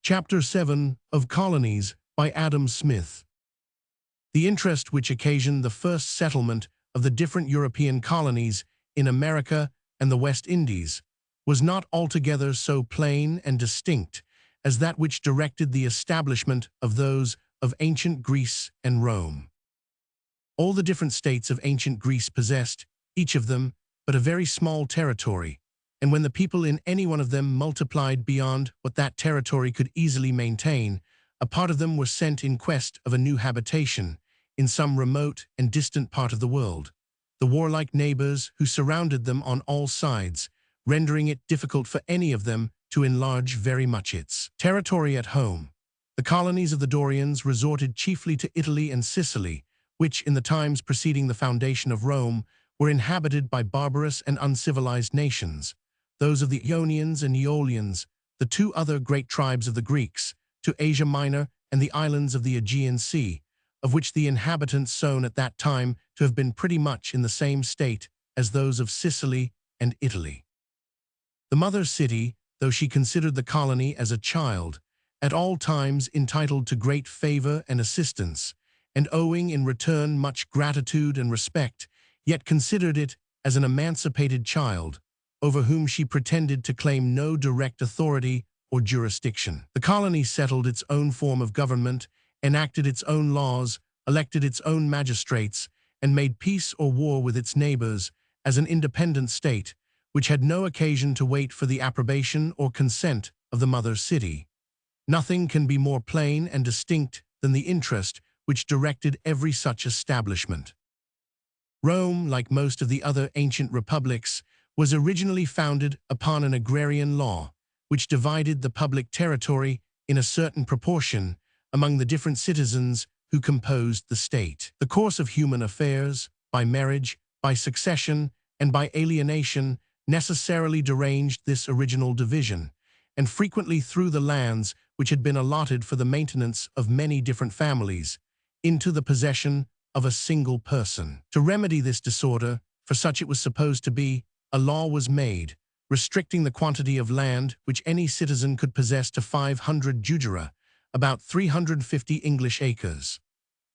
Chapter 7 of Colonies by Adam Smith. The interest which occasioned the first settlement of the different European colonies in America and the West Indies was not altogether so plain and distinct as that which directed the establishment of those of ancient Greece and Rome. All the different states of ancient Greece possessed, each of them, but a very small territory, and when the people in any one of them multiplied beyond what that territory could easily maintain, a part of them were sent in quest of a new habitation in some remote and distant part of the world, the warlike neighbors who surrounded them on all sides, rendering it difficult for any of them to enlarge very much its territory at home. The colonies of the Dorians resorted chiefly to Italy and Sicily, which, in the times preceding the foundation of Rome, were inhabited by barbarous and uncivilized nations, those of the Ionians and Aeolians, the two other great tribes of the Greeks, to Asia Minor and the islands of the Aegean Sea, of which the inhabitants sown at that time to have been pretty much in the same state as those of Sicily and Italy. The mother city, though she considered the colony as a child, at all times entitled to great favor and assistance, and owing in return much gratitude and respect, yet considered it as an emancipated child, over whom she pretended to claim no direct authority or jurisdiction. The colony settled its own form of government, enacted its own laws, elected its own magistrates, and made peace or war with its neighbors as an independent state, which had no occasion to wait for the approbation or consent of the mother city. Nothing can be more plain and distinct than the interest which directed every such establishment. Rome, like most of the other ancient republics, was originally founded upon an agrarian law, which divided the public territory in a certain proportion among the different citizens who composed the state. The course of human affairs, by marriage, by succession, and by alienation, necessarily deranged this original division, and frequently threw the lands which had been allotted for the maintenance of many different families into the possession of a single person. To remedy this disorder, for such it was supposed to be, a law was made, restricting the quantity of land which any citizen could possess to 500 jugera, about 350 English acres.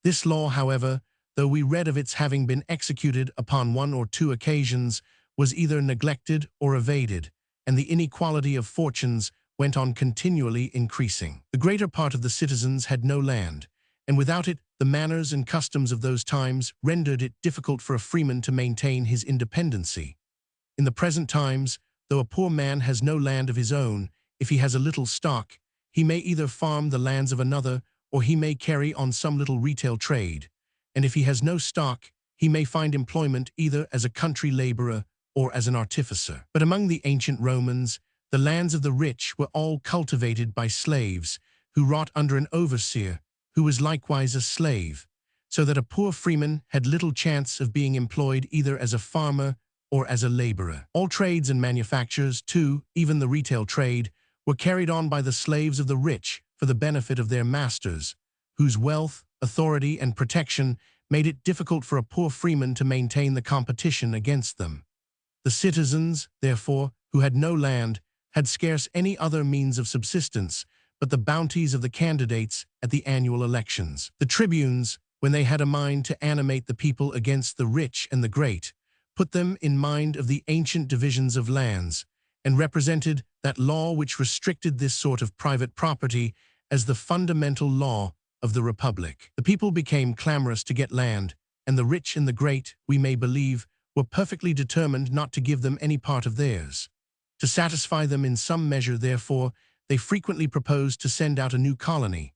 This law, however, though we read of its having been executed upon one or two occasions, was either neglected or evaded, and the inequality of fortunes went on continually increasing. The greater part of the citizens had no land, and without it the manners and customs of those times rendered it difficult for a freeman to maintain his independency. In the present times, though a poor man has no land of his own, if he has a little stock, he may either farm the lands of another, or he may carry on some little retail trade, and if he has no stock, he may find employment either as a country laborer or as an artificer. But among the ancient Romans, the lands of the rich were all cultivated by slaves, who wrought under an overseer, who was likewise a slave, so that a poor freeman had little chance of being employed either as a farmer or as a laborer. All trades and manufactures, too, even the retail trade, were carried on by the slaves of the rich for the benefit of their masters, whose wealth, authority, and protection made it difficult for a poor freeman to maintain the competition against them. The citizens, therefore, who had no land, had scarce any other means of subsistence but the bounties of the candidates at the annual elections. The tribunes, when they had a mind to animate the people against the rich and the great, put them in mind of the ancient divisions of lands, and represented that law which restricted this sort of private property as the fundamental law of the republic. The people became clamorous to get land, and the rich and the great, we may believe, were perfectly determined not to give them any part of theirs. To satisfy them in some measure, therefore, they frequently proposed to send out a new colony.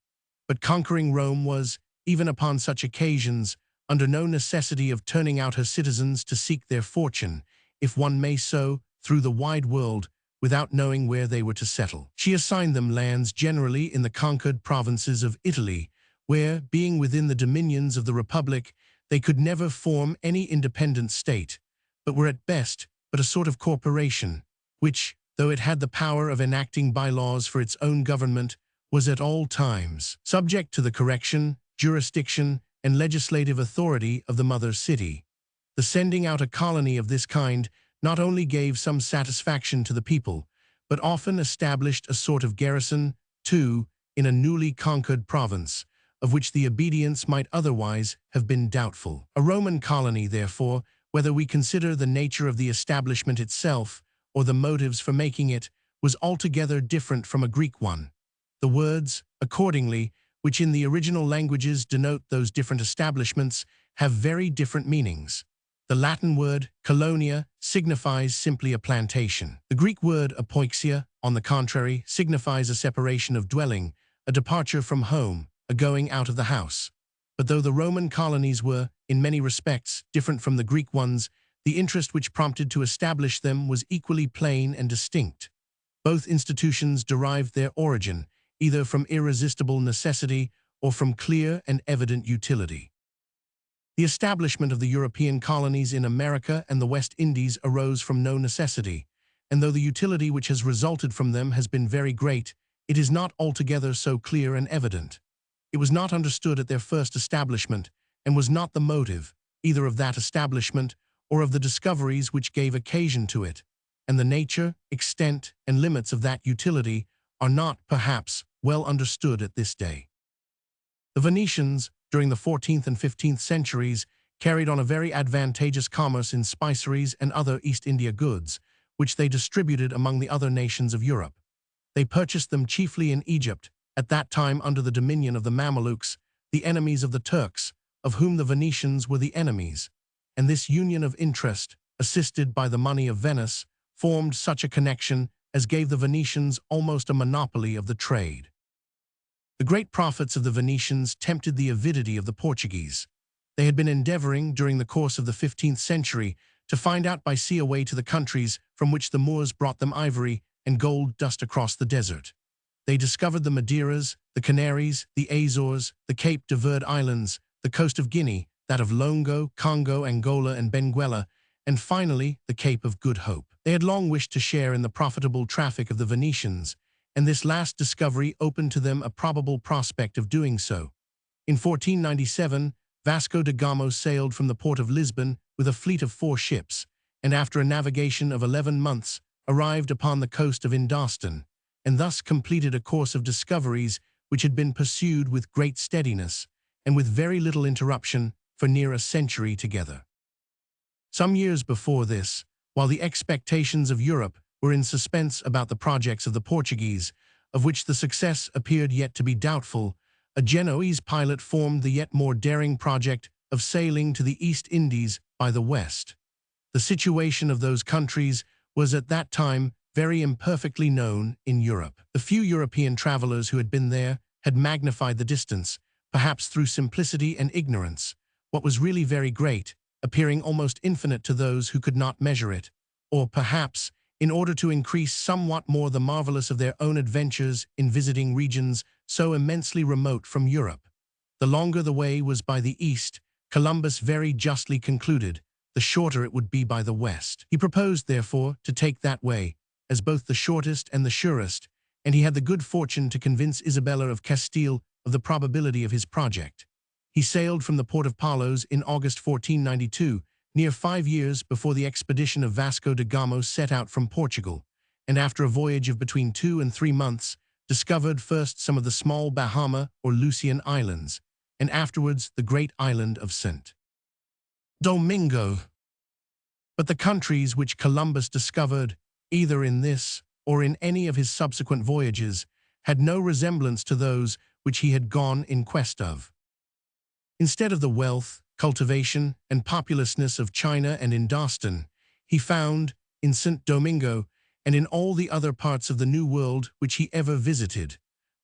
But conquering Rome was, even upon such occasions, under no necessity of turning out her citizens to seek their fortune, if one may so, through the wide world, without knowing where they were to settle. She assigned them lands generally in the conquered provinces of Italy, where, being within the dominions of the Republic, they could never form any independent state, but were at best but a sort of corporation, which, though it had the power of enacting bylaws for its own government, was at all times subject to the correction, jurisdiction, and legislative authority of the mother city. The sending out a colony of this kind not only gave some satisfaction to the people, but often established a sort of garrison too, in a newly conquered province, of which the obedience might otherwise have been doubtful. A Roman colony, therefore, whether we consider the nature of the establishment itself or the motives for making it, was altogether different from a Greek one. The words, accordingly, which in the original languages denote those different establishments, have very different meanings. The Latin word colonia signifies simply a plantation. The Greek word apoixia, on the contrary, signifies a separation of dwelling, a departure from home, a going out of the house. But though the Roman colonies were, in many respects, different from the Greek ones, the interest which prompted to establish them was equally plain and distinct. Both institutions derived their origin, either from irresistible necessity or from clear and evident utility. The establishment of the European colonies in America and the West Indies arose from no necessity, and though the utility which has resulted from them has been very great, it is not altogether so clear and evident. It was not understood at their first establishment, and was not the motive, either of that establishment or of the discoveries which gave occasion to it, and the nature, extent, and limits of that utility are not, perhaps, well understood at this day. The Venetians, during the 14th and 15th centuries, carried on a very advantageous commerce in spiceries and other East India goods, which they distributed among the other nations of Europe. They purchased them chiefly in Egypt, at that time under the dominion of the Mamelukes, the enemies of the Turks, of whom the Venetians were the enemies, and this union of interest, assisted by the money of Venice, formed such a connection as gave the Venetians almost a monopoly of the trade. The great profits of the Venetians tempted the avidity of the Portuguese. They had been endeavoring, during the course of the 15th century, to find out by sea a way to the countries from which the Moors brought them ivory and gold dust across the desert. They discovered the Madeiras, the Canaries, the Azores, the Cape de Verde Islands, the coast of Guinea, that of Longo, Congo, Angola, and Benguela, and finally the Cape of Good Hope. They had long wished to share in the profitable traffic of the Venetians, and this last discovery opened to them a probable prospect of doing so. In 1497, Vasco da Gama sailed from the port of Lisbon with a fleet of 4 ships, and after a navigation of 11 months, arrived upon the coast of Indostan, and thus completed a course of discoveries which had been pursued with great steadiness, and with very little interruption, for near a century together. Some years before this, while the expectations of Europe were in suspense about the projects of the Portuguese, of which the success appeared yet to be doubtful, a Genoese pilot formed the yet more daring project of sailing to the East Indies by the west. The situation of those countries was at that time very imperfectly known in Europe. The few European travelers who had been there had magnified the distance, perhaps through simplicity and ignorance, what was really very great, appearing almost infinite to those who could not measure it, or perhaps, in order to increase somewhat more the marvelous of their own adventures in visiting regions so immensely remote from Europe. The longer the way was by the east, Columbus very justly concluded, the shorter it would be by the west. He proposed, therefore, to take that way, as both the shortest and the surest, and he had the good fortune to convince Isabella of Castile of the probability of his project. He sailed from the port of Palos in August 1492, near 5 years before the expedition of Vasco da Gama set out from Portugal, and after a voyage of between 2 and 3 months, discovered first some of the small Bahama or Lucian Islands, and afterwards the great island of St. Domingo. But the countries which Columbus discovered, either in this or in any of his subsequent voyages, had no resemblance to those which he had gone in quest of. Instead of the wealth, cultivation, and populousness of China and Indostan, he found, in St. Domingo, and in all the other parts of the New World which he ever visited,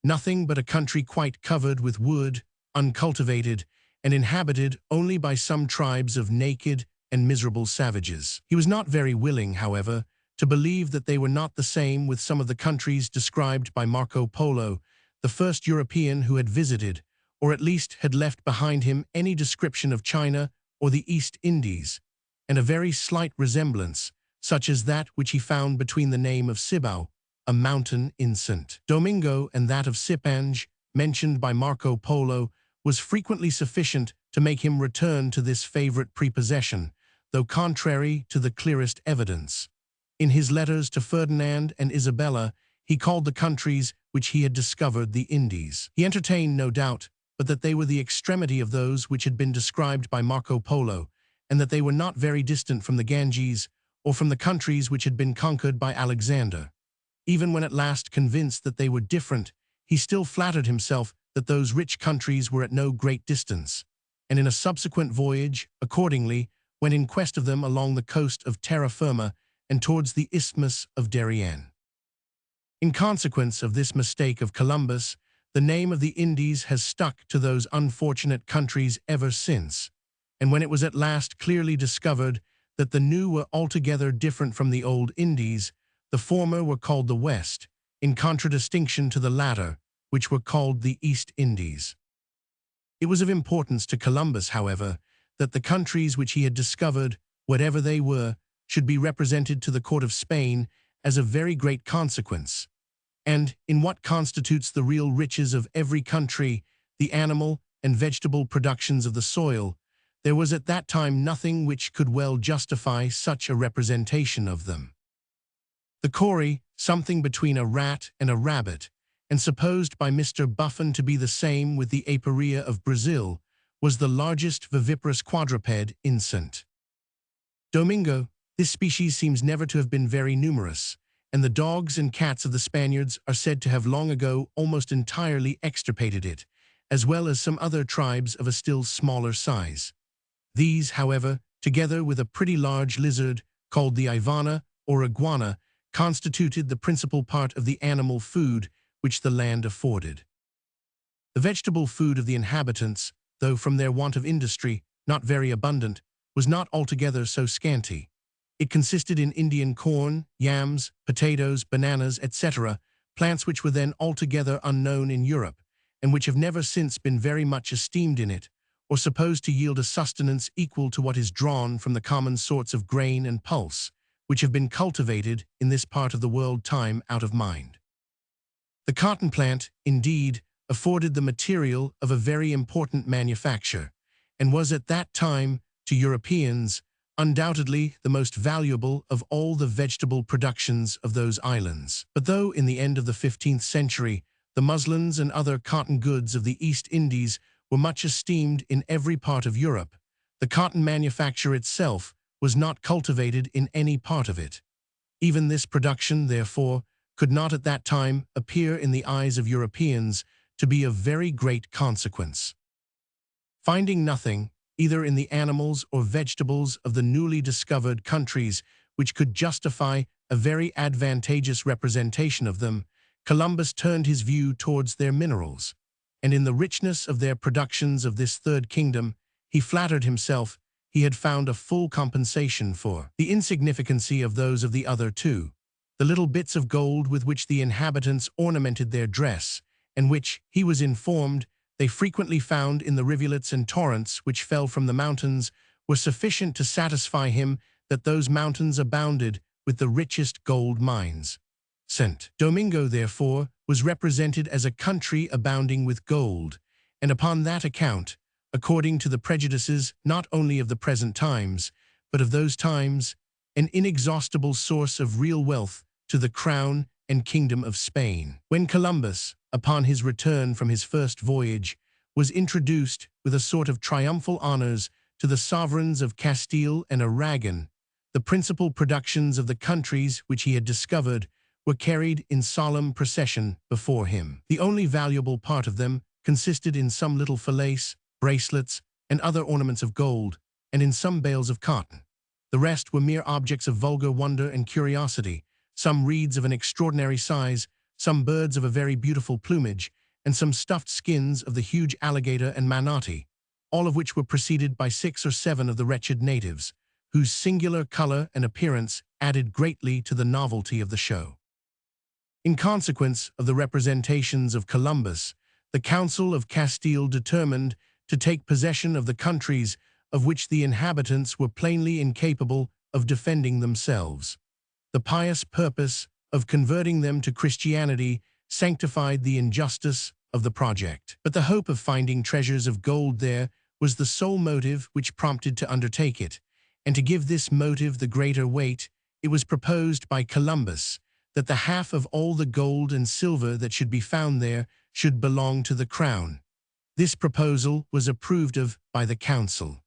nothing but a country quite covered with wood, uncultivated, and inhabited only by some tribes of naked and miserable savages. He was not very willing, however, to believe that they were not the same with some of the countries described by Marco Polo, the first European who had visited, or at least had left behind him any description of China or the East Indies, and a very slight resemblance, such as that which he found between the name of Cibao, a mountain in St. Domingo, and that of Cipange, mentioned by Marco Polo, was frequently sufficient to make him return to this favorite prepossession, though contrary to the clearest evidence. In his letters to Ferdinand and Isabella, he called the countries which he had discovered the Indies. He entertained no doubt but that they were the extremity of those which had been described by Marco Polo, and that they were not very distant from the Ganges or from the countries which had been conquered by Alexander. Even when at last convinced that they were different, he still flattered himself that those rich countries were at no great distance, and in a subsequent voyage, accordingly, went in quest of them along the coast of terra firma and towards the Isthmus of Darien. In consequence of this mistake of Columbus, the name of the Indies has stuck to those unfortunate countries ever since, and when it was at last clearly discovered that the new were altogether different from the old Indies, the former were called the West, in contradistinction to the latter, which were called the East Indies. It was of importance to Columbus, however, that the countries which he had discovered, whatever they were, should be represented to the court of Spain as of very great consequence. And in what constitutes the real riches of every country, the animal and vegetable productions of the soil, there was at that time nothing which could well justify such a representation of them. The Cory, something between a rat and a rabbit, and supposed by Mr. Buffon to be the same with the aporia of Brazil, was the largest viviparous quadruped in St. Domingo. This species seems never to have been very numerous, and the dogs and cats of the Spaniards are said to have long ago almost entirely extirpated it, as well as some other tribes of a still smaller size. These, however, together with a pretty large lizard called the ivana or iguana, constituted the principal part of the animal food which the land afforded. The vegetable food of the inhabitants, though from their want of industry not very abundant, was not altogether so scanty. It consisted in Indian corn, yams, potatoes, bananas, etc., plants which were then altogether unknown in Europe, and which have never since been very much esteemed in it, or supposed to yield a sustenance equal to what is drawn from the common sorts of grain and pulse, which have been cultivated in this part of the world time out of mind. The cotton plant, indeed, afforded the material of a very important manufacture, and was at that time, to Europeans, undoubtedly the most valuable of all the vegetable productions of those islands. But though in the end of the 15th century, the muslins and other cotton goods of the East Indies were much esteemed in every part of Europe, the cotton manufacture itself was not cultivated in any part of it. Even this production, therefore, could not at that time appear in the eyes of Europeans to be of very great consequence. Finding nothing, either in the animals or vegetables of the newly discovered countries, which could justify a very advantageous representation of them, Columbus turned his view towards their minerals, and in the richness of their productions of this third kingdom, he flattered himself he had found a full compensation for the insignificancy of those of the other two, the little bits of gold with which the inhabitants ornamented their dress, and which, he was informed, they frequently found in the rivulets and torrents which fell from the mountains, were sufficient to satisfy him that those mountains abounded with the richest gold mines. St. Domingo, therefore, was represented as a country abounding with gold, and upon that account, according to the prejudices not only of the present times, but of those times, an inexhaustible source of real wealth to the crown and kingdom of Spain. When Columbus, upon his return from his first voyage, was introduced with a sort of triumphal honors to the sovereigns of Castile and Aragon, the principal productions of the countries which he had discovered were carried in solemn procession before him. The only valuable part of them consisted in some little fillets, bracelets, and other ornaments of gold, and in some bales of cotton. The rest were mere objects of vulgar wonder and curiosity, some reeds of an extraordinary size, some birds of a very beautiful plumage, and some stuffed skins of the huge alligator and manatee, all of which were preceded by 6 or 7 of the wretched natives, whose singular color and appearance added greatly to the novelty of the show. In consequence of the representations of Columbus, the Council of Castile determined to take possession of the countries of which the inhabitants were plainly incapable of defending themselves. The pious purpose of converting them to Christianity sanctified the injustice of the project. But the hope of finding treasures of gold there was the sole motive which prompted to undertake it, and to give this motive the greater weight, it was proposed by Columbus that the half of all the gold and silver that should be found there should belong to the crown. This proposal was approved of by the council.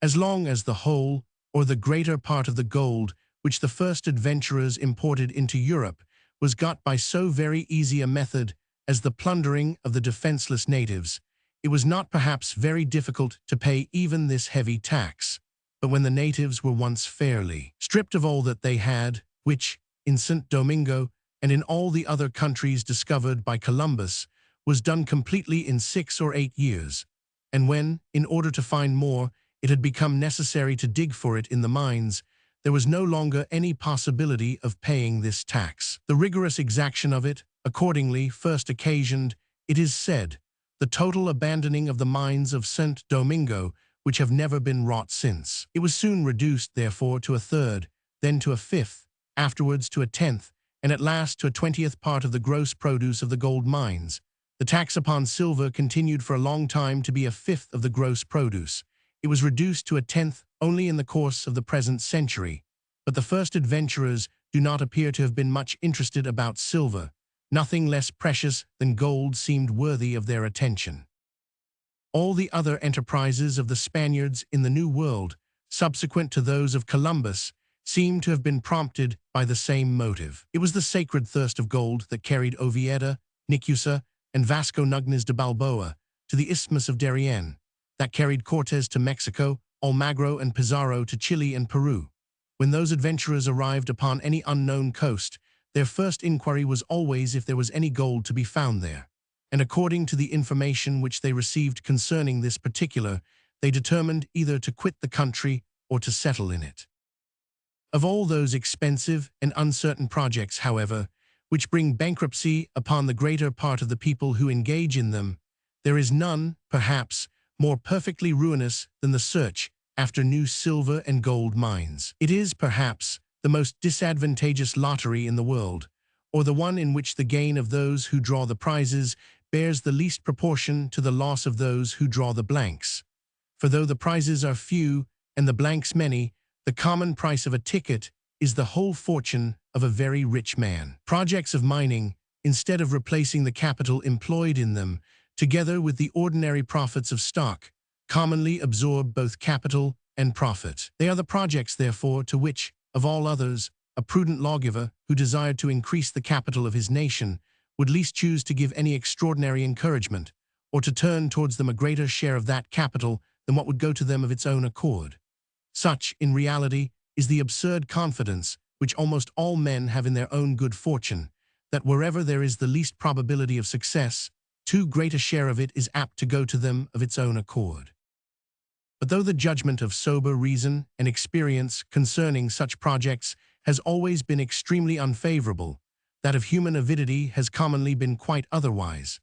As long as the whole, or the greater part of the gold, which the first adventurers imported into Europe, was got by so very easy a method as the plundering of the defenseless natives, it was not perhaps very difficult to pay even this heavy tax. But when the natives were once fairly stripped of all that they had, which, in St. Domingo and in all the other countries discovered by Columbus, was done completely in 6 or 8 years, and when, in order to find more, it had become necessary to dig for it in the mines, there was no longer any possibility of paying this tax. The rigorous exaction of it, accordingly, first occasioned, it is said, the total abandoning of the mines of St. Domingo, which have never been wrought since. It was soon reduced, therefore, to a third, then to a fifth, afterwards to a tenth, and at last to a 20th part of the gross produce of the gold mines. The tax upon silver continued for a long time to be a fifth of the gross produce. It was reduced to a tenth only in the course of the present century. But the first adventurers do not appear to have been much interested about silver. Nothing less precious than gold seemed worthy of their attention. All the other enterprises of the Spaniards in the New World, subsequent to those of Columbus, seem to have been prompted by the same motive. It was the sacred thirst of gold that carried Oviedo, Nicusa, and Vasco Nunez de Balboa to the Isthmus of Darien, that carried Cortes to Mexico, Almagro and Pizarro to Chile and Peru. When those adventurers arrived upon any unknown coast, their first inquiry was always if there was any gold to be found there, and according to the information which they received concerning this particular, they determined either to quit the country or to settle in it. Of all those expensive and uncertain projects, however, which bring bankruptcy upon the greater part of the people who engage in them, there is none, perhaps, more perfectly ruinous than the search after new silver and gold mines. It is, perhaps, the most disadvantageous lottery in the world, or the one in which the gain of those who draw the prizes bears the least proportion to the loss of those who draw the blanks. For though the prizes are few and the blanks many, the common price of a ticket is the whole fortune of a very rich man. Projects of mining, instead of replacing the capital employed in them, together with the ordinary profits of stock, commonly absorb both capital and profit. They are the projects, therefore, to which, of all others, a prudent lawgiver who desired to increase the capital of his nation would least choose to give any extraordinary encouragement, or to turn towards them a greater share of that capital than what would go to them of its own accord. Such, in reality, is the absurd confidence which almost all men have in their own good fortune, that wherever there is the least probability of success, too great a share of it is apt to go to them of its own accord. But though the judgment of sober reason and experience concerning such projects has always been extremely unfavorable, that of human avidity has commonly been quite otherwise.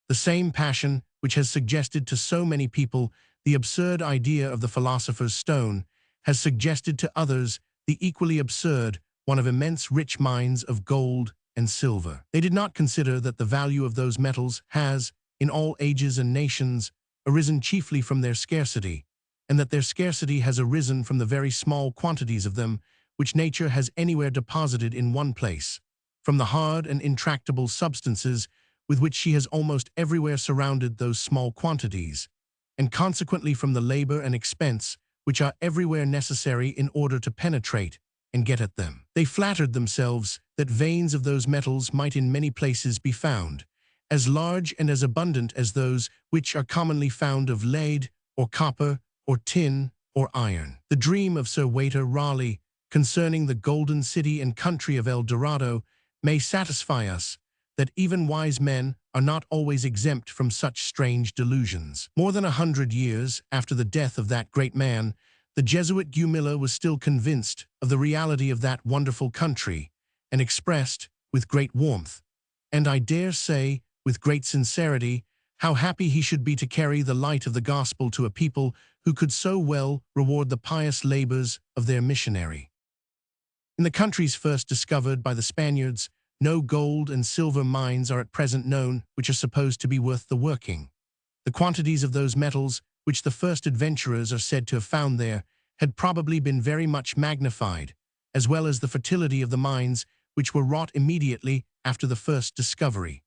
The same passion which has suggested to so many people the absurd idea of the philosopher's stone has suggested to others the equally absurd one of immense rich mines of gold and silver. They did not consider that the value of those metals has, in all ages and nations, arisen chiefly from their scarcity, and that their scarcity has arisen from the very small quantities of them which nature has anywhere deposited in one place, from the hard and intractable substances with which she has almost everywhere surrounded those small quantities, and consequently from the labor and expense which are everywhere necessary in order to penetrate and get at them. They flattered themselves that veins of those metals might in many places be found, as large and as abundant as those which are commonly found of lead, or copper, or tin, or iron. The dream of Sir Walter Raleigh concerning the golden city and country of El Dorado may satisfy us that even wise men are not always exempt from such strange delusions. More than 100 years after the death of that great man, the Jesuit Gumilla was still convinced of the reality of that wonderful country, and expressed, with great warmth, and I dare say, with great sincerity, how happy he should be to carry the light of the gospel to a people who could so well reward the pious labors of their missionary. In the countries first discovered by the Spaniards, no gold and silver mines are at present known which are supposed to be worth the working. The quantities of those metals which the first adventurers are said to have found there had probably been very much magnified, as well as the fertility of the mines which were wrought immediately after the first discovery.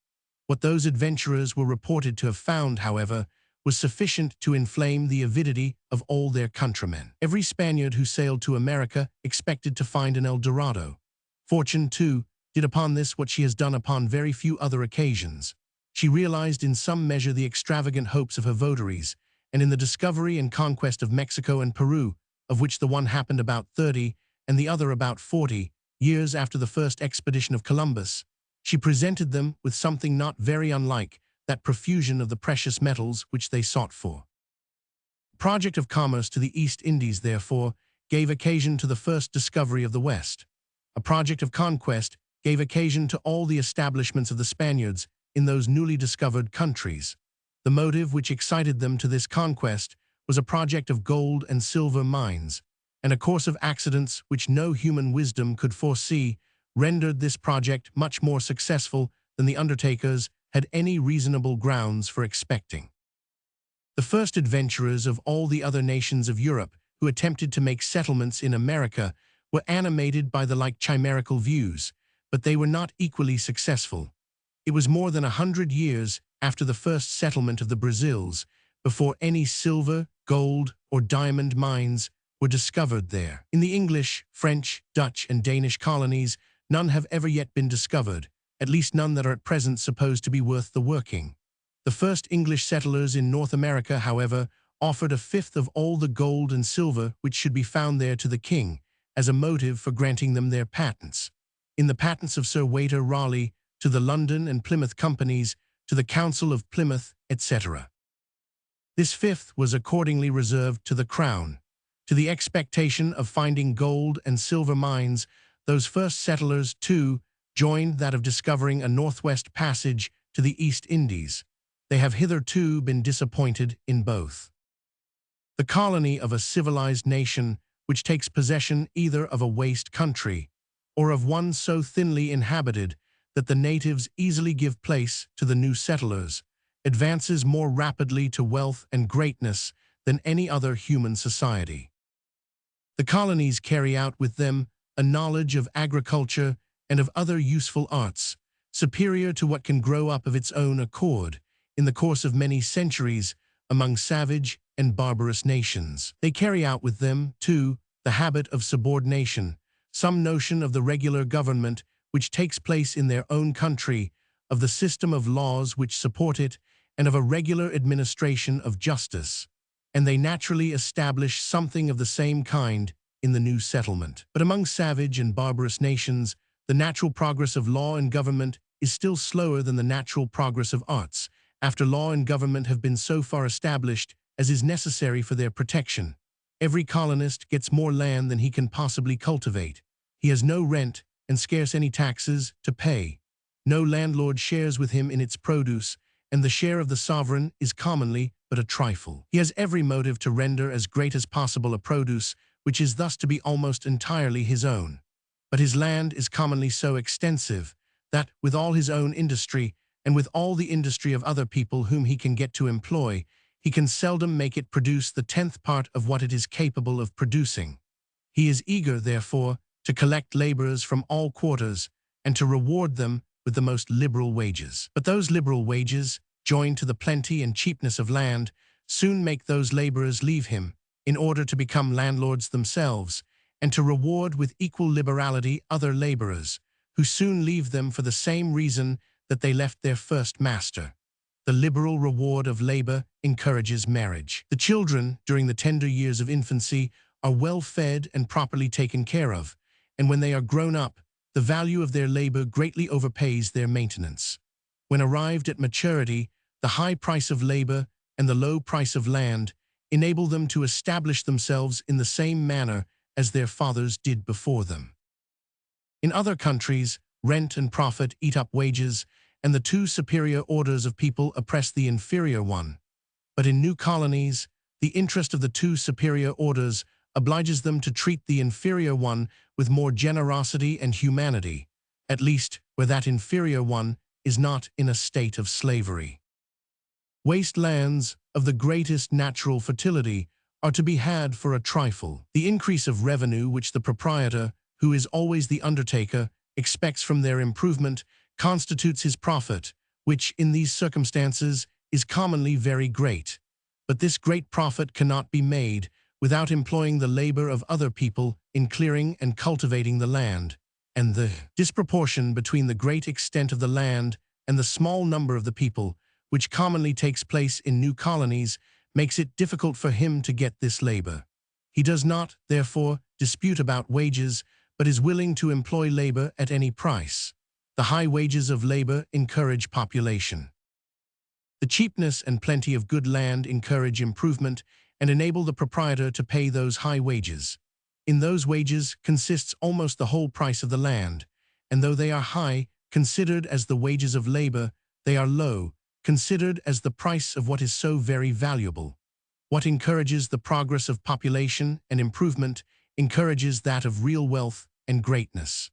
What those adventurers were reported to have found, however, was sufficient to inflame the avidity of all their countrymen. Every Spaniard who sailed to America expected to find an El Dorado. Fortune, too, did upon this what she has done upon very few other occasions. She realized in some measure the extravagant hopes of her votaries, and in the discovery and conquest of Mexico and Peru, of which the one happened about 30 and the other about 40 years after the first expedition of Columbus, she presented them with something not very unlike that profusion of the precious metals which they sought for. The project of commerce to the East Indies, therefore, gave occasion to the first discovery of the West. A project of conquest gave occasion to all the establishments of the Spaniards in those newly discovered countries. The motive which excited them to this conquest was a project of gold and silver mines, and a course of accidents which no human wisdom could foresee rendered this project much more successful than the undertakers had any reasonable grounds for expecting. The first adventurers of all the other nations of Europe who attempted to make settlements in America were animated by the like chimerical views, but they were not equally successful. It was more than 100 years after the first settlement of the Brazils before any silver, gold, or diamond mines were discovered there. In the English, French, Dutch, and Danish colonies, none have ever yet been discovered, at least none that are at present supposed to be worth the working. The first English settlers in North America, however, offered a fifth of all the gold and silver which should be found there to the king, as a motive for granting them their patents. In the patents of Sir Walter Raleigh, to the London and Plymouth companies, to the Council of Plymouth, etc. This fifth was accordingly reserved to the Crown. To the expectation of finding gold and silver mines, those first settlers, too, joined that of discovering a northwest passage to the East Indies. They have hitherto been disappointed in both. The colony of a civilized nation which takes possession either of a waste country or of one so thinly inhabited that the natives easily give place to the new settlers, advances more rapidly to wealth and greatness than any other human society. The colonies carry out with them a knowledge of agriculture and of other useful arts, superior to what can grow up of its own accord, in the course of many centuries, among savage and barbarous nations. They carry out with them, too, the habit of subordination, some notion of the regular government which takes place in their own country, of the system of laws which support it, and of a regular administration of justice. And they naturally establish something of the same kind in the new settlement. But among savage and barbarous nations, the natural progress of law and government is still slower than the natural progress of arts, after law and government have been so far established as is necessary for their protection. Every colonist gets more land than he can possibly cultivate. He has no rent and scarce any taxes to pay. No landlord shares with him in its produce, and the share of the sovereign is commonly but a trifle. He has every motive to render as great as possible a produce which is thus to be almost entirely his own. But his land is commonly so extensive that, with all his own industry, and with all the industry of other people whom he can get to employ, he can seldom make it produce the 10th part of what it is capable of producing. He is eager, therefore, to collect laborers from all quarters, and to reward them with the most liberal wages. But those liberal wages, joined to the plenty and cheapness of land, soon make those laborers leave him, in order to become landlords themselves, and to reward with equal liberality other laborers, who soon leave them for the same reason that they left their first master. The liberal reward of labor encourages marriage. The children, during the tender years of infancy, are well fed and properly taken care of, and when they are grown up, the value of their labor greatly overpays their maintenance. When arrived at maturity, the high price of labor and the low price of land enable them to establish themselves in the same manner as their fathers did before them. In other countries, rent and profit eat up wages, and the two superior orders of people oppress the inferior one. But in new colonies, the interest of the two superior orders obliges them to treat the inferior one with more generosity and humanity, at least where that inferior one is not in a state of slavery. Waste lands of the greatest natural fertility are to be had for a trifle. The increase of revenue which the proprietor, who is always the undertaker, expects from their improvement constitutes his profit, which, in these circumstances, is commonly very great. But this great profit cannot be made without employing the labor of other people in clearing and cultivating the land, and the disproportion between the great extent of the land and the small number of the people, which commonly takes place in new colonies, makes it difficult for him to get this labor. He does not, therefore, dispute about wages, but is willing to employ labor at any price. The high wages of labor encourage population. The cheapness and plenty of good land encourage improvement and enable the proprietor to pay those high wages. In those wages consists almost the whole price of the land, and though they are high, considered as the wages of labor, they are low, considered as the price of what is so very valuable. What encourages the progress of population and improvement encourages that of real wealth and greatness.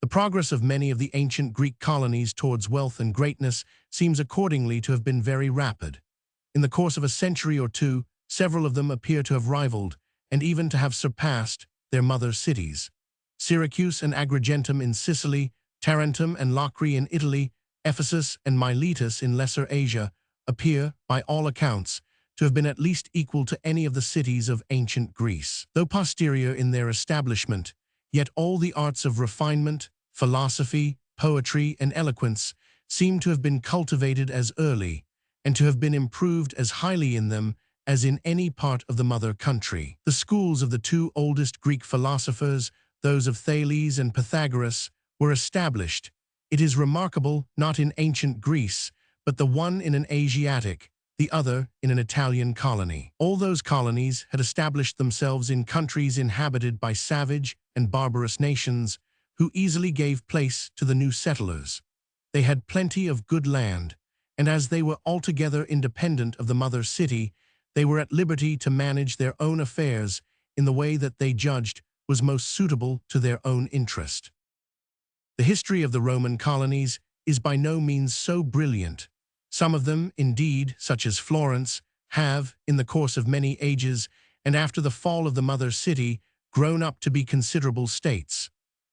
The progress of many of the ancient Greek colonies towards wealth and greatness seems accordingly to have been very rapid. In the course of a century or two, several of them appear to have rivaled, and even to have surpassed, their mother cities. Syracuse and Agrigentum in Sicily, Tarentum and Locri in Italy, Ephesus and Miletus in Lesser Asia appear, by all accounts, to have been at least equal to any of the cities of ancient Greece. Though posterior in their establishment, yet all the arts of refinement, philosophy, poetry, and eloquence seem to have been cultivated as early, and to have been improved as highly in them as in any part of the mother country. The schools of the two oldest Greek philosophers, those of Thales and Pythagoras, were established, it is remarkable, not in ancient Greece, but the one in an Asiatic, the other in an Italian colony. All those colonies had established themselves in countries inhabited by savage and barbarous nations, who easily gave place to the new settlers. They had plenty of good land, and as they were altogether independent of the mother city, they were at liberty to manage their own affairs in the way that they judged was most suitable to their own interest. The history of the Roman colonies is by no means so brilliant. Some of them, indeed, such as Florence, have, in the course of many ages, and after the fall of the mother city, grown up to be considerable states.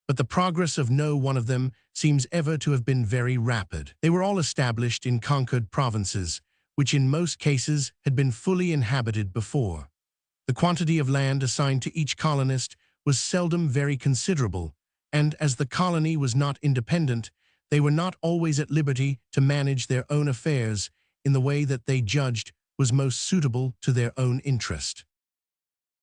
But the progress of no one of them seems ever to have been very rapid. They were all established in conquered provinces, which in most cases had been fully inhabited before. The quantity of land assigned to each colonist was seldom very considerable, and as the colony was not independent, they were not always at liberty to manage their own affairs in the way that they judged was most suitable to their own interest.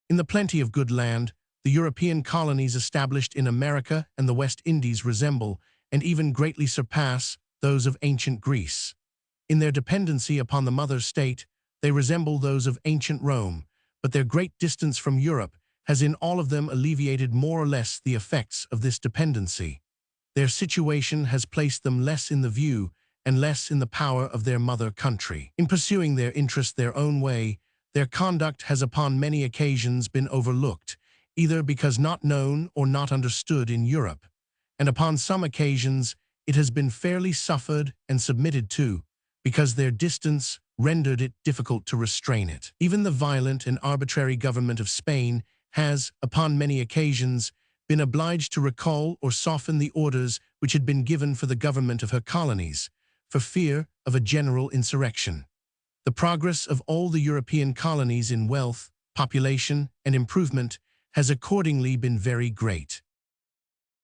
In the plenty of good land, the European colonies established in America and the West Indies resemble, and even greatly surpass, those of ancient Greece. In their dependency upon the mother state, they resemble those of ancient Rome, but their great distance from Europe has in all of them alleviated more or less the effects of this dependency. Their situation has placed them less in the view and less in the power of their mother country. In pursuing their interest their own way, their conduct has upon many occasions been overlooked, either because not known or not understood in Europe, and upon some occasions it has been fairly suffered and submitted to, because their distance rendered it difficult to restrain it. Even the violent and arbitrary government of Spain has, upon many occasions, been obliged to recall or soften the orders which had been given for the government of her colonies, for fear of a general insurrection. The progress of all the European colonies in wealth, population, and improvement has accordingly been very great.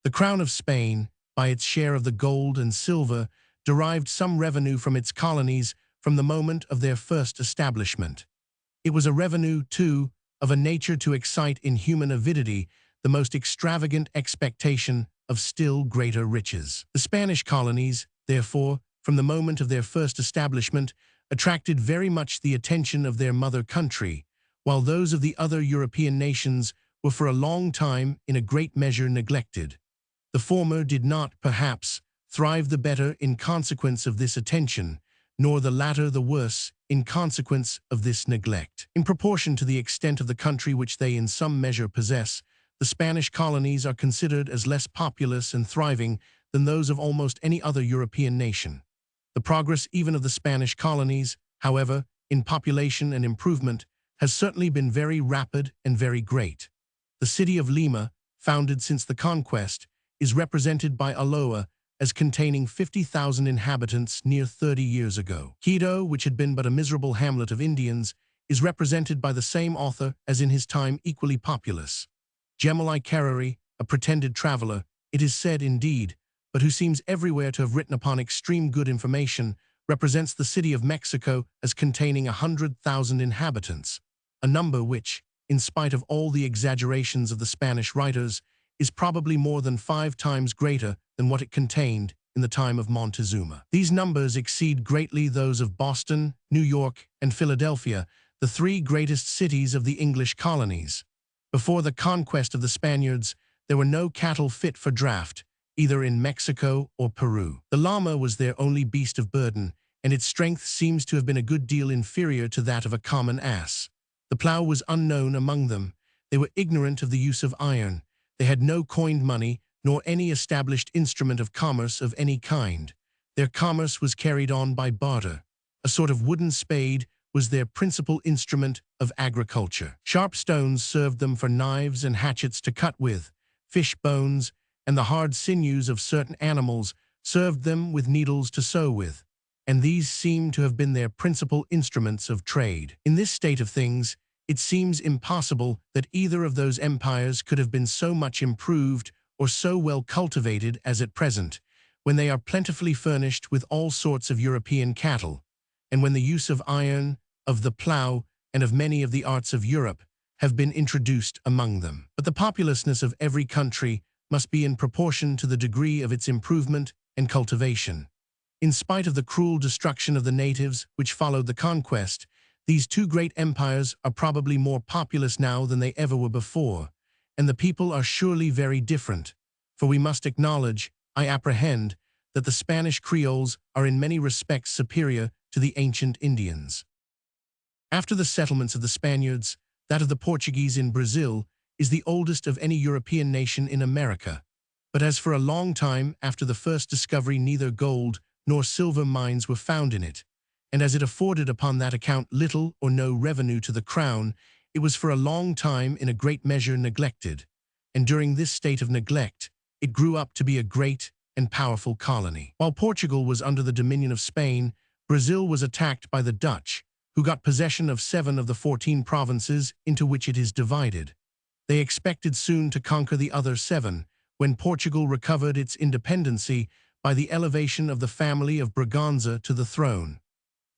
The Crown of Spain, by its share of the gold and silver, derived some revenue from its colonies from the moment of their first establishment. It was a revenue, too, of a nature to excite in human avidity the most extravagant expectation of still greater riches. The Spanish colonies, therefore, from the moment of their first establishment, attracted very much the attention of their mother country, while those of the other European nations were for a long time in a great measure neglected. The former did not, perhaps, thrive the better in consequence of this attention, nor the latter the worse in consequence of this neglect. In proportion to the extent of the country which they in some measure possess, the Spanish colonies are considered as less populous and thriving than those of almost any other European nation. The progress even of the Spanish colonies, however, in population and improvement, has certainly been very rapid and very great. The city of Lima, founded since the conquest, is represented by Aloha as containing 50,000 inhabitants near 30 years ago. Quito, which had been but a miserable hamlet of Indians, is represented by the same author as in his time equally populous. Gemini Carreri, a pretended traveler, it is said indeed, but who seems everywhere to have written upon extreme good information, represents the city of Mexico as containing 100,000 inhabitants, a number which, in spite of all the exaggerations of the Spanish writers, is probably more than 5 times greater than what it contained in the time of Montezuma. These numbers exceed greatly those of Boston, New York, and Philadelphia, the 3 greatest cities of the English colonies. Before the conquest of the Spaniards, there were no cattle fit for draft, either in Mexico or Peru. The llama was their only beast of burden, and its strength seems to have been a good deal inferior to that of a common ass. The plough was unknown among them. They were ignorant of the use of iron. They had no coined money, nor any established instrument of commerce of any kind. Their commerce was carried on by barter. A sort of wooden spade was their principal instrument of agriculture. Sharp stones served them for knives and hatchets to cut with. Fish bones and the hard sinews of certain animals served them with needles to sew with, and these seem to have been their principal instruments of trade. In this state of things, it seems impossible that either of those empires could have been so much improved or so well cultivated as at present, when they are plentifully furnished with all sorts of European cattle, and when the use of iron, of the plough, and of many of the arts of Europe have been introduced among them. But the populousness of every country must be in proportion to the degree of its improvement and cultivation. In spite of the cruel destruction of the natives which followed the conquest, these 2 great empires are probably more populous now than they ever were before, and the people are surely very different, for we must acknowledge, I apprehend, that the Spanish Creoles are in many respects superior to the ancient Indians. After the settlements of the Spaniards, that of the Portuguese in Brazil is the oldest of any European nation in America, but as for a long time after the first discovery neither gold nor silver mines were found in it, and as it afforded upon that account little or no revenue to the crown, it was for a long time in a great measure neglected, and during this state of neglect, it grew up to be a great and powerful colony. While Portugal was under the dominion of Spain, Brazil was attacked by the Dutch, who got possession of 7 of the 14 provinces into which it is divided. They expected soon to conquer the other 7, when Portugal recovered its independency by the elevation of the family of Braganza to the throne.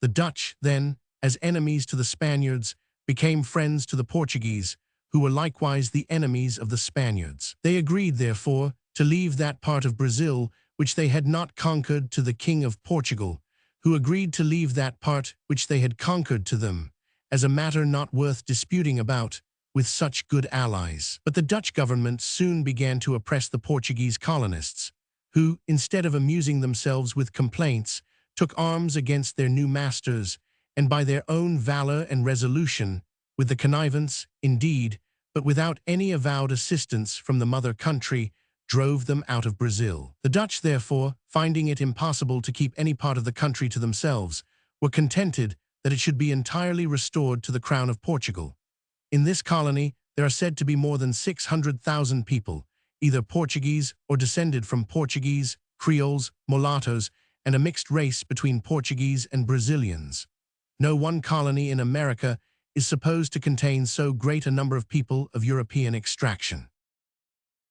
The Dutch, then, as enemies to the Spaniards, became friends to the Portuguese, who were likewise the enemies of the Spaniards. They agreed, therefore, to leave that part of Brazil which they had not conquered to the King of Portugal, who agreed to leave that part which they had conquered to them, as a matter not worth disputing about, with such good allies. But the Dutch government soon began to oppress the Portuguese colonists, who, instead of amusing themselves with complaints, took arms against their new masters, and by their own valor and resolution, with the connivance, indeed, but without any avowed assistance from the mother country, drove them out of Brazil. The Dutch, therefore, finding it impossible to keep any part of the country to themselves, were contented that it should be entirely restored to the crown of Portugal. In this colony, there are said to be more than 600,000 people, either Portuguese or descended from Portuguese, Creoles, mulattoes, and a mixed race between Portuguese and Brazilians. No one colony in America is supposed to contain so great a number of people of European extraction.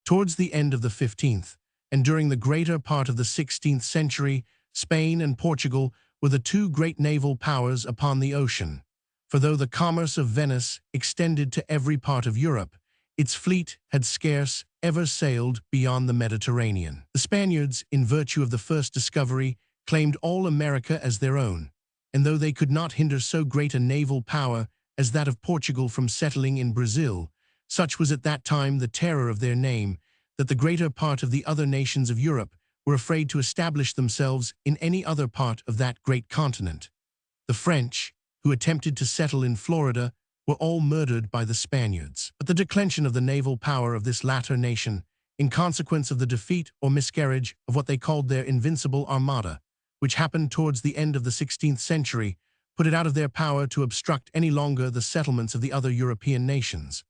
Towards the end of the 15th, and during the greater part of the 16th century, Spain and Portugal were the 2 great naval powers upon the ocean. For though the commerce of Venice extended to every part of Europe, its fleet had scarce ever sailed beyond the Mediterranean. The Spaniards, in virtue of the first discovery, claimed all America as their own, and though they could not hinder so great a naval power as that of Portugal from settling in Brazil, such was at that time the terror of their name, that the greater part of the other nations of Europe were afraid to establish themselves in any other part of that great continent. The French, who attempted to settle in Florida, were all murdered by the Spaniards. But the declension of the naval power of this latter nation, in consequence of the defeat or miscarriage of what they called their invincible armada, which happened towards the end of the 16th century, put it out of their power to obstruct any longer the settlements of the other European nations.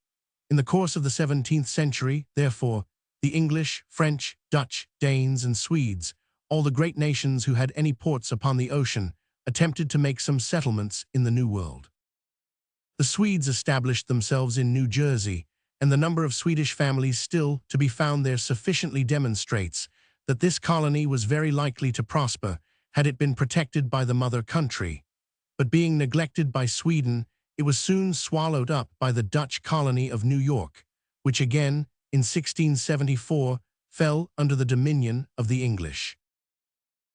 In the course of the 17th century, therefore, The English, French, Dutch, Danes, and Swedes, all the great nations who had any ports upon the ocean, attempted to make some settlements in the New World. The Swedes established themselves in New Jersey, and the number of Swedish families still to be found there sufficiently demonstrates that this colony was very likely to prosper had it been protected by the mother country. But being neglected by Sweden, it was soon swallowed up by the Dutch colony of New York, which again, in 1674, fell under the dominion of the English.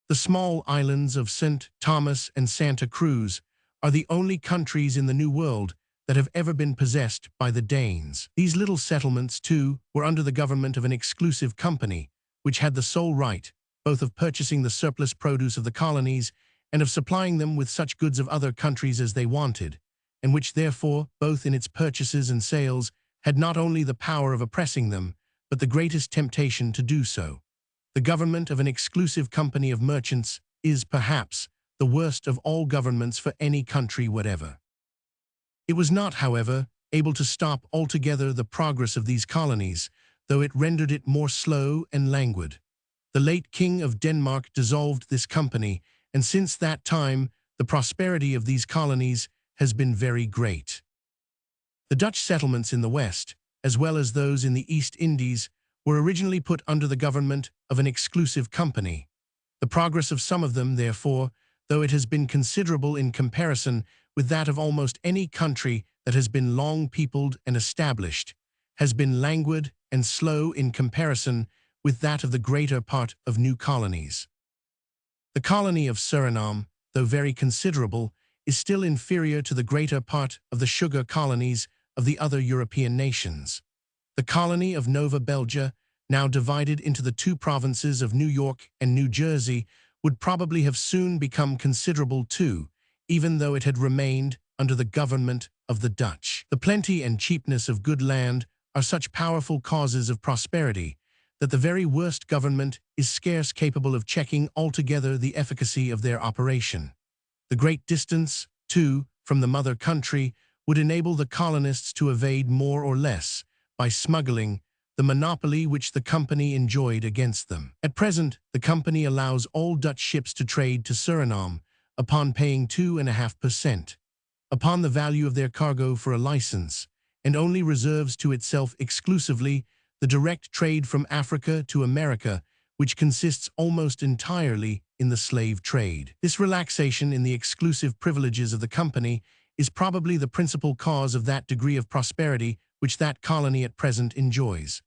The small islands of St. Thomas and Santa Cruz are the only countries in the New World that have ever been possessed by the Danes. These little settlements, too, were under the government of an exclusive company, which had the sole right, both of purchasing the surplus produce of the colonies and of supplying them with such goods of other countries as they wanted, and which therefore, both in its purchases and sales, had not only the power of oppressing them, but the greatest temptation to do so. The government of an exclusive company of merchants is, perhaps, the worst of all governments for any country whatever. It was not, however, able to stop altogether the progress of these colonies, though it rendered it more slow and languid. The late King of Denmark dissolved this company, and since that time the prosperity of these colonies has been very great. The Dutch settlements in the West, as well as those in the East Indies, were originally put under the government of an exclusive company. The progress of some of them, therefore, though it has been considerable in comparison with that of almost any country that has been long peopled and established, has been languid and slow in comparison with that of the greater part of new colonies. The colony of Suriname, though very considerable, is still inferior to the greater part of the sugar colonies of the other European nations. The colony of Nova Belgia, now divided into the two provinces of New York and New Jersey, would probably have soon become considerable too, even though it had remained under the government of the Dutch. The plenty and cheapness of good land are such powerful causes of prosperity that the very worst government is scarce capable of checking altogether the efficacy of their operation. The great distance, too, from the mother country would enable the colonists to evade more or less, by smuggling, the monopoly which the company enjoyed against them. At present, the company allows all Dutch ships to trade to Suriname upon paying 2.5% upon the value of their cargo for a license, and only reserves to itself exclusively the direct trade from Africa to America, which consists almost entirely in the slave trade. This relaxation in the exclusive privileges of the company is probably the principal cause of that degree of prosperity which that colony at present enjoys.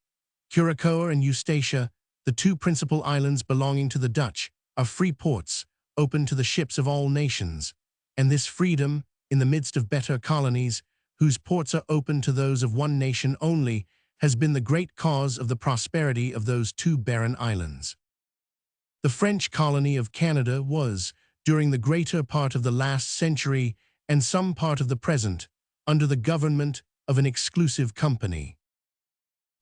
Curaçao and Eustatia, the two principal islands belonging to the Dutch, are free ports, open to the ships of all nations, and this freedom, in the midst of better colonies, whose ports are open to those of one nation only, has been the great cause of the prosperity of those two barren islands. The French colony of Canada was, during the greater part of the last century and some part of the present, under the government of an exclusive company.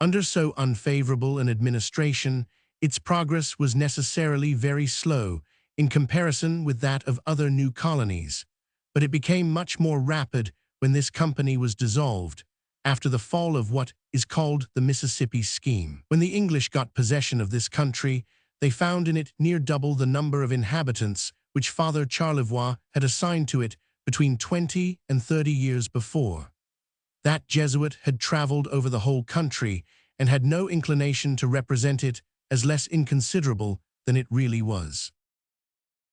Under so unfavorable an administration, its progress was necessarily very slow in comparison with that of other new colonies, but it became much more rapid when this company was dissolved, after the fall of what is called the Mississippi Scheme. When the English got possession of this country, they found in it near double the number of inhabitants which Father Charlevoix had assigned to it between 20 and 30 years before. That Jesuit had traveled over the whole country and had no inclination to represent it as less inconsiderable than it really was.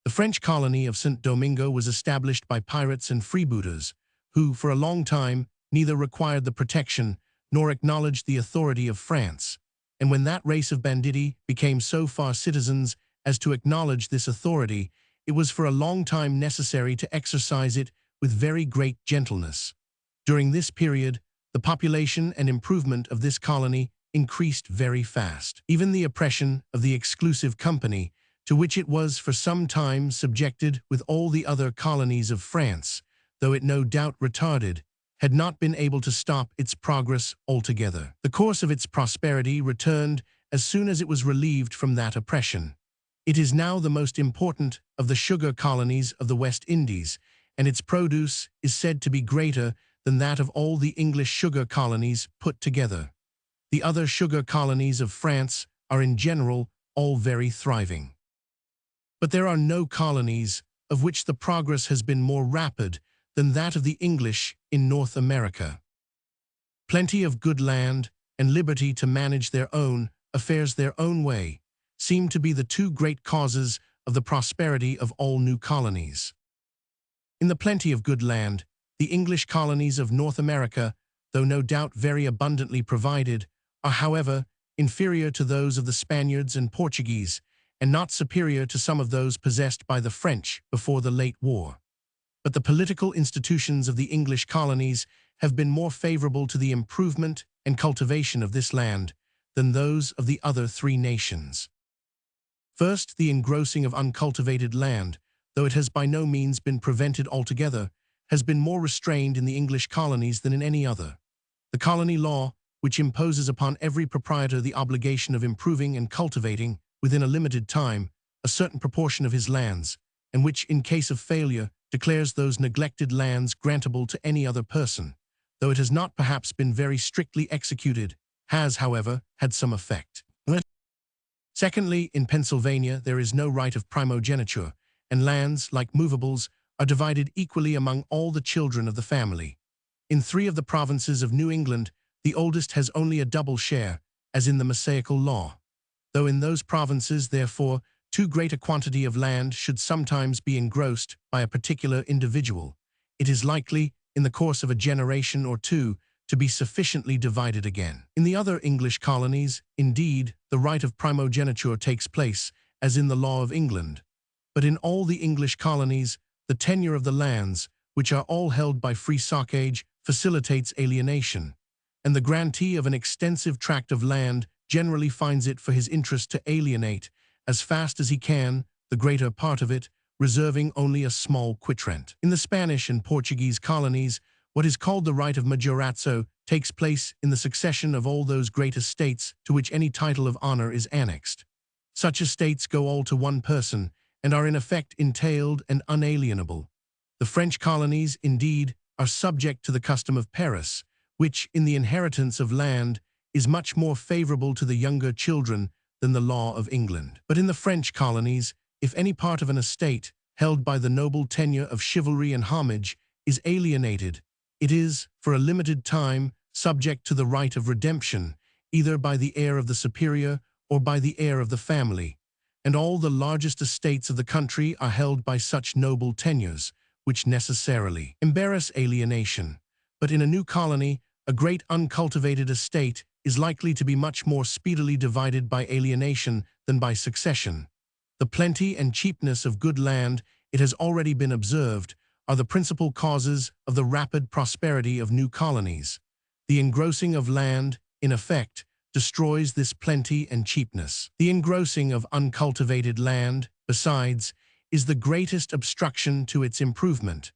The French colony of St. Domingo was established by pirates and freebooters, who, for a long time, neither required the protection nor acknowledged the authority of France, and when that race of banditti became so far citizens as to acknowledge this authority, it was for a long time necessary to exercise it with very great gentleness. During this period, the population and improvement of this colony increased very fast. Even the oppression of the exclusive company, to which it was for some time subjected with all the other colonies of France, though it no doubt retarded, had not been able to stop its progress altogether. The course of its prosperity returned as soon as it was relieved from that oppression. It is now the most important of the sugar colonies of the West Indies, and its produce is said to be greater than that of all the English sugar colonies put together. The other sugar colonies of France are in general all very thriving. But there are no colonies of which the progress has been more rapid than that of the English in North America. Plenty of good land and liberty to manage their own affairs their own way seem to be the two great causes of the prosperity of all new colonies. In the plenty of good land, the English colonies of North America, though no doubt very abundantly provided, are, however, inferior to those of the Spaniards and Portuguese, and not superior to some of those possessed by the French before the late war. But the political institutions of the English colonies have been more favorable to the improvement and cultivation of this land than those of the other three nations. First, the engrossing of uncultivated land, though it has by no means been prevented altogether, has been more restrained in the English colonies than in any other. The colony law, which imposes upon every proprietor the obligation of improving and cultivating, within a limited time, a certain proportion of his lands, and which, in case of failure, declares those neglected lands grantable to any other person, though it has not perhaps been very strictly executed, has, however, had some effect. Secondly, in Pennsylvania there is no right of primogeniture, and lands, like movables, are divided equally among all the children of the family. In 3 of the provinces of New England, the oldest has only a double share, as in the Mosaical law. Though in those provinces, therefore, too great a quantity of land should sometimes be engrossed by a particular individual, it is likely, in the course of a generation or two, to be sufficiently divided again. In the other English colonies, indeed, the right of primogeniture takes place, as in the law of England. But in all the English colonies, the tenure of the lands, which are all held by free socage, facilitates alienation, and the grantee of an extensive tract of land generally finds it for his interest to alienate, as fast as he can, the greater part of it, reserving only a small quitrent. In the Spanish and Portuguese colonies, what is called the right of majorazzo takes place in the succession of all those great estates to which any title of honor is annexed. Such estates go all to one person, and are in effect entailed and unalienable. The French colonies, indeed, are subject to the custom of Paris, which, in the inheritance of land, is much more favorable to the younger children than the law of England. But in the French colonies, if any part of an estate, held by the noble tenure of chivalry and homage, is alienated, it is, for a limited time, subject to the right of redemption, either by the heir of the superior or by the heir of the family, and all the largest estates of the country are held by such noble tenures, which necessarily embarrass alienation. But in a new colony, a great uncultivated estate is likely to be much more speedily divided by alienation than by succession. The plenty and cheapness of good land, it has already been observed, are the principal causes of the rapid prosperity of new colonies. The engrossing of land, in effect, destroys this plenty and cheapness. The engrossing of uncultivated land, besides, is the greatest obstruction to its improvement.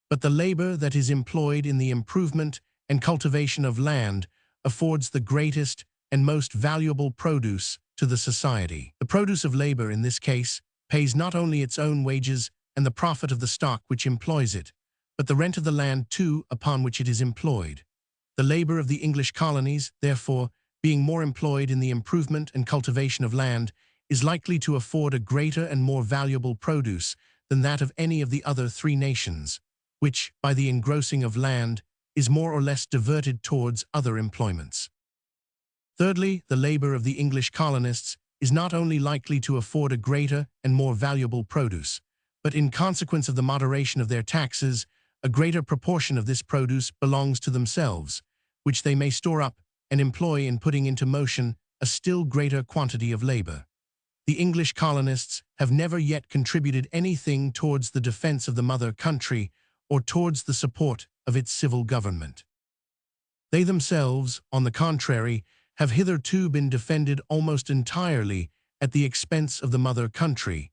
But the labor that is employed in the improvement and cultivation of land affords the greatest and most valuable produce to the society. The produce of labor, in this case, pays not only its own wages and the profit of the stock which employs it, but the rent of the land too upon which it is employed. The labor of the English colonies, therefore, being more employed in the improvement and cultivation of land, is likely to afford a greater and more valuable produce than that of any of the other 3 nations, which, by the engrossing of land, is more or less diverted towards other employments. Thirdly, the labor of the English colonists is not only likely to afford a greater and more valuable produce, but in consequence of the moderation of their taxes, a greater proportion of this produce belongs to themselves, which they may store up and employ in putting into motion a still greater quantity of labor. The English colonists have never yet contributed anything towards the defense of the mother country or towards the support of its civil government. They themselves, on the contrary, have hitherto been defended almost entirely at the expense of the mother country,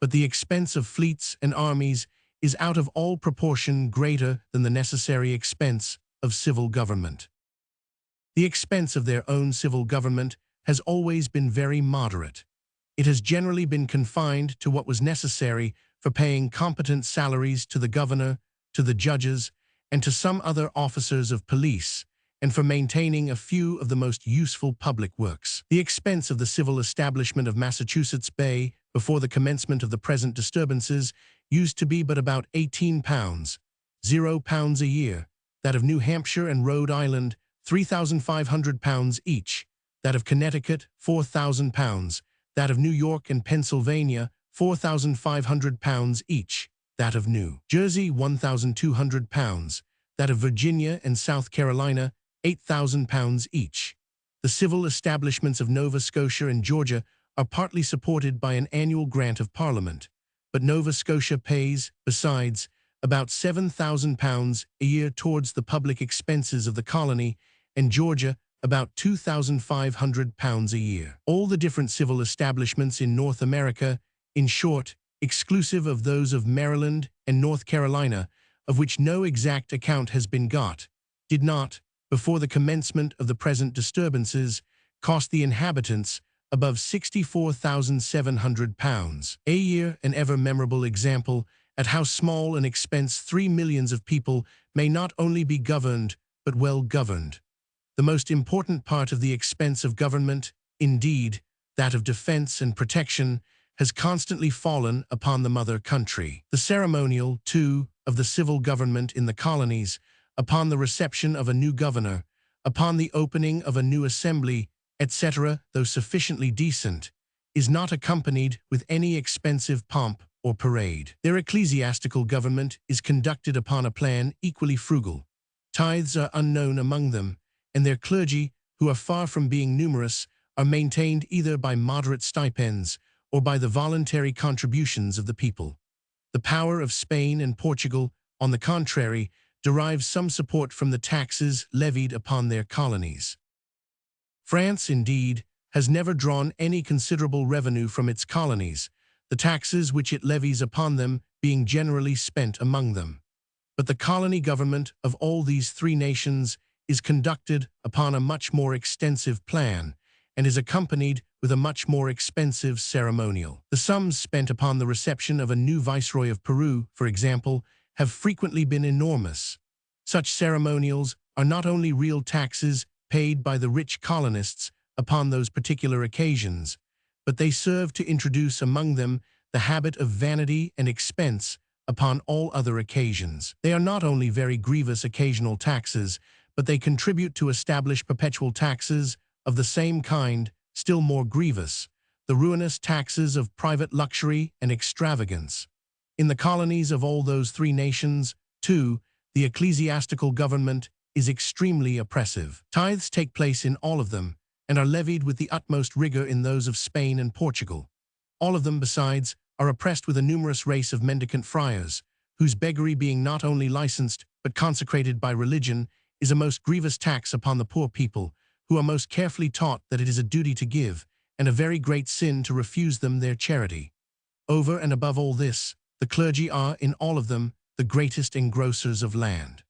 but the expense of fleets and armies is out of all proportion greater than the necessary expense of civil government. The expense of their own civil government has always been very moderate. It has generally been confined to what was necessary for paying competent salaries to the governor, to the judges, and to some other officers of police, and for maintaining a few of the most useful public works. The expense of the civil establishment of Massachusetts Bay before the commencement of the present disturbances used to be but about £18, £0 a year, that of New Hampshire and Rhode Island, £3,500 each, that of Connecticut, £4,000, that of New York and Pennsylvania, £4,500 each, that of New Jersey, £1,200, that of Virginia and South Carolina, £8,000 each. The civil establishments of Nova Scotia and Georgia are partly supported by an annual grant of Parliament, but Nova Scotia pays, besides, about £7,000 a year towards the public expenses of the colony, and Georgia about £2,500 a year. All the different civil establishments in North America, in short, exclusive of those of Maryland and North Carolina, of which no exact account has been got, did not, before the commencement of the present disturbances, cost the inhabitants above £64,700 a year, an ever memorable example at how small an expense 3 millions of people may not only be governed, but well governed. The most important part of the expense of government, indeed, that of defense and protection, has constantly fallen upon the mother country. The ceremonial, too, of the civil government in the colonies, upon the reception of a new governor, upon the opening of a new assembly, etc., though sufficiently decent, is not accompanied with any expensive pomp or parade. Their ecclesiastical government is conducted upon a plan equally frugal. Tithes are unknown among them, and their clergy, who are far from being numerous, are maintained either by moderate stipends or by the voluntary contributions of the people. The power of Spain and Portugal, on the contrary, derives some support from the taxes levied upon their colonies. France, indeed, has never drawn any considerable revenue from its colonies, the taxes which it levies upon them being generally spent among them. But the colony government of all these three nations is conducted upon a much more extensive plan, and is accompanied with a much more expensive ceremonial. The sums spent upon the reception of a new viceroy of Peru, for example, have frequently been enormous. Such ceremonials are not only real taxes paid by the rich colonists upon those particular occasions, but they serve to introduce among them the habit of vanity and expense upon all other occasions. They are not only very grievous occasional taxes, but they contribute to establish perpetual taxes of the same kind, still more grievous, the ruinous taxes of private luxury and extravagance. In the colonies of all those three nations, too, the ecclesiastical government is extremely oppressive. Tithes take place in all of them, and are levied with the utmost rigor in those of Spain and Portugal. All of them, besides, are oppressed with a numerous race of mendicant friars, whose beggary being not only licensed, but consecrated by religion, is a most grievous tax upon the poor people, who are most carefully taught that it is a duty to give, and a very great sin to refuse them their charity. Over and above all this, the clergy are, in all of them, the greatest engrossers of land.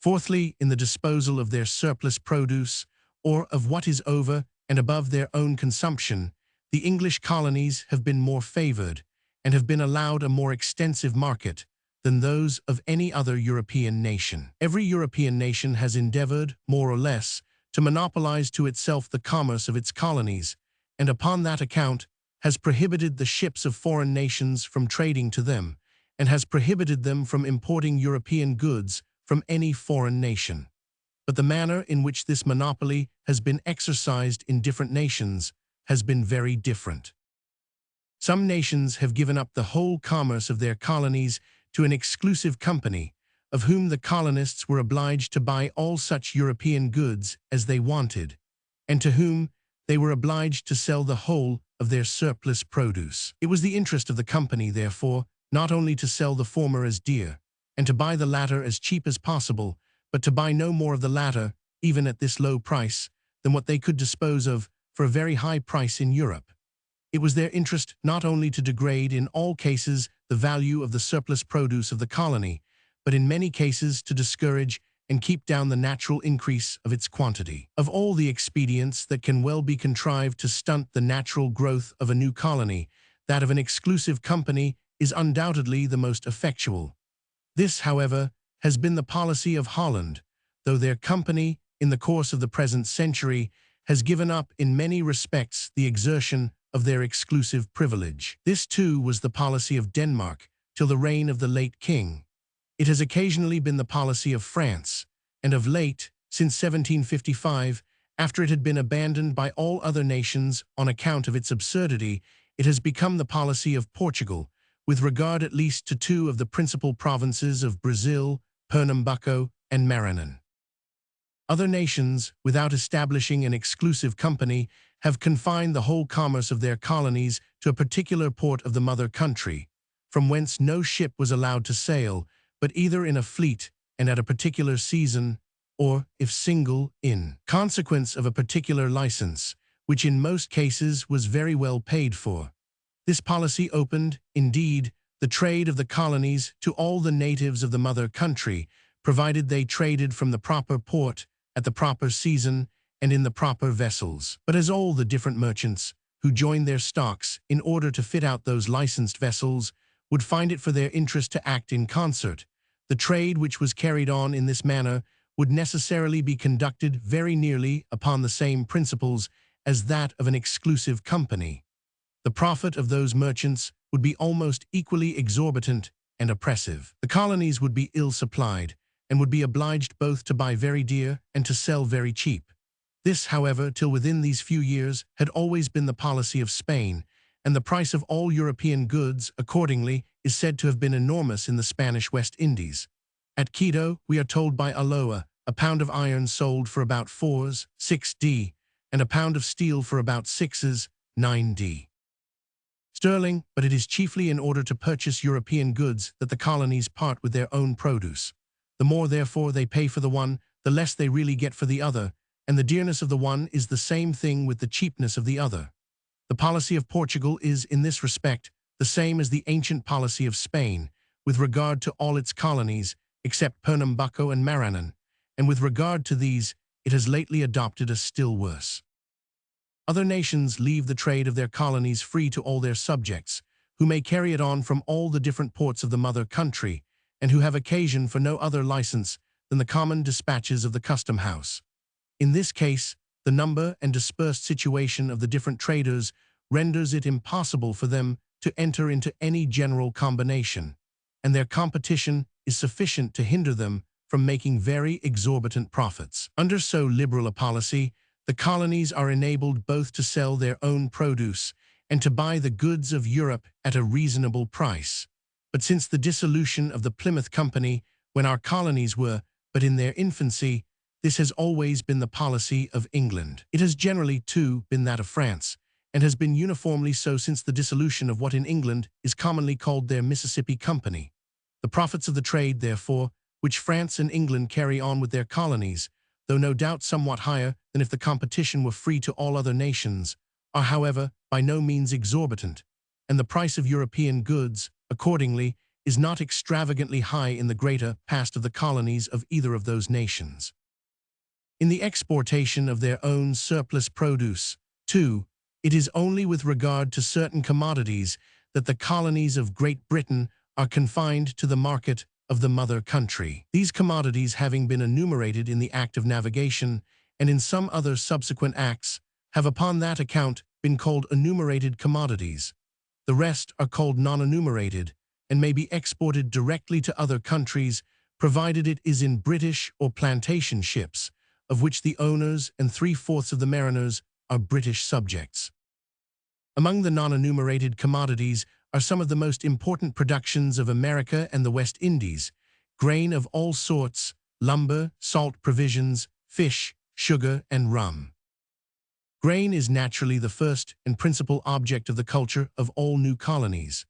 Fourthly, in the disposal of their surplus produce, or of what is over and above their own consumption, the English colonies have been more favored, and have been allowed a more extensive market than those of any other European nation. Every European nation has endeavored, more or less, to monopolize to itself the commerce of its colonies, and upon that account has prohibited the ships of foreign nations from trading to them, and has prohibited them from importing European goods from any foreign nation. But the manner in which this monopoly has been exercised in different nations has been very different. Some nations have given up the whole commerce of their colonies to an exclusive company, of whom the colonists were obliged to buy all such European goods as they wanted, and to whom they were obliged to sell the whole of their surplus produce. It was the interest of the company, therefore, not only to sell the former as dear, and to buy the latter as cheap as possible, but to buy no more of the latter, even at this low price, than what they could dispose of for a very high price in Europe. It was their interest not only to degrade in all cases the value of the surplus produce of the colony, but in many cases to discourage and keep down the natural increase of its quantity. Of all the expedients that can well be contrived to stunt the natural growth of a new colony, that of an exclusive company is undoubtedly the most effectual. This, however, has been the policy of Holland, though their company, in the course of the present century, has given up in many respects the exertion of their exclusive privilege. This too was the policy of Denmark till the reign of the late king. It has occasionally been the policy of France, and of late, since 1755, after it had been abandoned by all other nations on account of its absurdity, it has become the policy of Portugal, with regard at least to two of the principal provinces of Brazil, Pernambuco and Maranhão. Other nations, without establishing an exclusive company, have confined the whole commerce of their colonies to a particular port of the mother country, from whence no ship was allowed to sail, but either in a fleet and at a particular season, or, if single, in consequence of a particular license, which in most cases was very well paid for. This policy opened, indeed, the trade of the colonies to all the natives of the mother country, provided they traded from the proper port, at the proper season, and in the proper vessels. But as all the different merchants, who joined their stocks in order to fit out those licensed vessels, would find it for their interest to act in concert, the trade which was carried on in this manner would necessarily be conducted very nearly upon the same principles as that of an exclusive company. The profit of those merchants would be almost equally exorbitant and oppressive. The colonies would be ill supplied, and would be obliged both to buy very dear and to sell very cheap. This, however, till within these few years, had always been the policy of Spain, and the price of all European goods, accordingly, is said to have been enormous in the Spanish West Indies. At Quito, we are told by Aloa, a pound of iron sold for about 4s, 6d, and a pound of steel for about 6s, 9d. Sterling, but it is chiefly in order to purchase European goods that the colonies part with their own produce. The more, therefore, they pay for the one, the less they really get for the other, and the dearness of the one is the same thing with the cheapness of the other. The policy of Portugal is, in this respect, the same as the ancient policy of Spain, with regard to all its colonies, except Pernambuco and Maranhão, and with regard to these, it has lately adopted a still worse. Other nations leave the trade of their colonies free to all their subjects, who may carry it on from all the different ports of the mother country, and who have occasion for no other license than the common dispatches of the custom house. In this case, the number and dispersed situation of the different traders renders it impossible for them to enter into any general combination, and their competition is sufficient to hinder them from making very exorbitant profits. Under so liberal a policy, the colonies are enabled both to sell their own produce and to buy the goods of Europe at a reasonable price. But since the dissolution of the Plymouth Company, when our colonies were but in their infancy, this has always been the policy of England. It has generally, too, been that of France, and has been uniformly so since the dissolution of what in England is commonly called their Mississippi Company. The profits of the trade, therefore, which France and England carry on with their colonies, though no doubt somewhat higher than if the competition were free to all other nations, are, however, by no means exorbitant, and the price of European goods, accordingly, is not extravagantly high in the greater past of the colonies of either of those nations. In the exportation of their own surplus produce, too, it is only with regard to certain commodities that the colonies of Great Britain are confined to the market of the mother country. These commodities, having been enumerated in the Act of Navigation and in some other subsequent acts, have upon that account been called enumerated commodities. The rest are called non-enumerated, and may be exported directly to other countries, provided it is in British or plantation ships, of which the owners and 3/4 of the mariners are British subjects. Among the non-enumerated commodities are some of the most important productions of America and the West Indies: grain of all sorts, lumber, salt provisions, fish, sugar, and rum. Grain is naturally the first and principal object of the culture of all new colonies.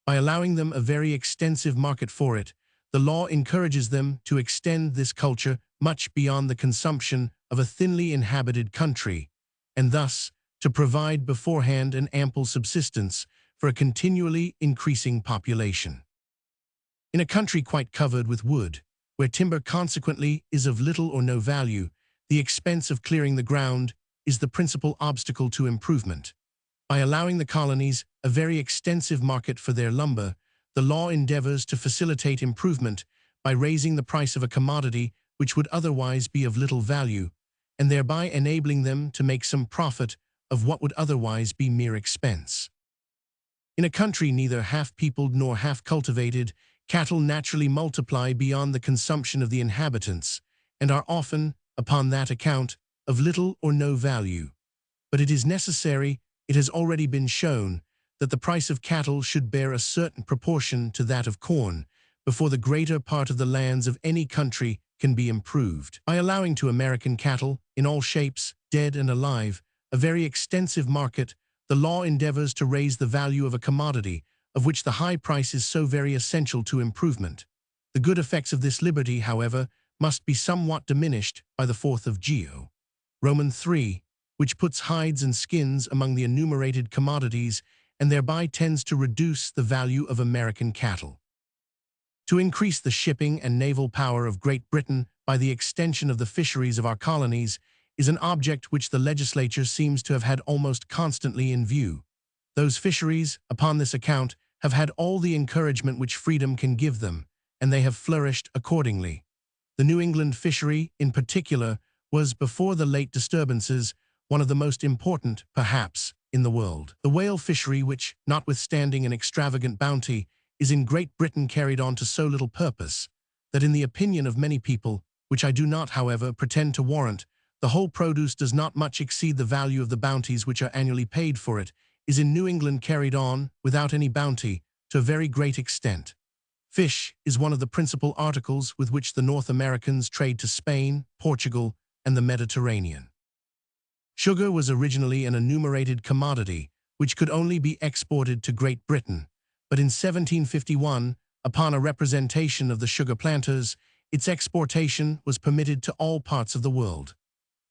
By allowing them a very extensive market for it, the law encourages them to extend this culture much beyond the consumption of a thinly inhabited country, and thus to provide beforehand an ample subsistence for a continually increasing population. In a country quite covered with wood, where timber consequently is of little or no value, the expense of clearing the ground is the principal obstacle to improvement. By allowing the colonies a very extensive market for their lumber, the law endeavors to facilitate improvement by raising the price of a commodity which would otherwise be of little value, and thereby enabling them to make some profit of what would otherwise be mere expense. In a country neither half-peopled nor half-cultivated, cattle naturally multiply beyond the consumption of the inhabitants, and are often, upon that account, of little or no value. But it is necessary, it has already been shown, that the price of cattle should bear a certain proportion to that of corn, before the greater part of the lands of any country can be improved. By allowing to American cattle, in all shapes, dead and alive, a very extensive market, the law endeavors to raise the value of a commodity, of which the high price is so very essential to improvement. The good effects of this liberty, however, must be somewhat diminished by the 4th of Geo. Roman 3, which puts hides and skins among the enumerated commodities and thereby tends to reduce the value of American cattle. To increase the shipping and naval power of Great Britain by the extension of the fisheries of our colonies is an object which the legislature seems to have had almost constantly in view. Those fisheries, upon this account, have had all the encouragement which freedom can give them, and they have flourished accordingly. The New England fishery, in particular, was, before the late disturbances, one of the most important, perhaps, in the world. The whale fishery, which, notwithstanding an extravagant bounty, is in Great Britain carried on to so little purpose, that in the opinion of many people, which I do not, however, pretend to warrant, the whole produce does not much exceed the value of the bounties which are annually paid for it, is in New England carried on, without any bounty, to a very great extent. Fish is one of the principal articles with which the North Americans trade to Spain, Portugal, and the Mediterranean. Sugar was originally an enumerated commodity, which could only be exported to Great Britain, but in 1751, upon a representation of the sugar planters, its exportation was permitted to all parts of the world.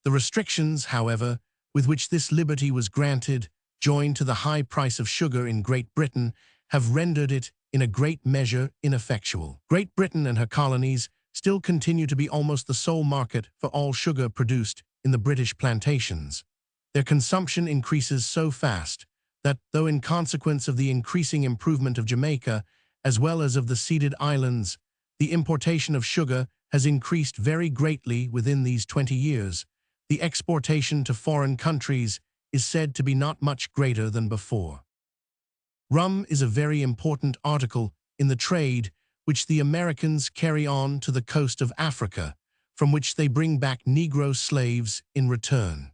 The restrictions, however, with which this liberty was granted, joined to the high price of sugar in Great Britain, have rendered it, in a great measure, ineffectual. Great Britain and her colonies still continue to be almost the sole market for all sugar produced in the British plantations. Their consumption increases so fast that, though in consequence of the increasing improvement of Jamaica, as well as of the ceded islands, the importation of sugar has increased very greatly within these 20 years, the exportation to foreign countries is said to be not much greater than before. Rum is a very important article in the trade which the Americans carry on to the coast of Africa, from which they bring back Negro slaves in return.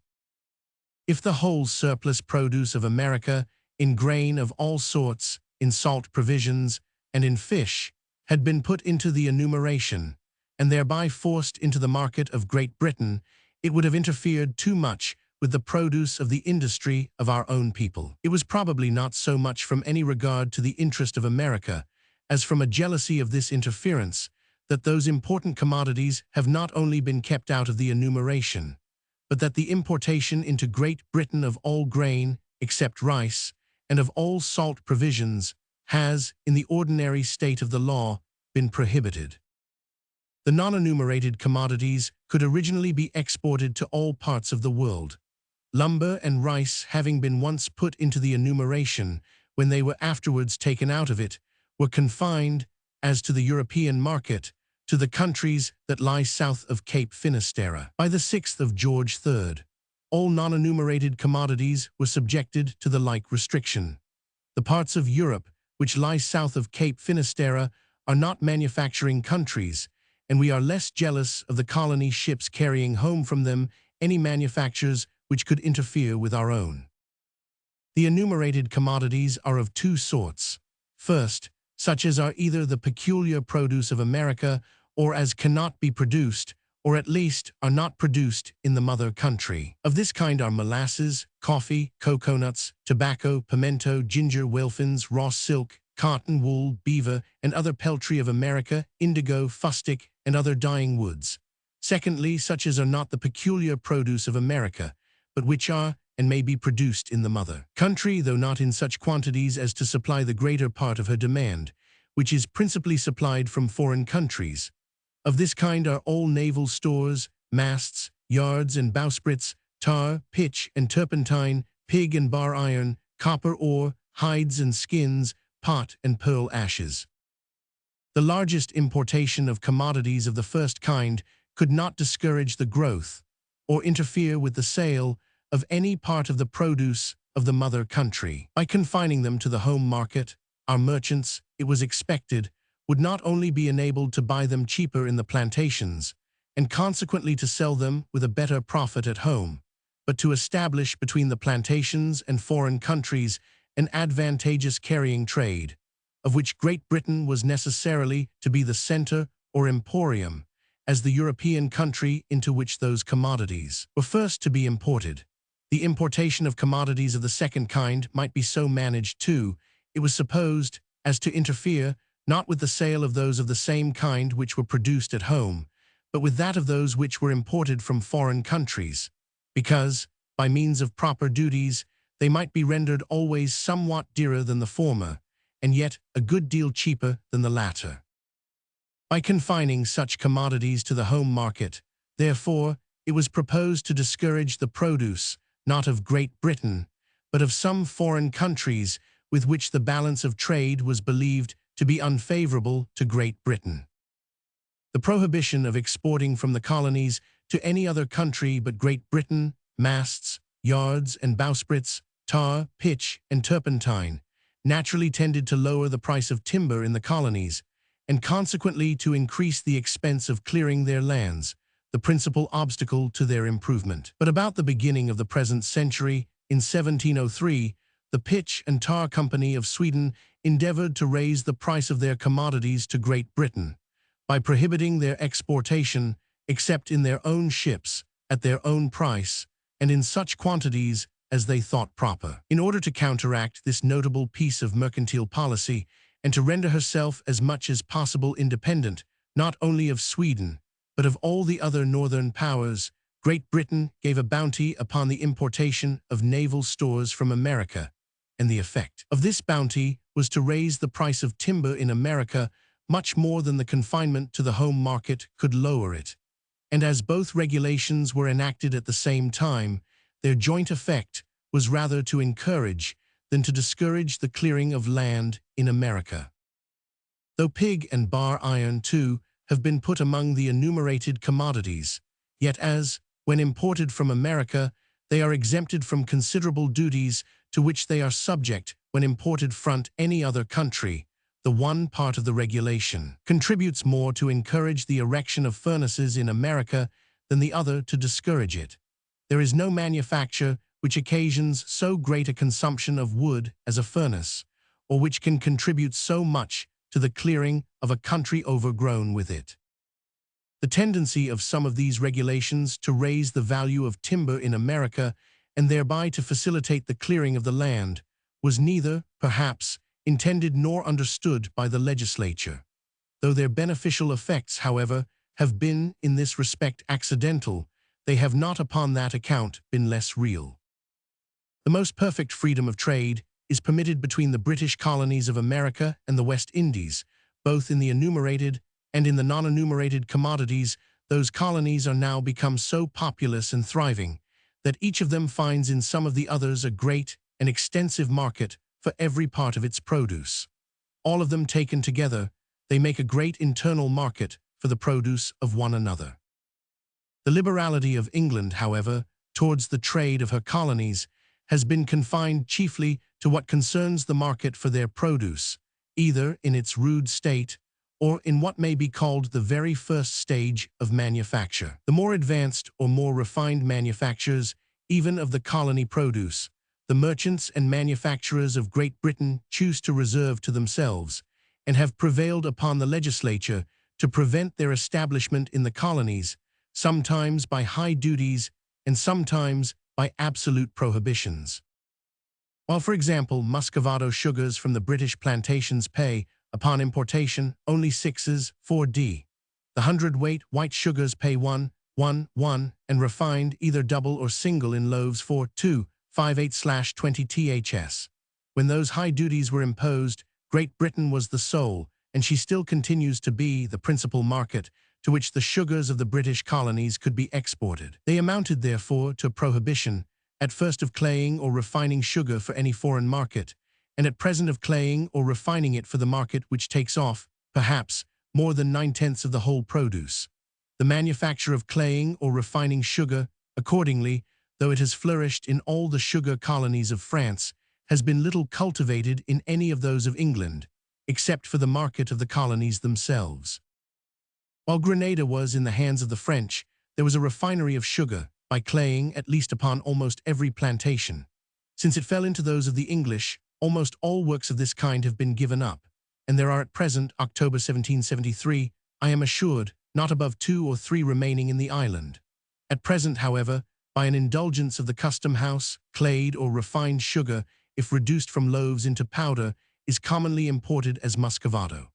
If the whole surplus produce of America, in grain of all sorts, in salt provisions, and in fish, had been put into the enumeration, and thereby forced into the market of Great Britain, it would have interfered too much with the produce of the industry of our own people. It was probably not so much from any regard to the interest of America, as from a jealousy of this interference, that those important commodities have not only been kept out of the enumeration, but that the importation into Great Britain of all grain, except rice, and of all salt provisions, has, in the ordinary state of the law, been prohibited. The non-enumerated commodities could originally be exported to all parts of the world. Lumber and rice having been once put into the enumeration, when they were afterwards taken out of it, were confined, as to the European market, to the countries that lie south of Cape Finisterre. By the 6th of George III, all non-enumerated commodities were subjected to the like restriction. The parts of Europe which lie south of Cape Finisterre are not manufacturing countries, and we are less jealous of the colony ships carrying home from them any manufactures which could interfere with our own. The enumerated commodities are of two sorts. First, such as are either the peculiar produce of America or as cannot be produced, or at least are not produced in the mother country. Of this kind are molasses, coffee, coconuts, tobacco, pimento, ginger, whalefins, raw silk, cotton, wool, beaver, and other peltry of America, indigo, fustic, and other dyeing woods. Secondly, such as are not the peculiar produce of America, but which are and may be produced in the mother country, though not in such quantities as to supply the greater part of her demand, which is principally supplied from foreign countries. Of this kind are all naval stores, masts, yards and bowsprits, tar, pitch and turpentine, pig and bar iron, copper ore, hides and skins, pot and pearl ashes. The largest importation of commodities of the first kind could not discourage the growth or interfere with the sale of any part of the produce of the mother country. By confining them to the home market, our merchants, it was expected, would not only be enabled to buy them cheaper in the plantations, and consequently to sell them with a better profit at home, but to establish between the plantations and foreign countries an advantageous carrying trade, of which Great Britain was necessarily to be the center or emporium, as the European country into which those commodities were first to be imported. The importation of commodities of the second kind might be so managed too, it was supposed, as to interfere not with the sale of those of the same kind which were produced at home, but with that of those which were imported from foreign countries, because, by means of proper duties, they might be rendered always somewhat dearer than the former, and yet a good deal cheaper than the latter. By confining such commodities to the home market, therefore, it was proposed to discourage the produce, not of Great Britain, but of some foreign countries with which the balance of trade was believed to be unfavorable to Great Britain. The prohibition of exporting from the colonies to any other country but Great Britain, masts, yards and bowsprits, tar, pitch, and turpentine, naturally tended to lower the price of timber in the colonies, and consequently to increase the expense of clearing their lands, the principal obstacle to their improvement. But about the beginning of the present century, in 1703, the Pitch and Tar Company of Sweden endeavored to raise the price of their commodities to Great Britain, by prohibiting their exportation, except in their own ships, at their own price, and in such quantities as they thought proper. In order to counteract this notable piece of mercantile policy, and to render herself as much as possible independent, not only of Sweden, but of all the other northern powers, Great Britain gave a bounty upon the importation of naval stores from America, and the effect of this bounty was to raise the price of timber in America much more than the confinement to the home market could lower it. And as both regulations were enacted at the same time, their joint effect was rather to encourage than to discourage the clearing of land in America. Though pig and bar iron, too, have been put among the enumerated commodities, yet as, when imported from America, they are exempted from considerable duties to which they are subject when imported from any other country, the one part of the regulation contributes more to encourage the erection of furnaces in America than the other to discourage it. There is no manufacture which occasions so great a consumption of wood as a furnace, or which can contribute so much to the clearing of a country overgrown with it. The tendency of some of these regulations to raise the value of timber in America and thereby to facilitate the clearing of the land was neither, perhaps, intended nor understood by the legislature. Though their beneficial effects, however, have been, in this respect, accidental, they have not upon that account been less real. The most perfect freedom of trade is permitted between the British colonies of America and the West Indies, both in the enumerated and in the non-enumerated commodities. Those colonies are now become so populous and thriving that each of them finds in some of the others a great and extensive market for every part of its produce. All of them taken together, they make a great internal market for the produce of one another. The liberality of England, however, towards the trade of her colonies, has been confined chiefly to what concerns the market for their produce, either in its rude state or in what may be called the very first stage of manufacture. The more advanced or more refined manufactures, even of the colony produce, the merchants and manufacturers of Great Britain choose to reserve to themselves, and have prevailed upon the legislature to prevent their establishment in the colonies, sometimes by high duties and sometimes by absolute prohibitions. While, for example, Muscovado sugars from the British plantations pay, upon importation, only 6s, 4d. The hundredweight white sugars pay 1, 1, 1, and refined either double or single in loaves for 2, 58/20 ths. When those high duties were imposed, Great Britain was the sole, and she still continues to be, the principal market to which the sugars of the British colonies could be exported. They amounted, therefore, to a prohibition, at first of claying or refining sugar for any foreign market, and at present of claying or refining it for the market which takes off, perhaps, more than 9/10 of the whole produce. The manufacture of claying or refining sugar, accordingly, though it has flourished in all the sugar colonies of France, has been little cultivated in any of those of England, except for the market of the colonies themselves. While Grenada was in the hands of the French, there was a refinery of sugar, by claying at least upon almost every plantation. Since it fell into those of the English, almost all works of this kind have been given up, and there are at present, October 1773, I am assured, not above 2 or 3 remaining in the island. At present, however, by an indulgence of the custom house, clayed or refined sugar, if reduced from loaves into powder, is commonly imported as muscovado.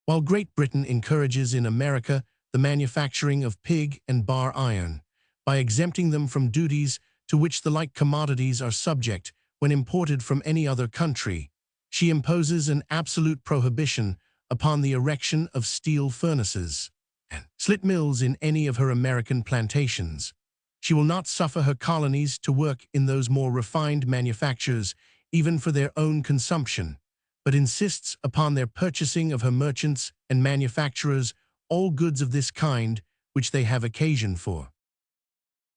While Great Britain encourages in America the manufacturing of pig and bar iron, by exempting them from duties to which the like commodities are subject when imported from any other country, she imposes an absolute prohibition upon the erection of steel furnaces and slit mills in any of her American plantations. She will not suffer her colonies to work in those more refined manufactures, even for their own consumption, but insists upon their purchasing of her merchants and manufacturers all goods of this kind which they have occasion for.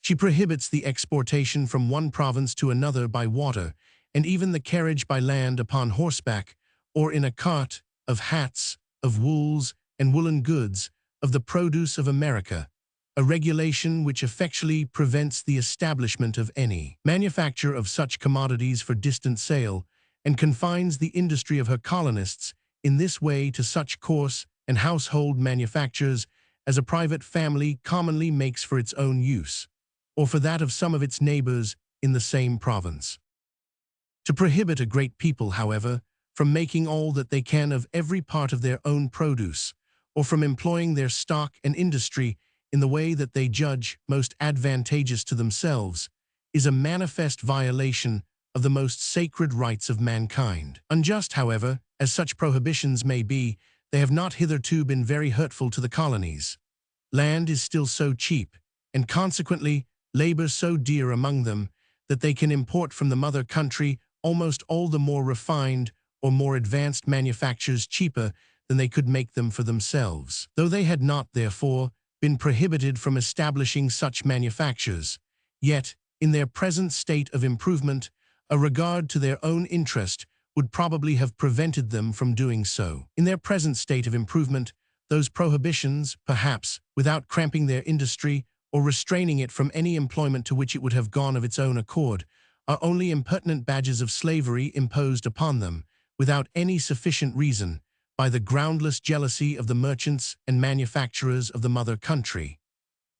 She prohibits the exportation from one province to another by water, and even the carriage by land upon horseback, or in a cart, of hats, of wools and woolen goods, of the produce of America, a regulation which effectually prevents the establishment of any manufacture of such commodities for distant sale, and confines the industry of her colonists in this way to such coarse and household manufactures as a private family commonly makes for its own use, or for that of some of its neighbors in the same province. To prohibit a great people, however, from making all that they can of every part of their own produce, or from employing their stock and industry in the way that they judge most advantageous to themselves, is a manifest violation of the most sacred rights of mankind. Unjust, however, as such prohibitions may be, they have not hitherto been very hurtful to the colonies. Land is still so cheap, and consequently labor so dear among them, that they can import from the mother country almost all the more refined or more advanced manufactures cheaper than they could make them for themselves. Though they had not, therefore, been prohibited from establishing such manufactures, yet, in their present state of improvement, a regard to their own interest would probably have prevented them from doing so. In their present state of improvement, those prohibitions, perhaps, without cramping their industry or restraining it from any employment to which it would have gone of its own accord, are only impertinent badges of slavery imposed upon them, without any sufficient reason, by the groundless jealousy of the merchants and manufacturers of the mother country.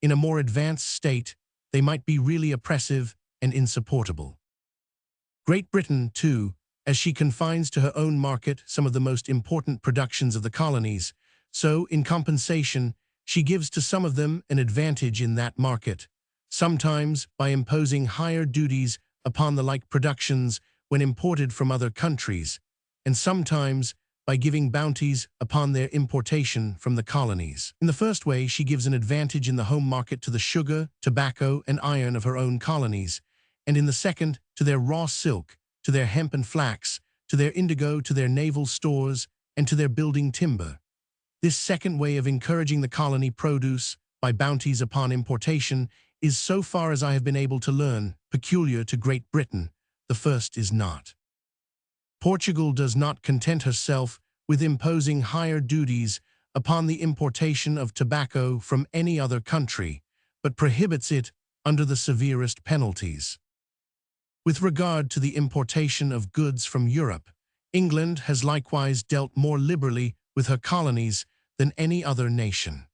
In a more advanced state, they might be really oppressive and insupportable. Great Britain, too, as she confines to her own market some of the most important productions of the colonies, so, in compensation, she gives to some of them an advantage in that market, sometimes by imposing higher duties upon the like productions when imported from other countries, and sometimes by giving bounties upon their importation from the colonies. In the first way, she gives an advantage in the home market to the sugar, tobacco, and iron of her own colonies, and in the second, to their raw silk, to their hemp and flax, to their indigo, to their naval stores, and to their building timber. This second way of encouraging the colony produce by bounties upon importation is, so far as I have been able to learn, peculiar to Great Britain. The first is not. Portugal does not content herself with imposing higher duties upon the importation of tobacco from any other country, but prohibits it under the severest penalties. With regard to the importation of goods from Europe, England has likewise dealt more liberally with her colonies than any other nation.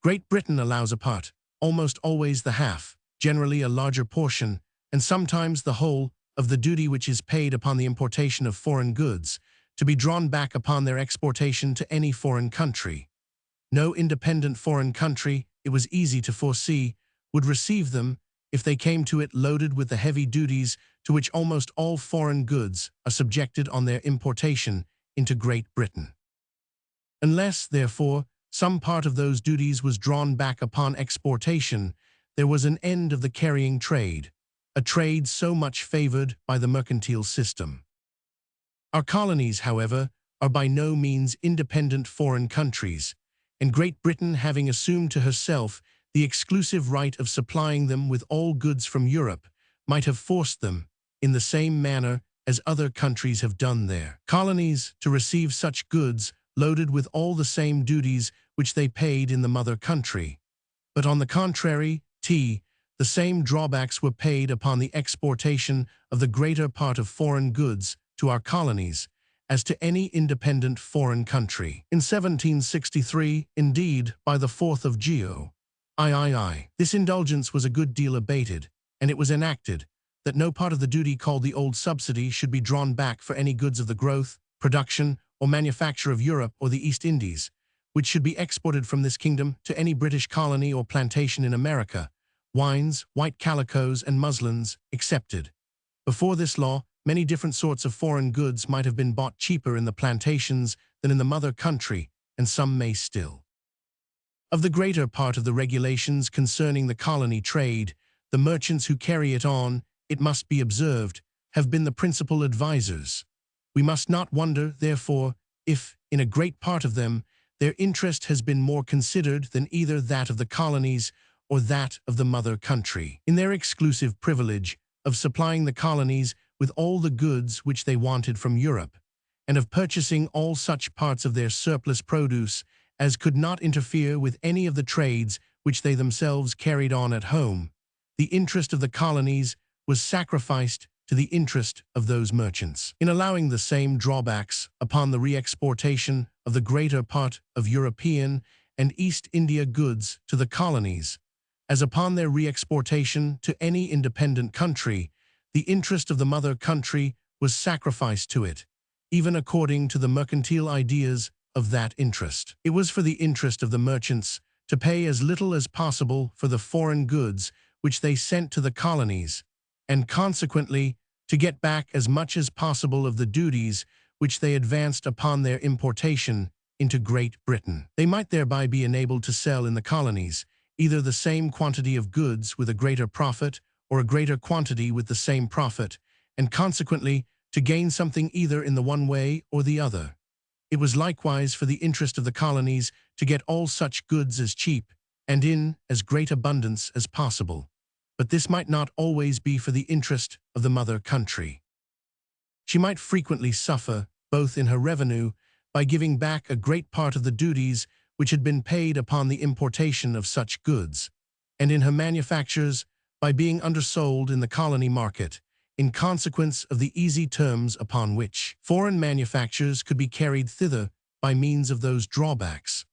Great Britain allows a part, almost always the half, generally a larger portion, and sometimes the whole, of the duty which is paid upon the importation of foreign goods, to be drawn back upon their exportation to any foreign country. No independent foreign country, it was easy to foresee, would receive them if they came to it loaded with the heavy duties to which almost all foreign goods are subjected on their importation into Great Britain. Unless, therefore, some part of those duties was drawn back upon exportation, there was an end of the carrying trade, a trade so much favored by the mercantile system. Our colonies, however, are by no means independent foreign countries, and Great Britain having assumed to herself the exclusive right of supplying them with all goods from Europe, might have forced them, in the same manner as other countries have done their colonies, to receive such goods loaded with all the same duties which they paid in the mother country. But on the contrary, the same drawbacks were paid upon the exportation of the greater part of foreign goods to our colonies, as to any independent foreign country. In 1763, indeed, by the 4th of Geo, this indulgence was a good deal abated, and it was enacted that no part of the duty called the old subsidy should be drawn back for any goods of the growth, production, or manufacture of Europe or the East Indies, which should be exported from this kingdom to any British colony or plantation in America, wines, white calicoes, and muslins excepted. Before this law, many different sorts of foreign goods might have been bought cheaper in the plantations than in the mother country, and some may still. Of the greater part of the regulations concerning the colony trade, the merchants who carry it on, it must be observed, have been the principal advisers. We must not wonder, therefore, if, in a great part of them, their interest has been more considered than either that of the colonies or that of the mother country. In their exclusive privilege of supplying the colonies with all the goods which they wanted from Europe, and of purchasing all such parts of their surplus produce as could not interfere with any of the trades which they themselves carried on at home, the interest of the colonies was sacrificed to the interest of those merchants. In allowing the same drawbacks upon the re-exportation of the greater part of European and East India goods to the colonies, as upon their re-exportation to any independent country, the interest of the mother country was sacrificed to it, even according to the mercantile ideas of that interest. It was for the interest of the merchants to pay as little as possible for the foreign goods which they sent to the colonies, and consequently to get back as much as possible of the duties which they advanced upon their importation into Great Britain. They might thereby be enabled to sell in the colonies either the same quantity of goods with a greater profit or a greater quantity with the same profit, and consequently to gain something either in the one way or the other. It was likewise for the interest of the colonies to get all such goods as cheap and in as great abundance as possible. But this might not always be for the interest of the mother country. She might frequently suffer, both in her revenue, by giving back a great part of the duties which had been paid upon the importation of such goods, and in her manufactures, by being undersold in the colony market, in consequence of the easy terms upon which foreign manufactures could be carried thither by means of those drawbacks.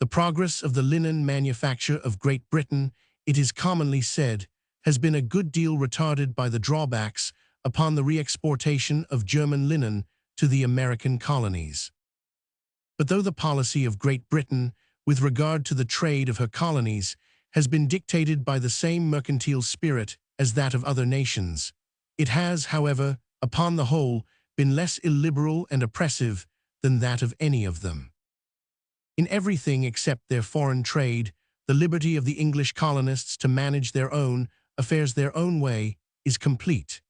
The progress of the linen manufacture of Great Britain, it is commonly said, has been a good deal retarded by the drawbacks upon the re-exportation of German linen to the American colonies. But though the policy of Great Britain with regard to the trade of her colonies has been dictated by the same mercantile spirit as that of other nations, it has, however, upon the whole, been less illiberal and oppressive than that of any of them. In everything except their foreign trade, the liberty of the English colonists to manage their own affairs their own way is complete.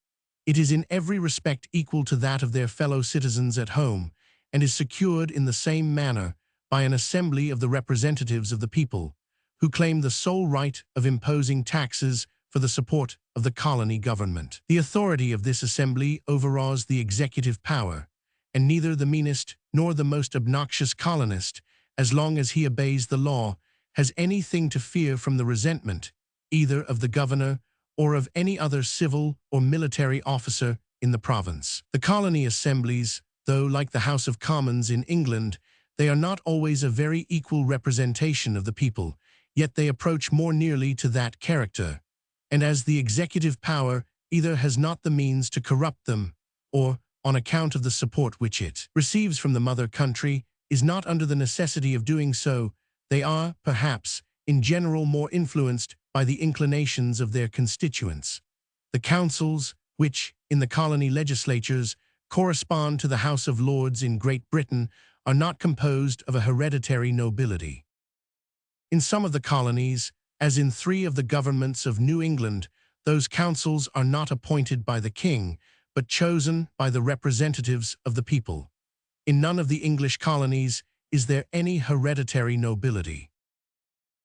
It is in every respect equal to that of their fellow citizens at home, and is secured in the same manner by an assembly of the representatives of the people, who claim the sole right of imposing taxes for the support of the colony government. The authority of this assembly overawes the executive power, and neither the meanest nor the most obnoxious colonist, as long as he obeys the law, has anything to fear from the resentment, either of the governor or of any other civil or military officer in the province. The colony assemblies, though like the House of Commons in England, they are not always a very equal representation of the people, yet they approach more nearly to that character, and as the executive power either has not the means to corrupt them, or, on account of the support which it receives from the mother country, is not under the necessity of doing so, they are, perhaps, in general more influenced by the inclinations of their constituents. The councils, which, in the colony legislatures, correspond to the House of Lords in Great Britain, are not composed of a hereditary nobility. In some of the colonies, as in 3 of the governments of New England, those councils are not appointed by the king, but chosen by the representatives of the people. In none of the English colonies is there any hereditary nobility.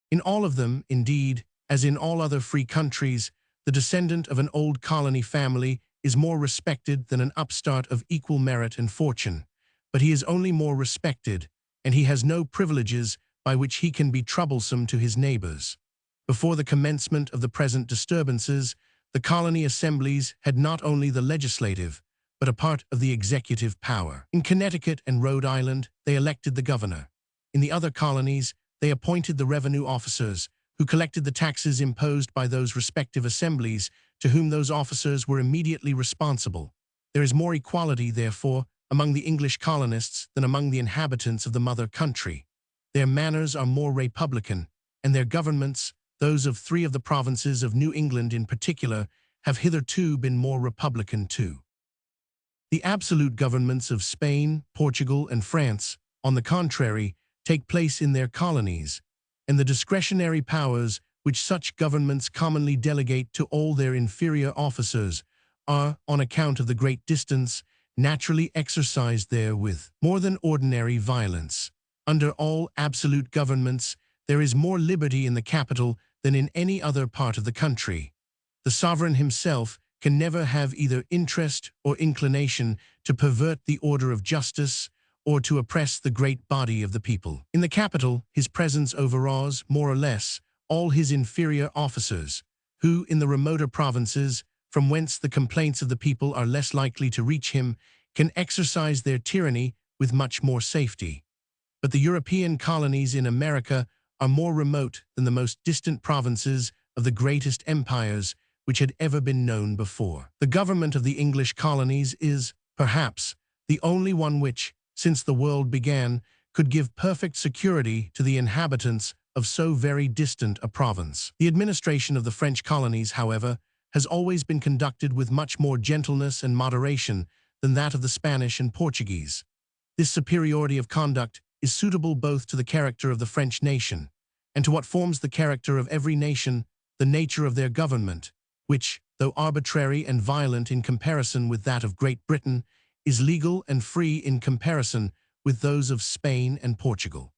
In all of them, indeed, as in all other free countries, the descendant of an old colony family is more respected than an upstart of equal merit and fortune, but he is only more respected, and he has no privileges by which he can be troublesome to his neighbors. Before the commencement of the present disturbances, the colony assemblies had not only the legislative, but a part of the executive power. In Connecticut and Rhode Island, they elected the governor. In the other colonies, they appointed the revenue officers, who collected the taxes imposed by those respective assemblies, to whom those officers were immediately responsible. There is more equality, therefore, among the English colonists than among the inhabitants of the mother country. Their manners are more republican, and their governments, those of 3 of the provinces of New England in particular, have hitherto been more republican too. The absolute governments of Spain, Portugal, and France, on the contrary, take place in their colonies, and the discretionary powers which such governments commonly delegate to all their inferior officers are, on account of the great distance, naturally exercised there with more than ordinary violence. Under all absolute governments, there is more liberty in the capital than in any other part of the country. The sovereign himself can never have either interest or inclination to pervert the order of justice or to oppress the great body of the people. In the capital, his presence overawes, more or less, all his inferior officers, who, in the remoter provinces, from whence the complaints of the people are less likely to reach him, can exercise their tyranny with much more safety. But the European colonies in America are more remote than the most distant provinces of the greatest empires which had ever been known before. The government of the English colonies is, perhaps, the only one which, since the world began, could give perfect security to the inhabitants of so very distant a province. The administration of the French colonies, however, has always been conducted with much more gentleness and moderation than that of the Spanish and Portuguese. This superiority of conduct is suitable both to the character of the French nation, and to what forms the character of every nation, the nature of their government, which, though arbitrary and violent in comparison with that of Great Britain, is legal and free in comparison with those of Spain and Portugal.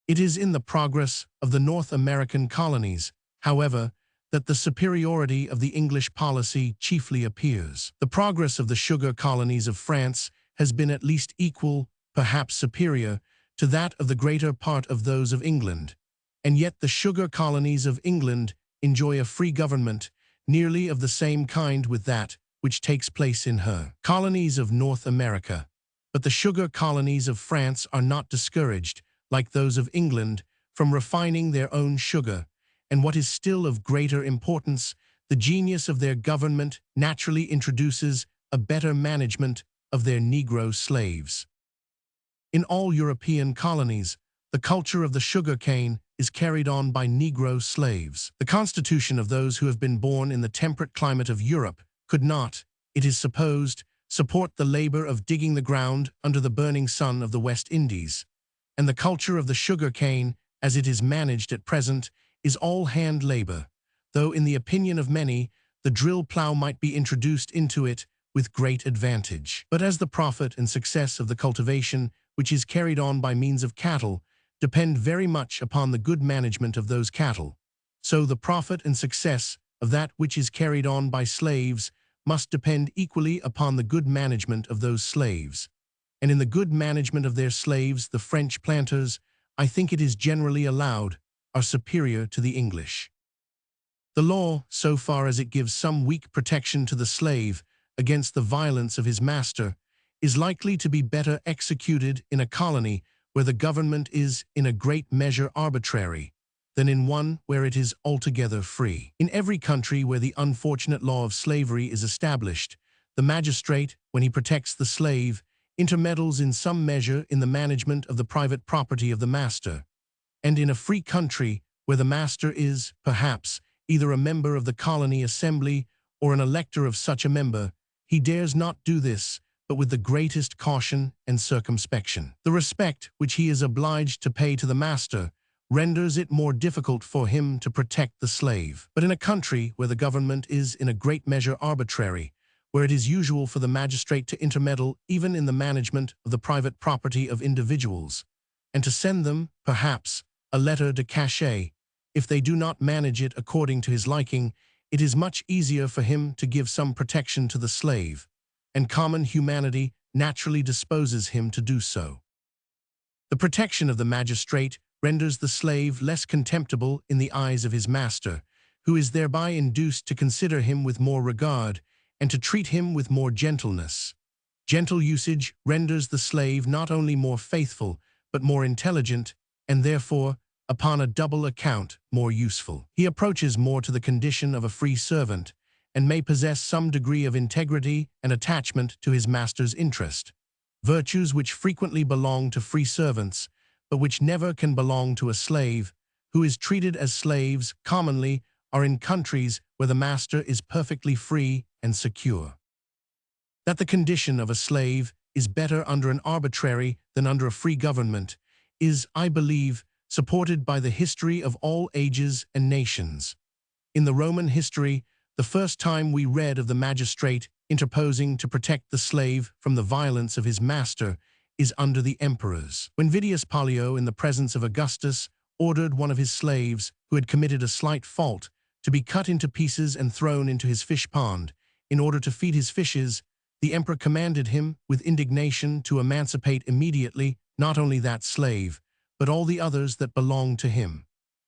It is in the progress of the North American colonies, however, that the superiority of the English policy chiefly appears. The progress of the sugar colonies of France has been at least equal, perhaps superior, to that of the greater part of those of England, and yet the sugar colonies of England enjoy a free government nearly of the same kind with that which takes place in her colonies of North America. But the sugar colonies of France are not discouraged, like those of England, from refining their own sugar, and what is still of greater importance, the genius of their government naturally introduces a better management of their Negro slaves. In all European colonies, the culture of the sugar cane is carried on by Negro slaves. The constitution of those who have been born in the temperate climate of Europe could not, it is supposed, support the labor of digging the ground under the burning sun of the West Indies, and the culture of the sugar cane, as it is managed at present, is all hand labor, though in the opinion of many, the drill plow might be introduced into it with great advantage. But as the profit and success of the cultivation, which is carried on by means of cattle, depend very much upon the good management of those cattle, so the profit and success of that which is carried on by slaves must depend equally upon the good management of those slaves. And in the good management of their slaves, the French planters, I think it is generally allowed, are superior to the English. The law, so far as it gives some weak protection to the slave against the violence of his master, is likely to be better executed in a colony where the government is in a great measure arbitrary, than in one where it is altogether free. In every country where the unfortunate law of slavery is established, the magistrate, when he protects the slave, intermeddles in some measure in the management of the private property of the master. And in a free country where the master is, perhaps, either a member of the colony assembly or an elector of such a member, he dares not do this, but with the greatest caution and circumspection. The respect which he is obliged to pay to the master renders it more difficult for him to protect the slave. But in a country where the government is in a great measure arbitrary, where it is usual for the magistrate to intermeddle even in the management of the private property of individuals, and to send them, perhaps, a letter de cachet. If they do not manage it according to his liking, it is much easier for him to give some protection to the slave, and common humanity naturally disposes him to do so. The protection of the magistrate renders the slave less contemptible in the eyes of his master, who is thereby induced to consider him with more regard and to treat him with more gentleness. Gentle usage renders the slave not only more faithful, but more intelligent, and therefore, upon a double account, more useful. He approaches more to the condition of a free servant, and may possess some degree of integrity and attachment to his master's interest, virtues which frequently belong to free servants, but which never can belong to a slave, who is treated as slaves commonly are in countries where the master is perfectly free and secure. That the condition of a slave is better under an arbitrary than under a free government is, I believe, supported by the history of all ages and nations. In the Roman history, the first time we read of the magistrate interposing to protect the slave from the violence of his master is under the emperors. When Vidius Pollio, in the presence of Augustus, ordered one of his slaves, who had committed a slight fault, to be cut into pieces and thrown into his fish pond, in order to feed his fishes, the emperor commanded him, with indignation, to emancipate immediately not only that slave, but all the others that belonged to him.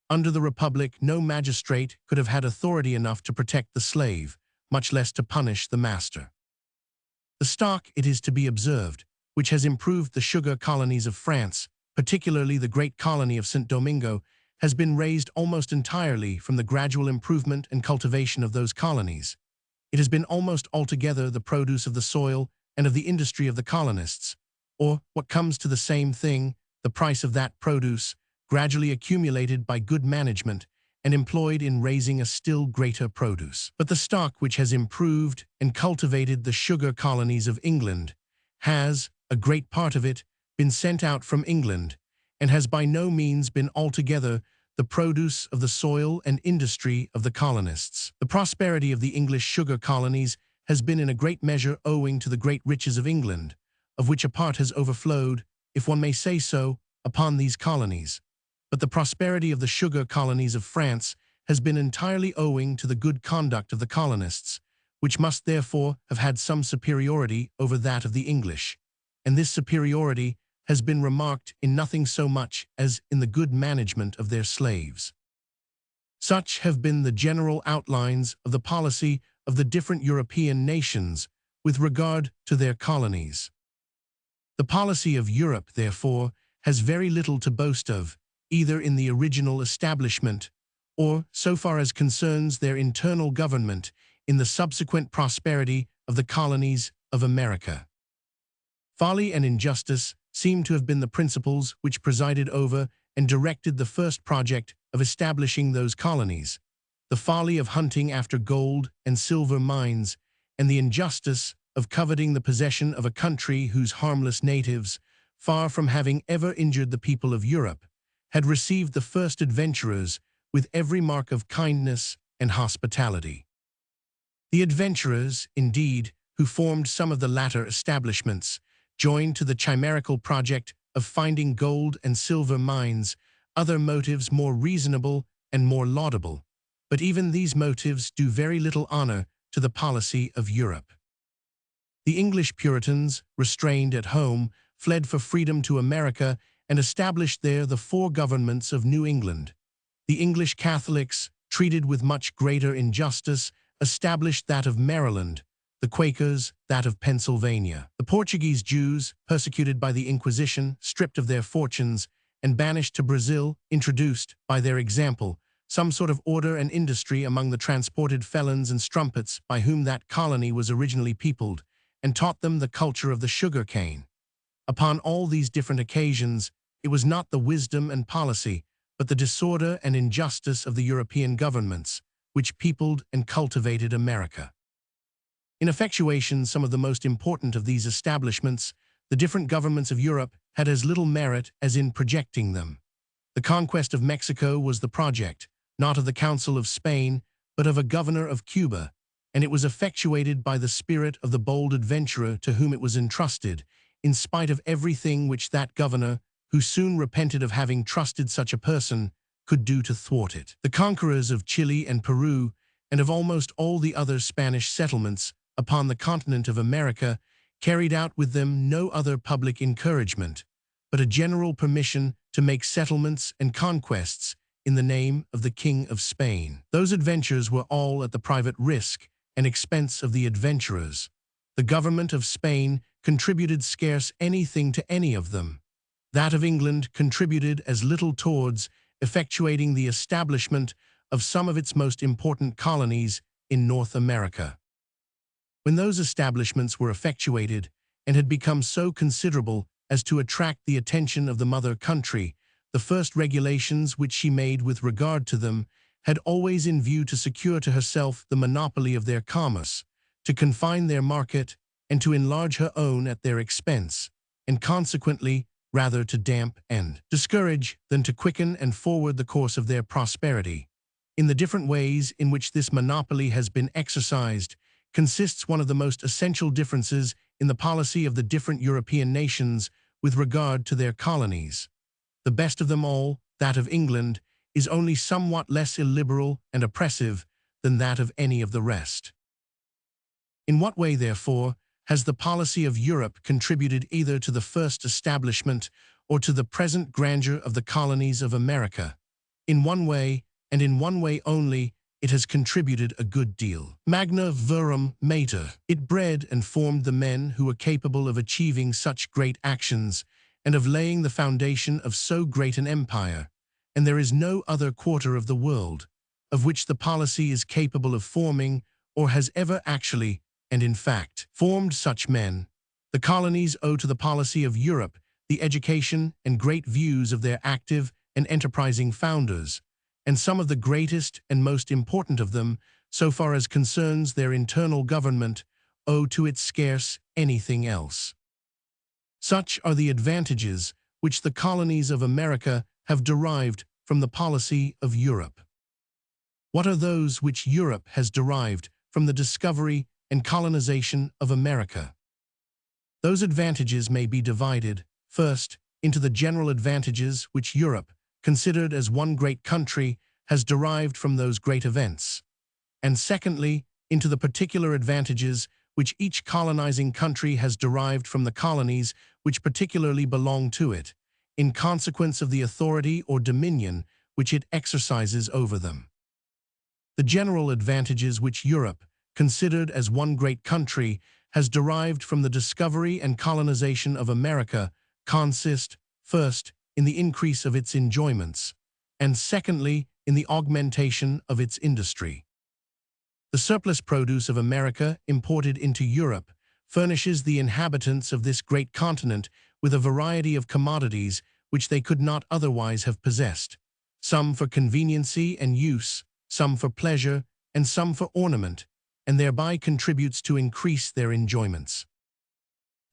Under the Republic, no magistrate could have had authority enough to protect the slave, much less to punish the master. The stock, it is to be observed, which has improved the sugar colonies of France, particularly the great colony of St. Domingo, has been raised almost entirely from the gradual improvement and cultivation of those colonies. It has been almost altogether the produce of the soil and of the industry of the colonists, or, what comes to the same thing, the price of that produce, gradually accumulated by good management and employed in raising a still greater produce. But the stock which has improved and cultivated the sugar colonies of England has, a great part of it, been sent out from England, and has by no means been altogether the produce of the soil and industry of the colonists. The prosperity of the English sugar colonies has been in a great measure owing to the great riches of England, of which a part has overflowed, if one may say so, upon these colonies. But the prosperity of the sugar colonies of France has been entirely owing to the good conduct of the colonists, which must therefore have had some superiority over that of the English, and this superiority has been remarked in nothing so much as in the good management of their slaves. Such have been the general outlines of the policy of the different European nations with regard to their colonies. The policy of Europe, therefore, has very little to boast of, either in the original establishment, or, so far as concerns their internal government, in the subsequent prosperity of the colonies of America. Folly and injustice seem to have been the principles which presided over and directed the first project of establishing those colonies, the folly of hunting after gold and silver mines, and the injustice of coveting the possession of a country whose harmless natives, far from having ever injured the people of Europe, had received the first adventurers with every mark of kindness and hospitality. The adventurers, indeed, who formed some of the latter establishments, joined to the chimerical project of finding gold and silver mines other motives more reasonable and more laudable, but even these motives do very little honor to the policy of Europe. The English Puritans, restrained at home, fled for freedom to America and established there the four governments of New England. The English Catholics, treated with much greater injustice, established that of Maryland, the Quakers that of Pennsylvania. The Portuguese Jews, persecuted by the Inquisition, stripped of their fortunes, and banished to Brazil, introduced, by their example, some sort of order and industry among the transported felons and strumpets by whom that colony was originally peopled, and taught them the culture of the sugar cane. Upon all these different occasions, it was not the wisdom and policy, but the disorder and injustice of the European governments, which peopled and cultivated America. In effectuation some of the most important of these establishments, the different governments of Europe had as little merit as in projecting them. The conquest of Mexico was the project, not of the Council of Spain, but of a governor of Cuba, and it was effectuated by the spirit of the bold adventurer to whom it was entrusted, in spite of everything which that governor, who soon repented of having trusted such a person, could do to thwart it. The conquerors of Chile and Peru, and of almost all the other Spanish settlements upon the continent of America, carried out with them no other public encouragement, but a general permission to make settlements and conquests in the name of the King of Spain. Those adventures were all at the private risk and expense of the adventurers. The government of Spain contributed scarce anything to any of them. That of England contributed as little towards effectuating the establishment of some of its most important colonies in North America. When those establishments were effectuated and had become so considerable as to attract the attention of the mother country, the first regulations which she made with regard to them had always in view to secure to herself the monopoly of their commerce, to confine their market, and to enlarge her own at their expense, and consequently rather to damp and discourage than to quicken and forward the course of their prosperity. In the different ways in which this monopoly has been exercised consists one of the most essential differences in the policy of the different European nations with regard to their colonies. The best of them all, that of England, is only somewhat less illiberal and oppressive than that of any of the rest. In what way, therefore, has the policy of Europe contributed either to the first establishment or to the present grandeur of the colonies of America? In one way, and in one way only, it has contributed a good deal. Magna virum mater. It bred and formed the men who were capable of achieving such great actions and of laying the foundation of so great an empire, and there is no other quarter of the world of which the policy is capable of forming or has ever actually, and in fact, formed such men. The colonies owe to the policy of Europe the education and great views of their active and enterprising founders, and some of the greatest and most important of them, so far as concerns their internal government, owe to it scarce anything else. Such are the advantages which the colonies of America have derived from the policy of Europe. What are those which Europe has derived from the discovery and colonization of America? Those advantages may be divided, first, into the general advantages which Europe, considered as one great country, has derived from those great events, and secondly, into the particular advantages which each colonizing country has derived from the colonies which particularly belong to it, in consequence of the authority or dominion which it exercises over them. The general advantages which Europe, considered as one great country, has derived from the discovery and colonization of America consist, first, in the increase of its enjoyments, and secondly, in the augmentation of its industry. The surplus produce of America imported into Europe furnishes the inhabitants of this great continent with a variety of commodities which they could not otherwise have possessed, some for conveniency and use, some for pleasure, and some for ornament, and thereby contributes to increase their enjoyments.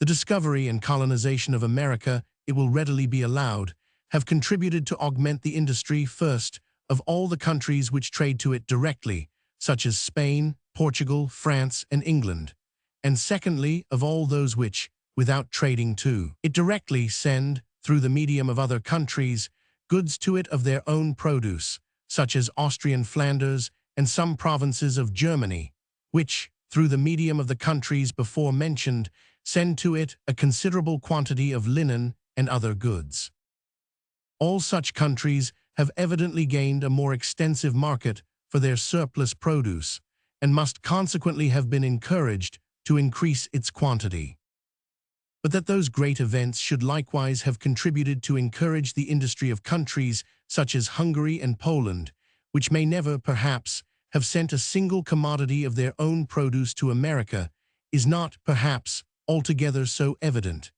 The discovery and colonization of America, it will readily be allowed, have contributed to augment the industry, first, of all the countries which trade to it directly, such as Spain, Portugal, France, and England, and secondly, of all those which, without trading to it directly, send, through the medium of other countries, goods to it of their own produce, such as Austrian Flanders and some provinces of Germany, which, through the medium of the countries before mentioned, send to it a considerable quantity of linen and other goods. All such countries have evidently gained a more extensive market for their surplus produce, and must consequently have been encouraged to increase its quantity. But that those great events should likewise have contributed to encourage the industry of countries such as Hungary and Poland, which may never, perhaps, have sent a single commodity of their own produce to America, is not, perhaps, altogether so evident.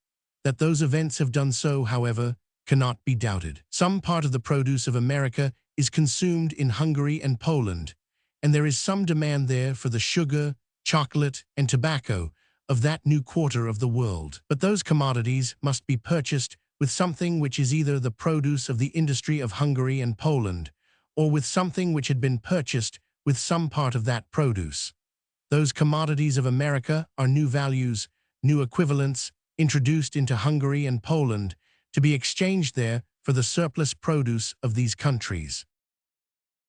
That those events have done so, however, cannot be doubted. Some part of the produce of America is consumed in Hungary and Poland, and there is some demand there for the sugar, chocolate, and tobacco of that new quarter of the world. But those commodities must be purchased with something which is either the produce of the industry of Hungary and Poland, or with something which had been purchased with some part of that produce. Those commodities of America are new values, new equivalents, introduced into Hungary and Poland, to be exchanged there for the surplus produce of these countries.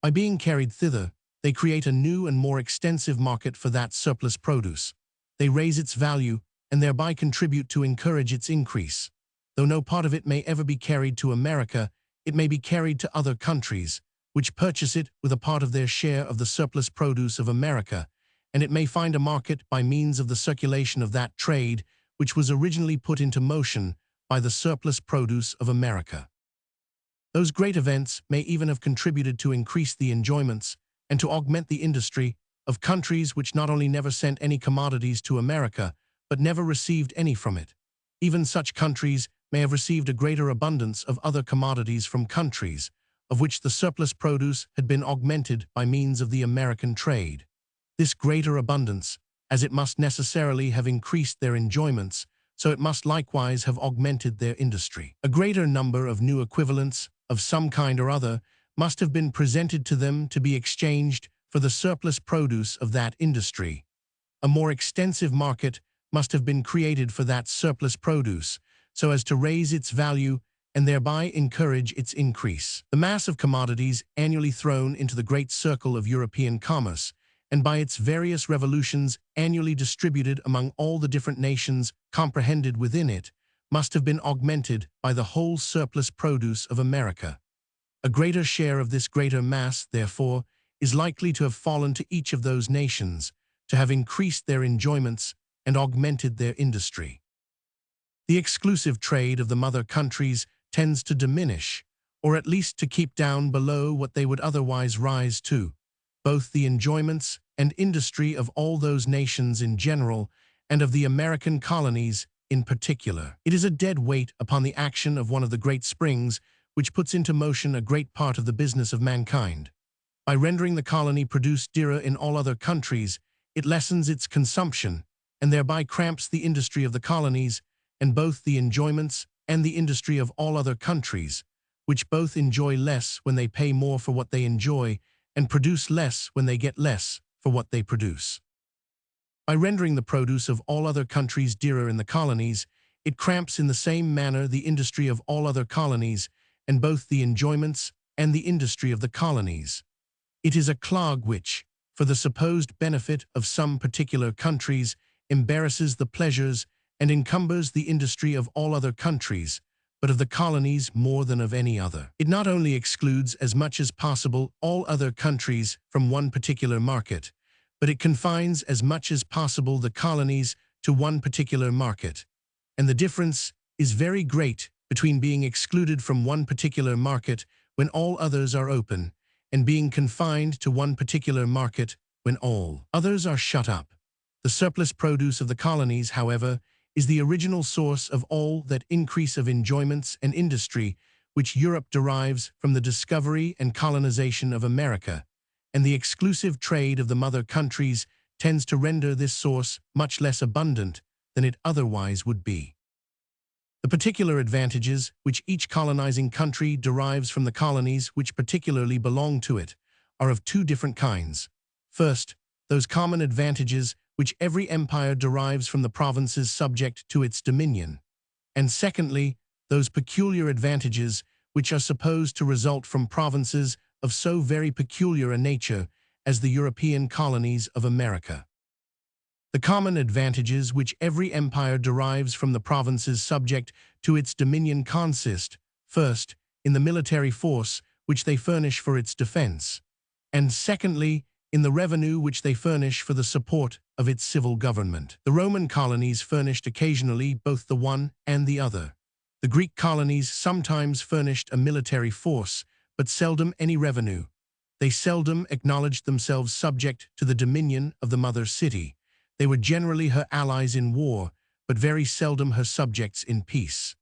By being carried thither, they create a new and more extensive market for that surplus produce. They raise its value and thereby contribute to encourage its increase. Though no part of it may ever be carried to America, it may be carried to other countries, which purchase it with a part of their share of the surplus produce of America, and it may find a market by means of the circulation of that trade which was originally put into motion by the surplus produce of America. Those great events may even have contributed to increase the enjoyments and to augment the industry of countries which not only never sent any commodities to America, but never received any from it. Even such countries may have received a greater abundance of other commodities from countries, of which the surplus produce had been augmented by means of the American trade. This greater abundance, as it must necessarily have increased their enjoyments, so it must likewise have augmented their industry. A greater number of new equivalents, of some kind or other, must have been presented to them to be exchanged for the surplus produce of that industry. A more extensive market must have been created for that surplus produce, so as to raise its value and thereby encourage its increase. The mass of commodities annually thrown into the great circle of European commerce, and by its various revolutions annually distributed among all the different nations comprehended within it, must have been augmented by the whole surplus produce of America. A greater share of this greater mass, therefore, is likely to have fallen to each of those nations, to have increased their enjoyments and augmented their industry. The exclusive trade of the mother countries tends to diminish, or at least to keep down below what they would otherwise rise to, both the enjoyments and industry of all those nations in general, and of the American colonies in particular. It is a dead weight upon the action of one of the great springs which puts into motion a great part of the business of mankind. By rendering the colony produce dearer in all other countries, it lessens its consumption, and thereby cramps the industry of the colonies, and both the enjoyments and the industry of all other countries, which both enjoy less when they pay more for what they enjoy, and produce less when they get less for what they produce. By rendering the produce of all other countries dearer in the colonies, it cramps in the same manner the industry of all other colonies, and both the enjoyments and the industry of the colonies. It is a clog which, for the supposed benefit of some particular countries, embarrasses the pleasures and encumbers the industry of all other countries, but of the colonies more than of any other. It not only excludes as much as possible all other countries from one particular market, but it confines as much as possible the colonies to one particular market, and the difference is very great between being excluded from one particular market when all others are open, and being confined to one particular market when all others are shut up. The surplus produce of the colonies, however, is the original source of all that increase of enjoyments and industry which Europe derives from the discovery and colonization of America, and the exclusive trade of the mother countries tends to render this source much less abundant than it otherwise would be. The particular advantages which each colonizing country derives from the colonies which particularly belong to it are of two different kinds. First, those common advantages which every empire derives from the provinces subject to its dominion, and secondly, those peculiar advantages which are supposed to result from provinces of so very peculiar a nature as the European colonies of America. The common advantages which every empire derives from the provinces subject to its dominion consist, first, in the military force which they furnish for its defense, and secondly, in the revenue which they furnish for the support of its civil government. The Roman colonies furnished occasionally both the one and the other. The Greek colonies sometimes furnished a military force, but seldom any revenue. They seldom acknowledged themselves subject to the dominion of the mother city. They were generally her allies in war, but very seldom her subjects in peace.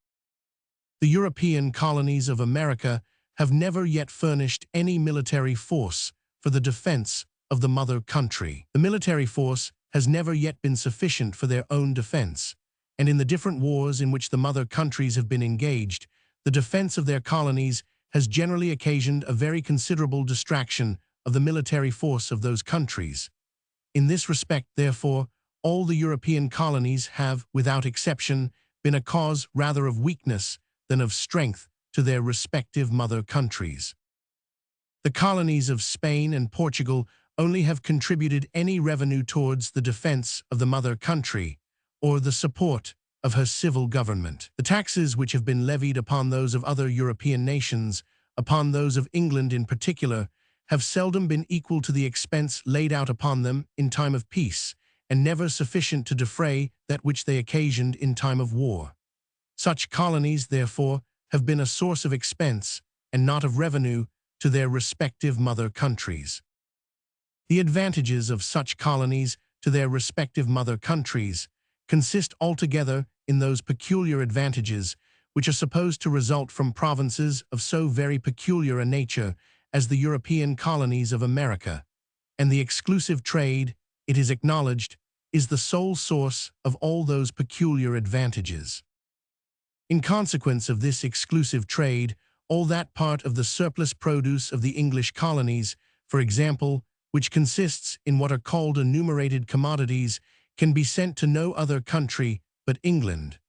The European colonies of America have never yet furnished any military force for the defense of the mother country. The military force has never yet been sufficient for their own defense, and in the different wars in which the mother countries have been engaged, the defense of their colonies has generally occasioned a very considerable distraction of the military force of those countries. In this respect, therefore, all the European colonies have, without exception, been a cause rather of weakness than of strength to their respective mother countries. The colonies of Spain and Portugal only have contributed any revenue towards the defense of the mother country or the support of her civil government. The taxes which have been levied upon those of other European nations, upon those of England in particular, have seldom been equal to the expense laid out upon them in time of peace, and never sufficient to defray that which they occasioned in time of war. Such colonies, therefore, have been a source of expense, and not of revenue, to their respective mother countries. The advantages of such colonies to their respective mother countries consist altogether in those peculiar advantages which are supposed to result from provinces of so very peculiar a nature as the European colonies of America, and the exclusive trade, it is acknowledged, is the sole source of all those peculiar advantages. In consequence of this exclusive trade, all that part of the surplus produce of the English colonies, for example, which consists in what are called enumerated commodities, can be sent to no other country but England.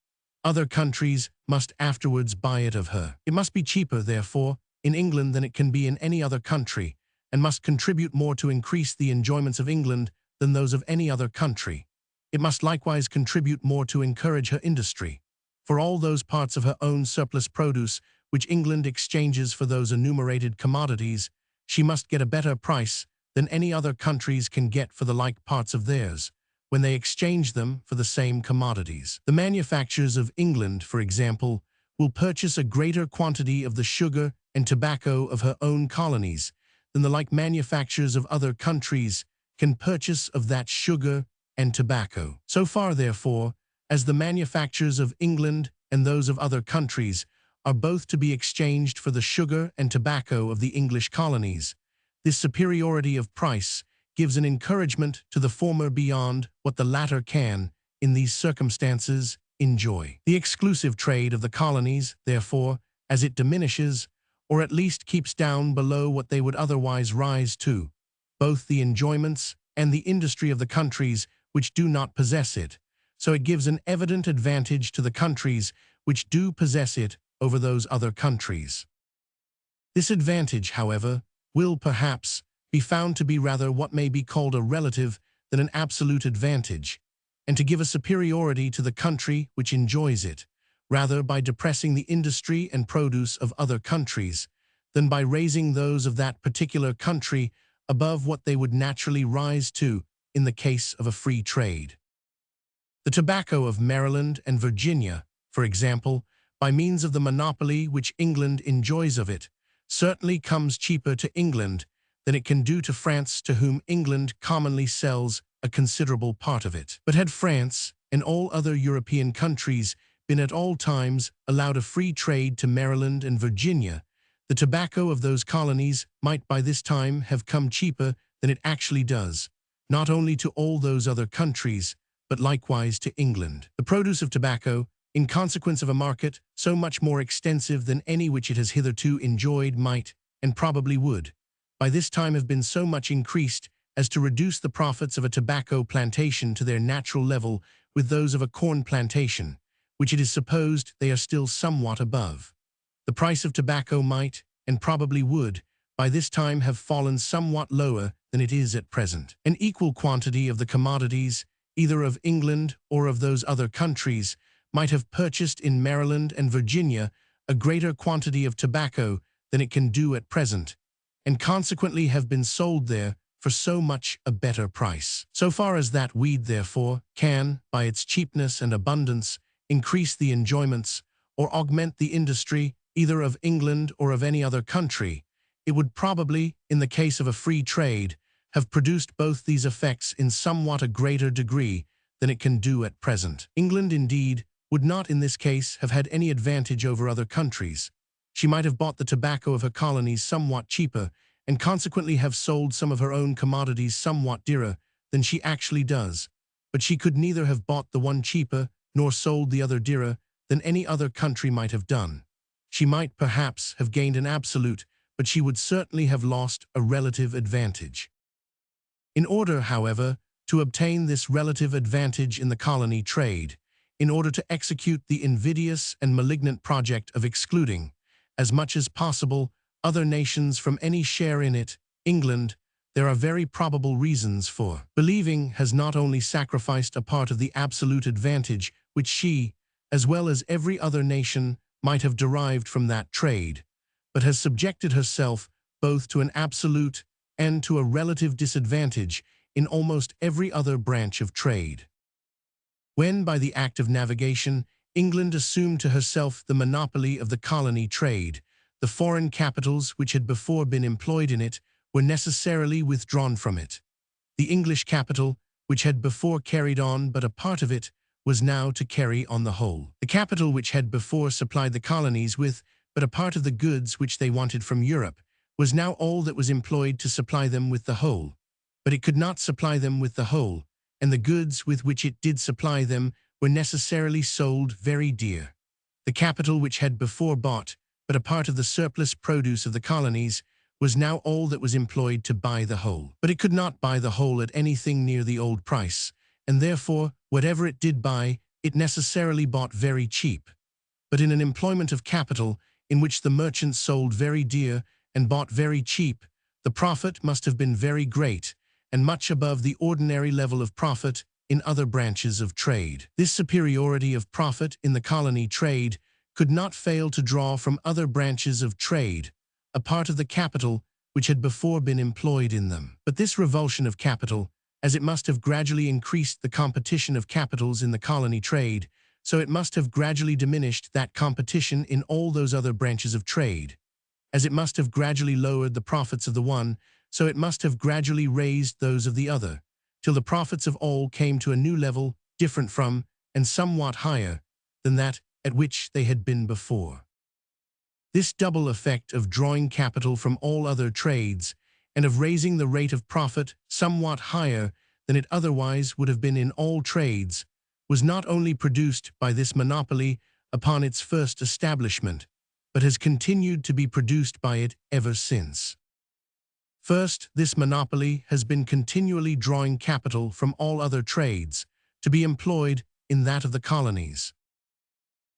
Other countries must afterwards buy it of her. It must be cheaper, therefore, in England than it can be in any other country, and must contribute more to increase the enjoyments of England than those of any other country. It must likewise contribute more to encourage her industry. For all those parts of her own surplus produce which England exchanges for those enumerated commodities, she must get a better price than any other countries can get for the like parts of theirs, when they exchange them for the same commodities. The manufacturers of England, for example, will purchase a greater quantity of the sugar and tobacco of her own colonies than the like manufacturers of other countries can purchase of that sugar and tobacco. So far, therefore, as the manufacturers of England and those of other countries are both to be exchanged for the sugar and tobacco of the English colonies, this superiority of price gives an encouragement to the former beyond what the latter can, in these circumstances, enjoy. The exclusive trade of the colonies, therefore, as it diminishes, or at least keeps down below what they would otherwise rise to, both the enjoyments and the industry of the countries which do not possess it, so it gives an evident advantage to the countries which do possess it over those other countries. This advantage, however, will perhaps be found to be rather what may be called a relative than an absolute advantage, and to give a superiority to the country which enjoys it, rather by depressing the industry and produce of other countries, than by raising those of that particular country above what they would naturally rise to in the case of a free trade. The tobacco of Maryland and Virginia, for example, by means of the monopoly which England enjoys of it, certainly comes cheaper to England than it can do to France, to whom England commonly sells a considerable part of it. But had France and all other European countries been at all times allowed a free trade to Maryland and Virginia, the tobacco of those colonies might by this time have come cheaper than it actually does, not only to all those other countries, but likewise to England. The produce of tobacco, in consequence of a market so much more extensive than any which it has hitherto enjoyed, might, and probably would, by this time have been so much increased as to reduce the profits of a tobacco plantation to their natural level with those of a corn plantation, which it is supposed they are still somewhat above. The price of tobacco might, and probably would, by this time have fallen somewhat lower than it is at present. An equal quantity of the commodities, either of England or of those other countries, might have purchased in Maryland and Virginia a greater quantity of tobacco than it can do at present, and consequently have been sold there for so much a better price. So far as that weed, therefore, can, by its cheapness and abundance, increase the enjoyments, or augment the industry, either of England or of any other country, it would probably, in the case of a free trade, have produced both these effects in somewhat a greater degree than it can do at present. England, indeed, would not in this case have had any advantage over other countries. She might have bought the tobacco of her colonies somewhat cheaper, and consequently have sold some of her own commodities somewhat dearer than she actually does, but she could neither have bought the one cheaper nor sold the other dearer than any other country might have done. She might perhaps have gained an absolute, but she would certainly have lost a relative advantage. In order, however, to obtain this relative advantage in the colony trade, in order to execute the invidious and malignant project of excluding, as much as possible, other nations from any share in it. England, there are very probable reasons for believing, has not only sacrificed a part of the absolute advantage which she, as well as every other nation, might have derived from that trade, but has subjected herself both to an absolute and to a relative disadvantage in almost every other branch of trade. When, by the act of navigation, England assumed to herself the monopoly of the colony trade, the foreign capitals which had before been employed in it were necessarily withdrawn from it. The English capital, which had before carried on but a part of it, was now to carry on the whole. The capital which had before supplied the colonies with but a part of the goods which they wanted from Europe was now all that was employed to supply them with the whole. But it could not supply them with the whole, and the goods with which it did supply them were necessarily sold very dear. The capital which had before bought but a part of the surplus produce of the colonies was now all that was employed to buy the whole. But it could not buy the whole at anything near the old price, and therefore, whatever it did buy, it necessarily bought very cheap. But in an employment of capital, in which the merchants sold very dear and bought very cheap, the profit must have been very great, and much above the ordinary level of profit in other branches of trade. This superiority of profit in the colony trade could not fail to draw from other branches of trade a part of the capital which had before been employed in them. But this revulsion of capital, as it must have gradually increased the competition of capitals in the colony trade, so it must have gradually diminished that competition in all those other branches of trade. As it must have gradually lowered the profits of the one, so it must have gradually raised those of the other, till the profits of all came to a new level, different from, and somewhat higher, than that at which they had been before. This double effect of drawing capital from all other trades, and of raising the rate of profit somewhat higher than it otherwise would have been in all trades, was not only produced by this monopoly upon its first establishment, but has continued to be produced by it ever since. First, this monopoly has been continually drawing capital from all other trades to be employed in that of the colonies.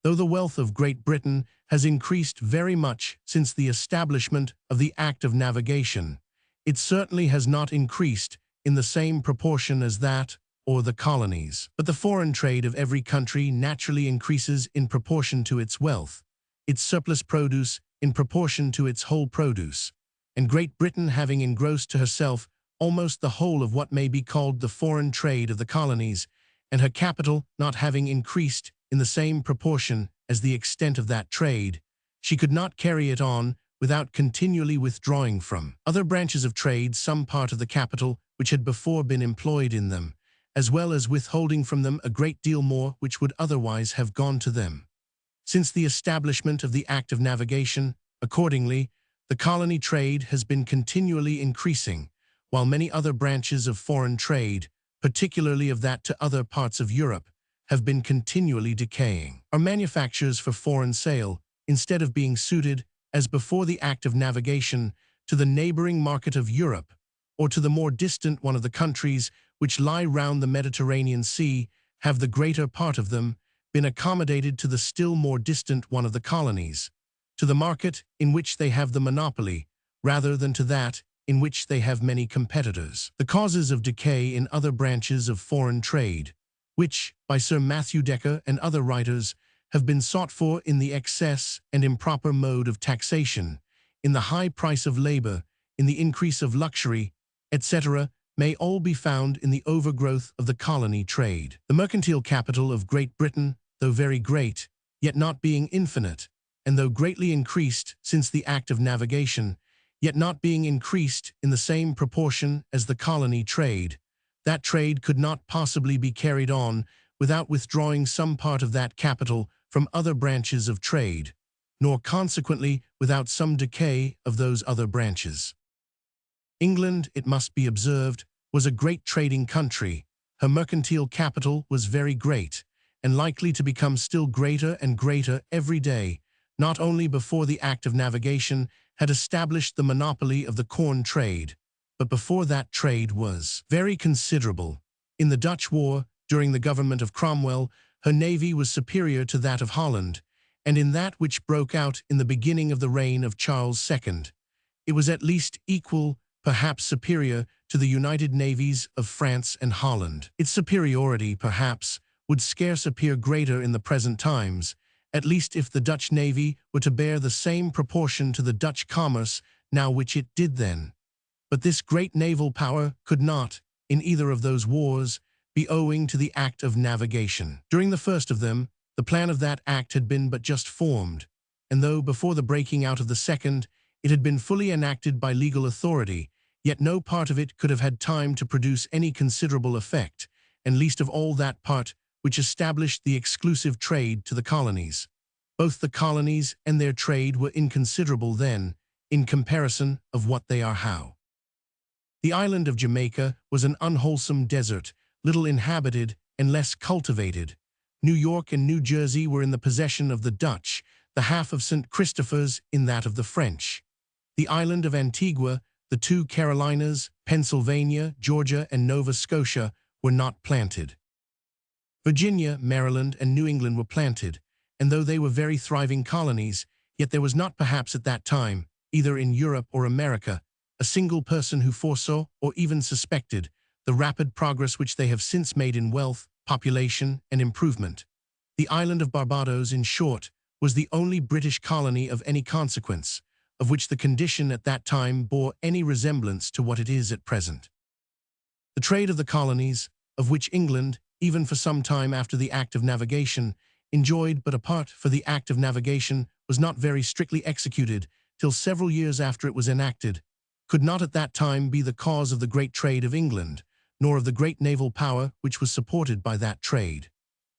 Though the wealth of Great Britain has increased very much since the establishment of the Act of Navigation, it certainly has not increased in the same proportion as that or the colonies. But the foreign trade of every country naturally increases in proportion to its wealth, its surplus produce in proportion to its whole produce, and Great Britain, having engrossed to herself almost the whole of what may be called the foreign trade of the colonies, and her capital not having increased in the same proportion as the extent of that trade, she could not carry it on without continually withdrawing from other branches of trade some part of the capital which had before been employed in them, as well as withholding from them a great deal more which would otherwise have gone to them. Since the establishment of the Act of Navigation, accordingly, the colony trade has been continually increasing, while many other branches of foreign trade, particularly of that to other parts of Europe, have been continually decaying. Our manufactures for foreign sale, instead of being suited, as before the Act of Navigation, to the neighboring market of Europe, or to the more distant one of the countries which lie round the Mediterranean Sea, have the greater part of them been accommodated to the still more distant one of the colonies, to the market in which they have the monopoly, rather than to that in which they have many competitors. The causes of decay in other branches of foreign trade, which, by Sir Matthew Decker and other writers, have been sought for in the excess and improper mode of taxation, in the high price of labor, in the increase of luxury, etc., may all be found in the overgrowth of the colony trade. The mercantile capital of Great Britain, though very great, yet not being infinite, and though greatly increased since the Act of Navigation, yet not being increased in the same proportion as the colony trade, that trade could not possibly be carried on without withdrawing some part of that capital from other branches of trade, nor consequently without some decay of those other branches. England, it must be observed, was a great trading country. Her mercantile capital was very great, and likely to become still greater and greater every day, not only before the Act of Navigation had established the monopoly of the corn trade, but before that trade was very considerable. In the Dutch War, during the government of Cromwell, her navy was superior to that of Holland, and in that which broke out in the beginning of the reign of Charles II, it was at least equal, perhaps superior, to the united navies of France and Holland. Its superiority, perhaps, would scarce appear greater in the present times, at least if the Dutch navy were to bear the same proportion to the Dutch commerce now which it did then. But this great naval power could not, in either of those wars, be owing to the act of navigation. During the first of them, the plan of that act had been but just formed, and though before the breaking out of the second, it had been fully enacted by legal authority, yet no part of it could have had time to produce any considerable effect, and least of all that part which established the exclusive trade to the colonies. Both the colonies and their trade were inconsiderable then, in comparison of what they are how. The island of Jamaica was an unwholesome desert, little inhabited and less cultivated. New York and New Jersey were in the possession of the Dutch, the half of St. Christopher's in that of the French. The island of Antigua, the two Carolinas, Pennsylvania, Georgia, and Nova Scotia were not planted. Virginia, Maryland, and New England were planted, and though they were very thriving colonies, yet there was not perhaps at that time, either in Europe or America, a single person who foresaw or even suspected the rapid progress which they have since made in wealth, population, and improvement. The island of Barbados, in short, was the only British colony of any consequence, of which the condition at that time bore any resemblance to what it is at present. The trade of the colonies, of which England, even for some time after the Act of Navigation, enjoyed but a part, for the Act of Navigation was not very strictly executed till several years after it was enacted, could not at that time be the cause of the great trade of England, nor of the great naval power which was supported by that trade.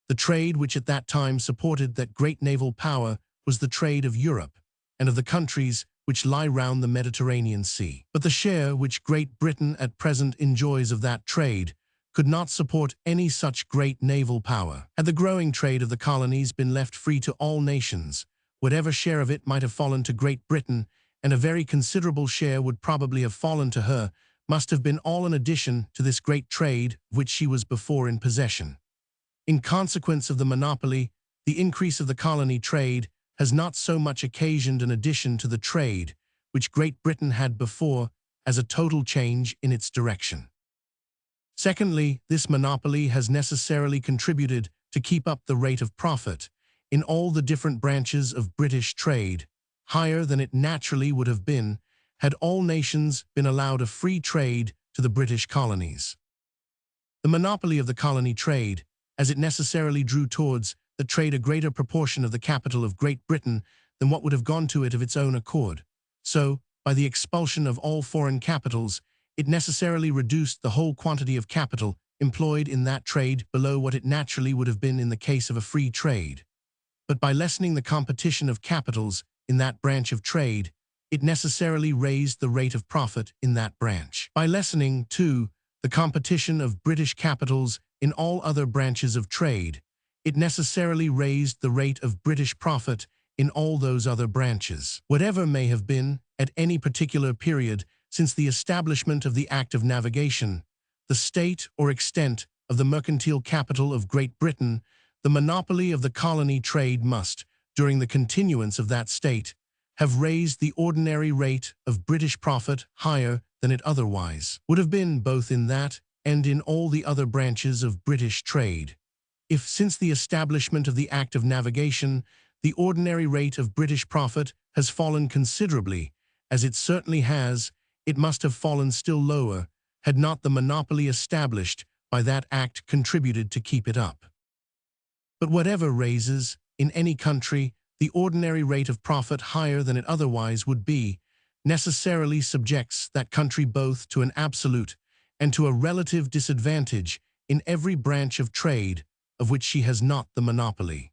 The trade which at that time supported that great naval power was the trade of Europe, and of the countries which lie round the Mediterranean Sea. But the share which Great Britain at present enjoys of that trade could not support any such great naval power. Had the growing trade of the colonies been left free to all nations, whatever share of it might have fallen to Great Britain, and a very considerable share would probably have fallen to her, must have been all in addition to this great trade of which she was before in possession. In consequence of the monopoly, the increase of the colony trade has not so much occasioned an addition to the trade which Great Britain had before as a total change in its direction. Secondly, this monopoly has necessarily contributed to keep up the rate of profit in all the different branches of British trade, higher than it naturally would have been had all nations been allowed a free trade to the British colonies. The monopoly of the colony trade, as it necessarily drew towards the trade a greater proportion of the capital of Great Britain than what would have gone to it of its own accord, so, by the expulsion of all foreign capitals, it necessarily reduced the whole quantity of capital employed in that trade below what it naturally would have been in the case of a free trade. But by lessening the competition of capitals in that branch of trade, it necessarily raised the rate of profit in that branch. By lessening, too, the competition of British capitals in all other branches of trade, it necessarily raised the rate of British profit in all those other branches. Whatever may have been, at any particular period since the establishment of the Act of Navigation, the state or extent of the mercantile capital of Great Britain, the monopoly of the colony trade must, during the continuance of that state, have raised the ordinary rate of British profit higher than it otherwise would have been both in that and in all the other branches of British trade. If, since the establishment of the Act of Navigation, the ordinary rate of British profit has fallen considerably, as it certainly has, it must have fallen still lower, had not the monopoly established by that act contributed to keep it up. But whatever raises, in any country, the ordinary rate of profit higher than it otherwise would be, necessarily subjects that country both to an absolute and to a relative disadvantage in every branch of trade of which she has not the monopoly.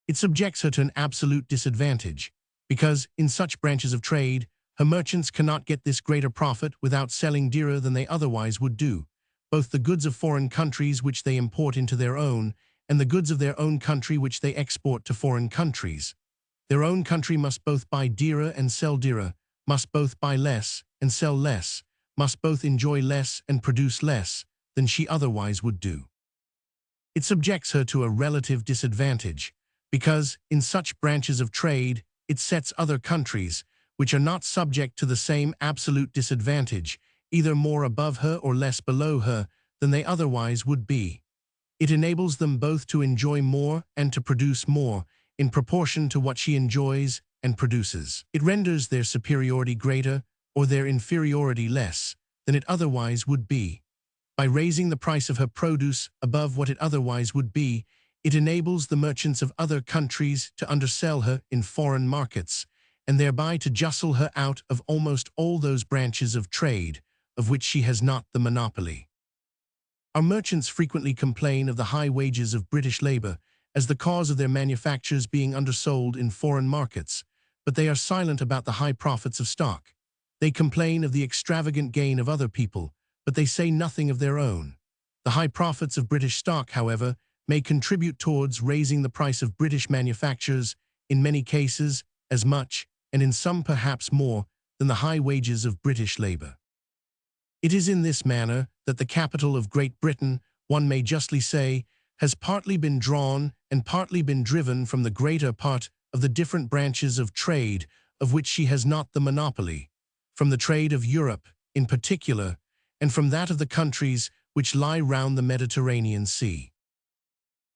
It subjects her to an absolute disadvantage, because, in such branches of trade, her merchants cannot get this greater profit without selling dearer than they otherwise would do, both the goods of foreign countries which they import into their own, and the goods of their own country which they export to foreign countries. Their own country must both buy dearer and sell dearer, must both buy less and sell less, must both enjoy less and produce less than she otherwise would do. It subjects her to a relative disadvantage, because, in such branches of trade, it sets other countries, which are not subject to the same absolute disadvantage, either more above her or less below her than they otherwise would be. It enables them both to enjoy more and to produce more, in proportion to what she enjoys and produces. It renders their superiority greater or their inferiority less than it otherwise would be. By raising the price of her produce above what it otherwise would be, it enables the merchants of other countries to undersell her in foreign markets, and thereby to jostle her out of almost all those branches of trade of which she has not the monopoly. Our merchants frequently complain of the high wages of British labor as the cause of their manufactures being undersold in foreign markets, but they are silent about the high profits of stock. They complain of the extravagant gain of other people, but they say nothing of their own. The high profits of British stock, however, may contribute towards raising the price of British manufactures, in many cases, as much, and in some perhaps more, than the high wages of British labor. It is in this manner that the capital of Great Britain, one may justly say, has partly been drawn and partly been driven from the greater part of the different branches of trade of which she has not the monopoly, from the trade of Europe, in particular, and from that of the countries which lie round the Mediterranean Sea.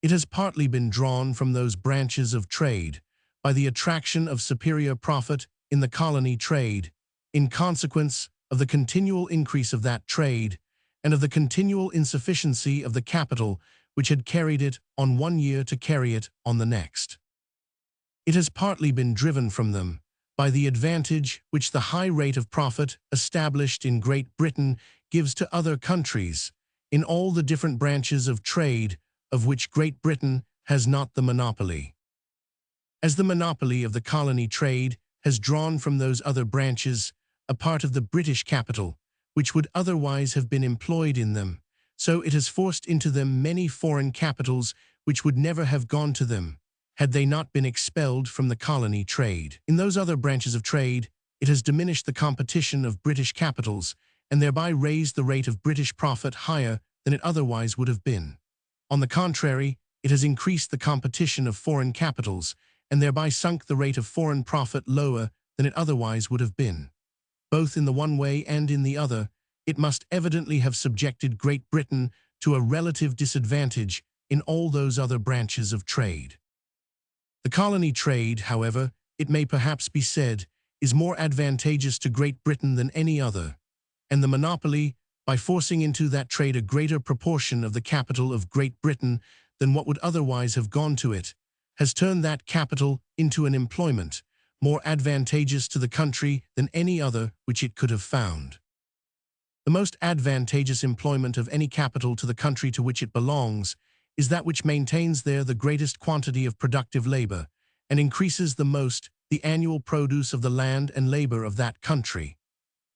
It has partly been drawn from those branches of trade by the attraction of superior profit in the colony trade, in consequence of the continual increase of that trade, and of the continual insufficiency of the capital which had carried it on one year to carry it on the next. It has partly been driven from them by the advantage which the high rate of profit established in Great Britain gives to other countries, in all the different branches of trade of which Great Britain has not the monopoly. As the monopoly of the colony trade has drawn from those other branches a part of the British capital, which would otherwise have been employed in them, so it has forced into them many foreign capitals which would never have gone to them, had they not been expelled from the colony trade. In those other branches of trade, it has diminished the competition of British capitals, and thereby raised the rate of British profit higher than it otherwise would have been. On the contrary, it has increased the competition of foreign capitals, and thereby sunk the rate of foreign profit lower than it otherwise would have been. Both in the one way and in the other, it must evidently have subjected Great Britain to a relative disadvantage in all those other branches of trade. The colony trade, however, it may perhaps be said, is more advantageous to Great Britain than any other, and the monopoly, by forcing into that trade a greater proportion of the capital of Great Britain than what would otherwise have gone to it, has turned that capital into an employment more advantageous to the country than any other which it could have found. The most advantageous employment of any capital to the country to which it belongs is that which maintains there the greatest quantity of productive labor, and increases the most the annual produce of the land and labor of that country.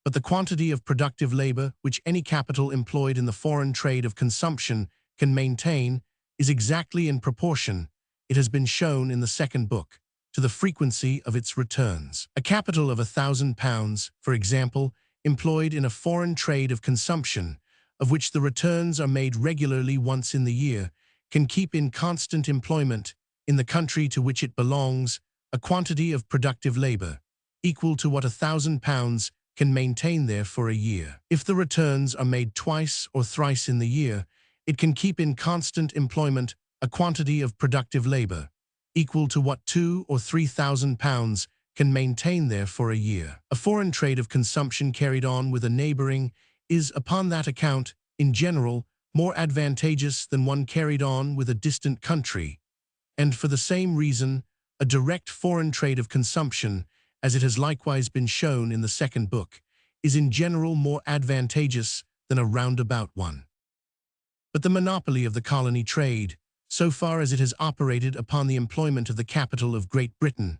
But the quantity of productive labor which any capital employed in the foreign trade of consumption can maintain is exactly in proportion, it has been shown in the second book, to the frequency of its returns. A capital of £1,000, for example, employed in a foreign trade of consumption, of which the returns are made regularly once in the year, can keep in constant employment, in the country to which it belongs, a quantity of productive labor, equal to what £1,000 can maintain there for a year. If the returns are made twice or thrice in the year, it can keep in constant employment a quantity of productive labor, equal to what £2,000 or £3,000 can maintain there for a year. A foreign trade of consumption carried on with a neighboring is, upon that account, in general, more advantageous than one carried on with a distant country, and for the same reason, a direct foreign trade of consumption, as it has likewise been shown in the second book, is in general more advantageous than a roundabout one. But the monopoly of the colony trade, so far as it has operated upon the employment of the capital of Great Britain,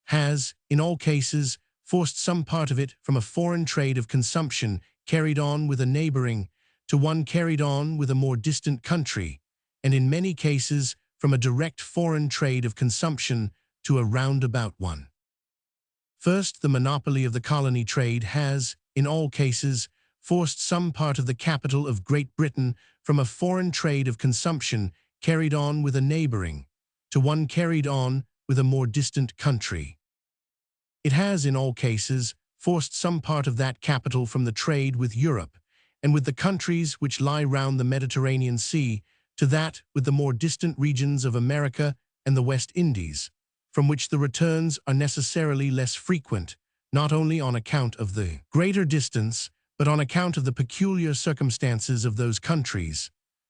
has, in all cases, forced some part of it from a foreign trade of consumption carried on with a neighboring to one carried on with a more distant country, and in many cases from a direct foreign trade of consumption to a roundabout one. First, the monopoly of the colony trade has, in all cases, forced some part of the capital of Great Britain from a foreign trade of consumption carried on with a neighboring, to one carried on with a more distant country. It has, in all cases, forced some part of that capital from the trade with Europe, and with the countries which lie round the Mediterranean Sea, to that with the more distant regions of America and the West Indies, from which the returns are necessarily less frequent, not only on account of the greater distance, but on account of the peculiar circumstances of those countries.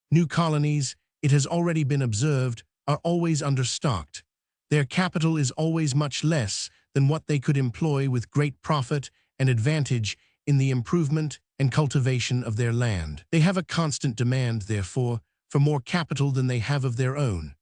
New colonies, it has already been observed, are always understocked. Their capital is always much less than what they could employ with great profit and advantage in the improvement and cultivation of their land. They have a constant demand, therefore, for more capital than they have of their own,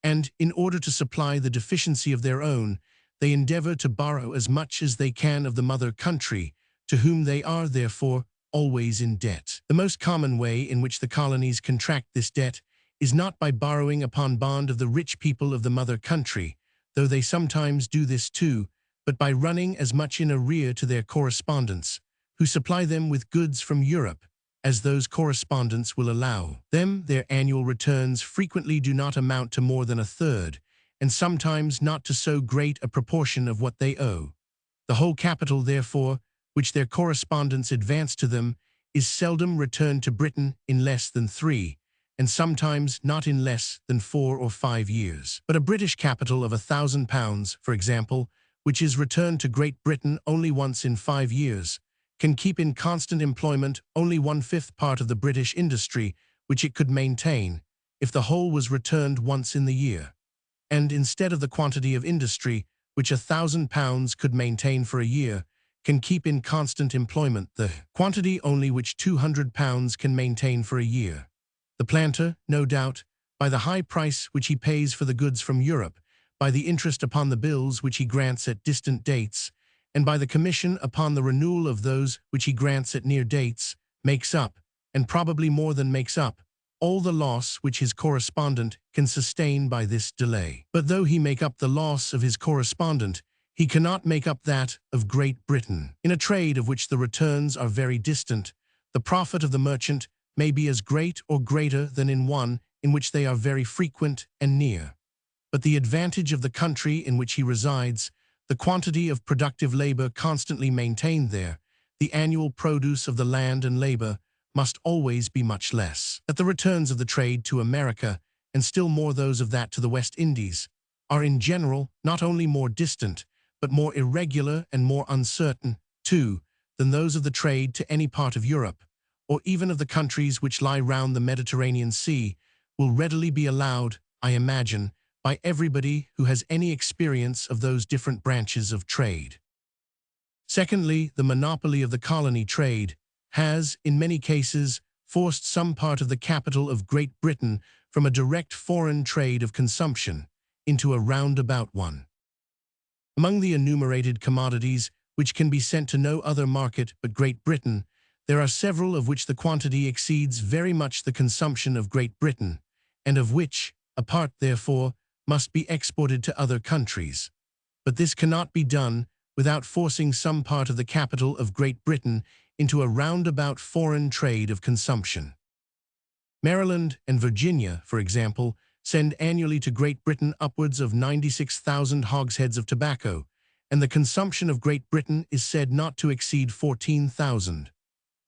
and in order to supply the deficiency of their own, they endeavor to borrow as much as they can of the mother country, to whom they are, therefore, always in debt. The most common way in which the colonies contract this debt is not by borrowing upon bond of the rich people of the mother country, though they sometimes do this too, but by running as much in arrear to their correspondents, who supply them with goods from Europe, as those correspondents will allow them. Their annual returns frequently do not amount to more than a third, and sometimes not to so great a proportion of what they owe. The whole capital, therefore, which their correspondents advance to them, is seldom returned to Britain in less than 3, and sometimes not in less than 4 or 5 years. But a British capital of £1,000, for example, which is returned to Great Britain only once in 5 years, can keep in constant employment only 1/5 part of the British industry which it could maintain if the whole was returned once in the year. And instead of the quantity of industry which £1,000 could maintain for a year, can keep in constant employment the quantity only which £200 can maintain for a year. The planter, no doubt, by the high price which he pays for the goods from Europe, by the interest upon the bills which he grants at distant dates, and by the commission upon the renewal of those which he grants at near dates, makes up, and probably more than makes up, all the loss which his correspondent can sustain by this delay. But though he make up the loss of his correspondent, he cannot make up that of Great Britain. In a trade of which the returns are very distant, the profit of the merchant may be as great or greater than in one in which they are very frequent and near. But the advantage of the country in which he resides, the quantity of productive labor constantly maintained there, the annual produce of the land and labor, must always be much less. That the returns of the trade to America, and still more those of that to the West Indies, are in general not only more distant, but more irregular and more uncertain, too, than those of the trade to any part of Europe, or even of the countries which lie round the Mediterranean Sea, will readily be allowed, I imagine, by everybody who has any experience of those different branches of trade. Secondly, the monopoly of the colony trade has, in many cases, forced some part of the capital of Great Britain from a direct foreign trade of consumption into a roundabout one. Among the enumerated commodities which can be sent to no other market but Great Britain, there are several of which the quantity exceeds very much the consumption of Great Britain, and of which a part, therefore, must be exported to other countries. But this cannot be done without forcing some part of the capital of Great Britain into a roundabout foreign trade of consumption. Maryland and Virginia, for example, send annually to Great Britain upwards of 96,000 hogsheads of tobacco, and the consumption of Great Britain is said not to exceed 14,000.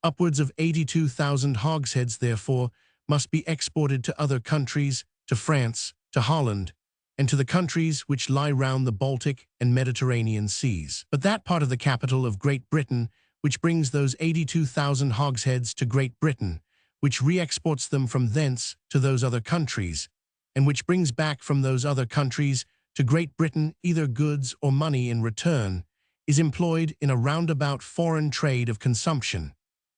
Upwards of 82,000 hogsheads, therefore, must be exported to other countries, to France, to Holland, and to the countries which lie round the Baltic and Mediterranean seas. But that part of the capital of Great Britain which brings those 82,000 hogsheads to Great Britain, which re-exports them from thence to those other countries, and which brings back from those other countries to Great Britain either goods or money in return, is employed in a roundabout foreign trade of consumption,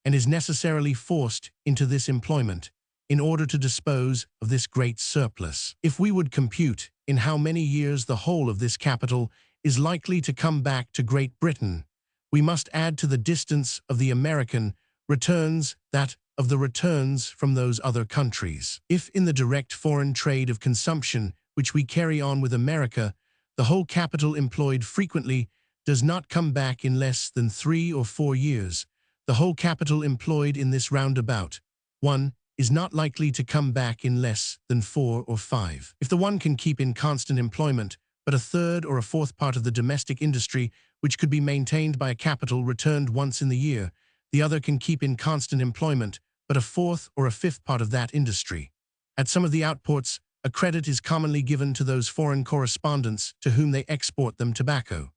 and is necessarily forced into this employment in order to dispose of this great surplus. If we would compute in how many years the whole of this capital is likely to come back to Great Britain, we must add to the distance of the American returns that of the returns from those other countries. If in the direct foreign trade of consumption which we carry on with America, the whole capital employed frequently does not come back in less than 3 or 4 years, the whole capital employed in this roundabout one is not likely to come back in less than 4 or 5. If the one can keep in constant employment, but a third or a fourth part of the domestic industry, which could be maintained by a capital returned once in the year, the other can keep in constant employment, but a fourth or a fifth part of that industry. At some of the outports, a credit is commonly given to those foreign correspondents to whom they export them tobacco.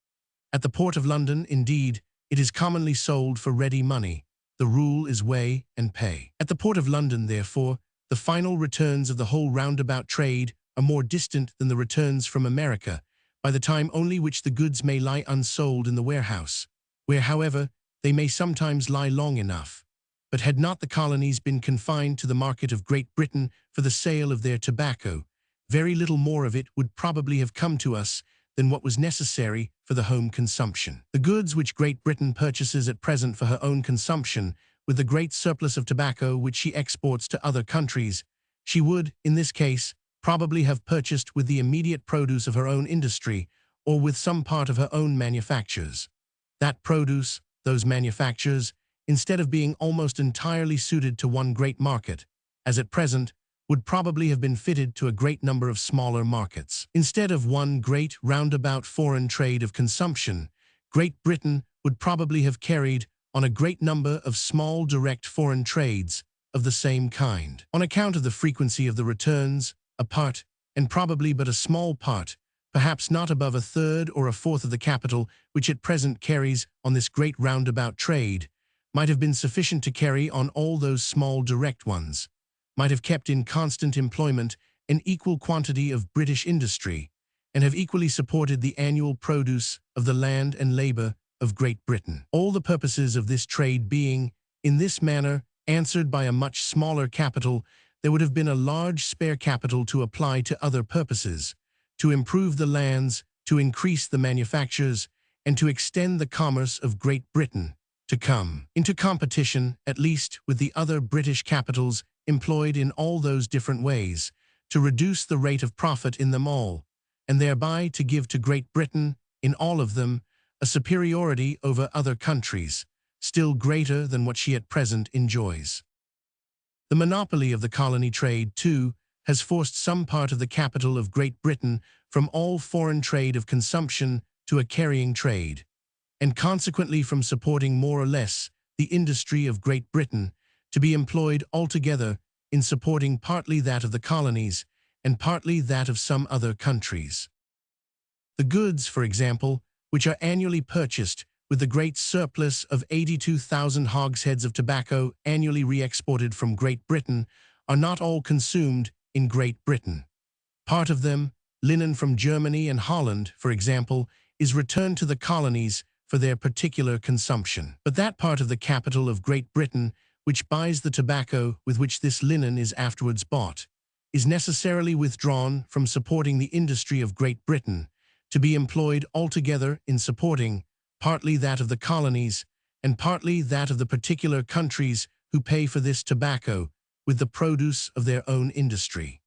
At the Port of London, indeed, it is commonly sold for ready money. The rule is weigh and pay. At the Port of London, therefore, the final returns of the whole roundabout trade are more distant than the returns from America, by the time only which the goods may lie unsold in the warehouse, where, however, they may sometimes lie long enough. But had not the colonies been confined to the market of Great Britain for the sale of their tobacco, very little more of it would probably have come to us than what was necessary for the home consumption. The goods which Great Britain purchases at present for her own consumption, with the great surplus of tobacco which she exports to other countries, she would, in this case, probably have purchased with the immediate produce of her own industry or with some part of her own manufactures. That produce, those manufactures, instead of being almost entirely suited to one great market, as at present, would probably have been fitted to a great number of smaller markets. Instead of one great roundabout foreign trade of consumption, Great Britain would probably have carried on a great number of small direct foreign trades of the same kind. On account of the frequency of the returns, a part, and probably but a small part, perhaps not above a third or a fourth of the capital which at present carries on this great roundabout trade, might have been sufficient to carry on all those small direct ones, might have kept in constant employment an equal quantity of British industry, and have equally supported the annual produce of the land and labor of Great Britain. All the purposes of this trade being, in this manner, answered by a much smaller capital, there would have been a large spare capital to apply to other purposes, to improve the lands, to increase the manufactures, and to extend the commerce of Great Britain, to come into competition, at least with the other British capitals employed in all those different ways, to reduce the rate of profit in them all, and thereby to give to Great Britain, in all of them, a superiority over other countries, still greater than what she at present enjoys. The monopoly of the colony trade, too, has forced some part of the capital of Great Britain from all foreign trade of consumption to a carrying trade, and consequently from supporting more or less the industry of Great Britain, to be employed altogether in supporting partly that of the colonies and partly that of some other countries. The goods, for example, which are annually purchased with the great surplus of 82,000 hogsheads of tobacco annually re-exported from Great Britain, are not all consumed in Great Britain. Part of them, linen from Germany and Holland, for example, is returned to the colonies for their particular consumption. But that part of the capital of Great Britain which buys the tobacco with which this linen is afterwards bought, is necessarily withdrawn from supporting the industry of Great Britain, to be employed altogether in supporting partly that of the colonies and partly that of the particular countries who pay for this tobacco with the produce of their own industry.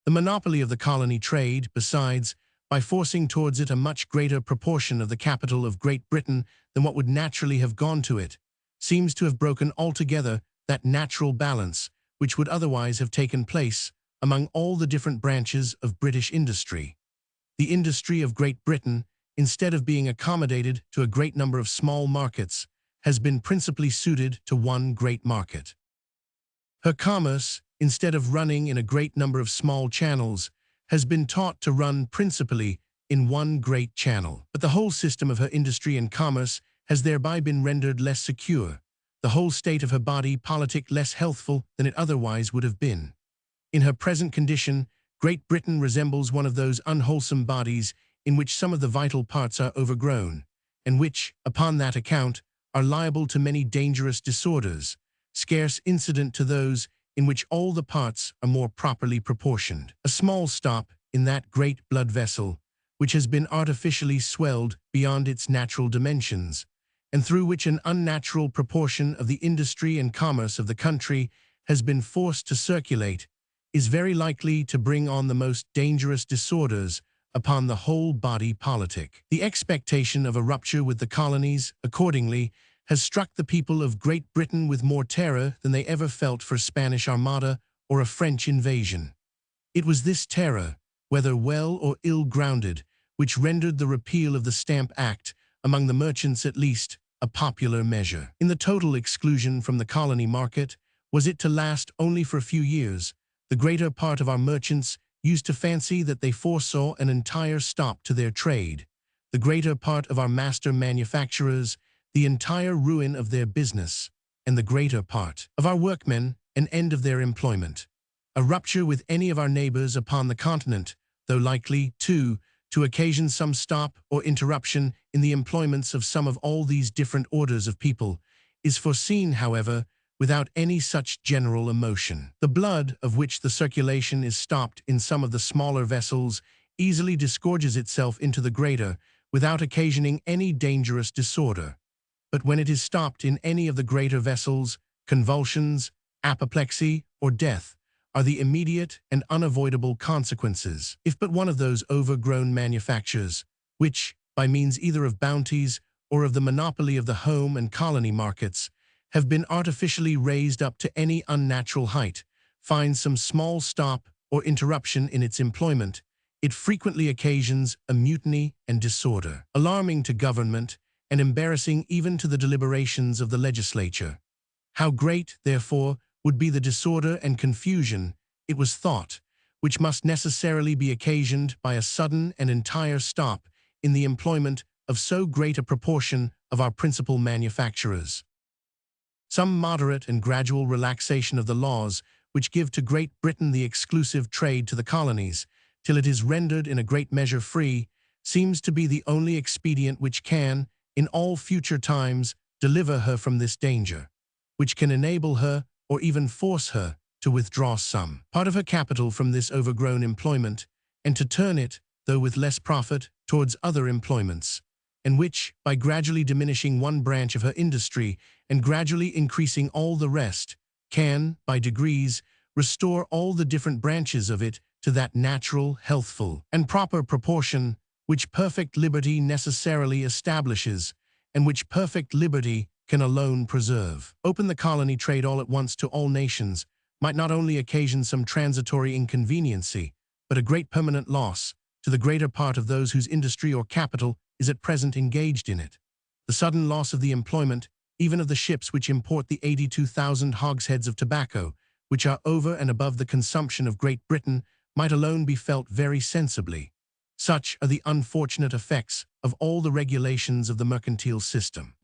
The monopoly of the colony trade, besides, by forcing towards it a much greater proportion of the capital of Great Britain than what would naturally have gone to it, seems to have broken altogether that natural balance which would otherwise have taken place among all the different branches of British industry. The industry of Great Britain, instead of being accommodated to a great number of small markets, has been principally suited to one great market. Her commerce, instead of running in a great number of small channels, has been taught to run principally in one great channel. But the whole system of her industry and commerce has thereby been rendered less secure, the whole state of her body politic less healthful than it otherwise would have been. In her present condition, Great Britain resembles one of those unwholesome bodies in which some of the vital parts are overgrown, and which, upon that account, are liable to many dangerous disorders, scarce incident to those in which all the parts are more properly proportioned. A small stop in that great blood vessel, which has been artificially swelled beyond its natural dimensions, and through which an unnatural proportion of the industry and commerce of the country has been forced to circulate, is very likely to bring on the most dangerous disorders upon the whole body politic. The expectation of a rupture with the colonies, accordingly, has struck the people of Great Britain with more terror than they ever felt for Spanish Armada or a French invasion. It was this terror, whether well or ill-grounded, which rendered the repeal of the Stamp Act, among the merchants at least, a popular measure. In the total exclusion from the colony market, was it to last only for a few years, the greater part of our merchants used to fancy that they foresaw an entire stop to their trade, the greater part of our master manufacturers the entire ruin of their business, and the greater part of our workmen an end of their employment. A rupture with any of our neighbors upon the continent, though likely, too, to occasion some stop or interruption in the employments of some of all these different orders of people, is foreseen, however, without any such general emotion. The blood, of which the circulation is stopped in some of the smaller vessels, easily disgorges itself into the greater, without occasioning any dangerous disorder. But when it is stopped in any of the greater vessels, convulsions, apoplexy, or death are the immediate and unavoidable consequences. If but one of those overgrown manufactures, which, by means either of bounties or of the monopoly of the home and colony markets, have been artificially raised up to any unnatural height, finds some small stop or interruption in its employment, it frequently occasions a mutiny and disorder, alarming to government and embarrassing even to the deliberations of the legislature. How great, therefore, would be the disorder and confusion, it was thought, which must necessarily be occasioned by a sudden and entire stop in the employment of so great a proportion of our principal manufacturers. Some moderate and gradual relaxation of the laws which give to Great Britain the exclusive trade to the colonies, till it is rendered in a great measure free, seems to be the only expedient which can, in all future times, deliver her from this danger, which can enable her, or even force her, to withdraw some part of her capital from this overgrown employment, and to turn it, though with less profit, towards other employments, and which, by gradually diminishing one branch of her industry and gradually increasing all the rest, can, by degrees, restore all the different branches of it to that natural, healthful, and proper proportion which perfect liberty necessarily establishes, and which perfect liberty can alone preserve. Open the colony trade all at once to all nations might not only occasion some transitory inconveniency, but a great permanent loss to the greater part of those whose industry or capital is at present engaged in it. The sudden loss of the employment, even of the ships which import the 82,000 hogsheads of tobacco, which are over and above the consumption of Great Britain, might alone be felt very sensibly. Such are the unfortunate effects of all the regulations of the mercantile system.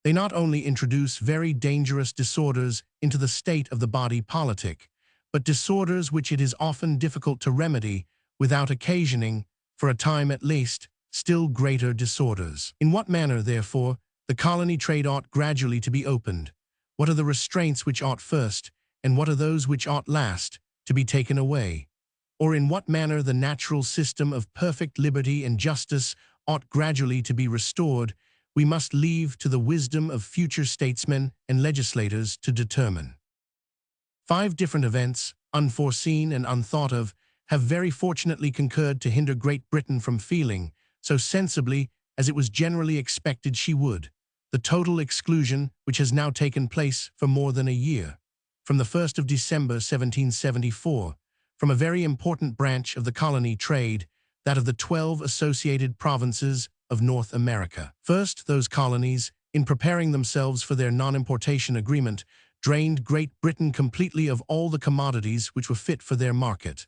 They not only introduce very dangerous disorders into the state of the body politic, but disorders which it is often difficult to remedy without occasioning, for a time at least, still greater disorders. In what manner, therefore, the colony trade ought gradually to be opened? What are the restraints which ought first, and what are those which ought last, to be taken away? Or in what manner the natural system of perfect liberty and justice ought gradually to be restored, we must leave to the wisdom of future statesmen and legislators to determine. 5 different events, unforeseen and unthought of, have very fortunately concurred to hinder Great Britain from feeling, so sensibly as it was generally expected she would, the total exclusion which has now taken place for more than a year, from the 1st of December 1774, from a very important branch of the colony trade, that of the 12 associated provinces of North America. First, those colonies, in preparing themselves for their non-importation agreement, drained Great Britain completely of all the commodities which were fit for their market.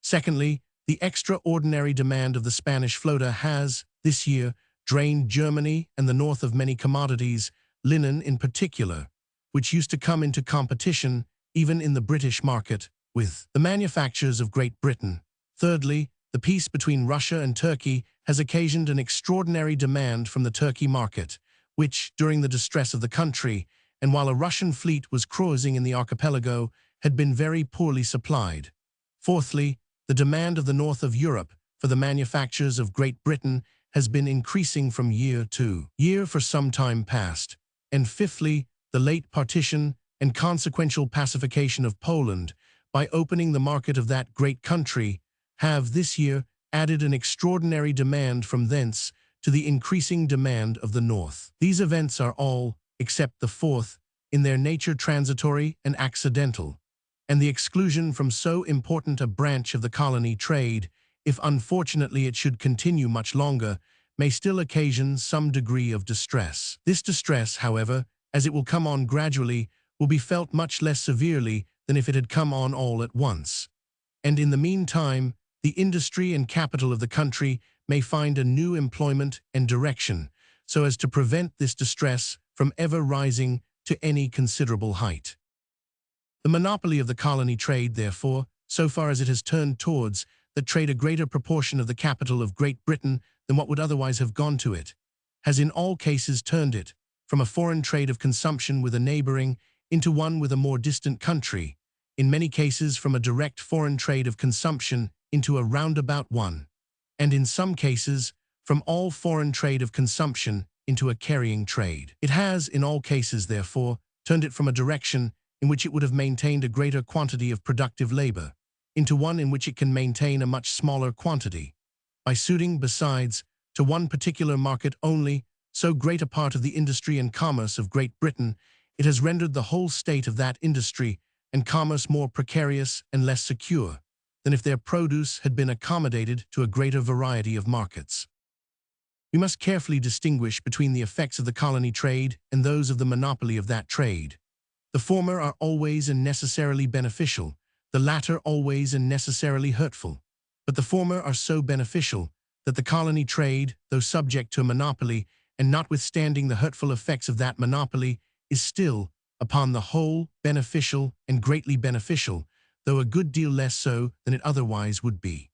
Secondly, the extraordinary demand of the Spanish flota has, this year, drained Germany and the north of many commodities, linen in particular, which used to come into competition, even in the British market, with the manufactures of Great Britain. Thirdly, the peace between Russia and Turkey has occasioned an extraordinary demand from the Turkey market, which, during the distress of the country, and while a Russian fleet was cruising in the archipelago, had been very poorly supplied. Fourthly, the demand of the north of Europe for the manufactures of Great Britain has been increasing from year to year for some time past. And fifthly, the late partition and consequential pacification of Poland, by opening the market of that great country, have this year added an extraordinary demand from thence to the increasing demand of the North. These events are all, except the fourth, in their nature transitory and accidental, and the exclusion from so important a branch of the colony trade, if unfortunately it should continue much longer, may still occasion some degree of distress. This distress, however, as it will come on gradually, will be felt much less severely than if it had come on all at once. And in the meantime, the industry and capital of the country may find a new employment and direction, so as to prevent this distress from ever rising to any considerable height. The monopoly of the colony trade, therefore, so far as it has turned towards that trade a greater proportion of the capital of Great Britain than what would otherwise have gone to it, has in all cases turned it from a foreign trade of consumption with a neighboring into one with a more distant country, in many cases from a direct foreign trade of consumption into a roundabout one, and in some cases from all foreign trade of consumption into a carrying trade. It has, in all cases, therefore, turned it from a direction in which it would have maintained a greater quantity of productive labor, into one in which it can maintain a much smaller quantity, by suiting, besides, to one particular market only so great a part of the industry and commerce of Great Britain. It has rendered the whole state of that industry and commerce more precarious and less secure than if their produce had been accommodated to a greater variety of markets. We must carefully distinguish between the effects of the colony trade and those of the monopoly of that trade. The former are always and necessarily beneficial, the latter always and necessarily hurtful. But the former are so beneficial that the colony trade, though subject to a monopoly and notwithstanding the hurtful effects of that monopoly, is still, upon the whole, beneficial and greatly beneficial, though a good deal less so than it otherwise would be.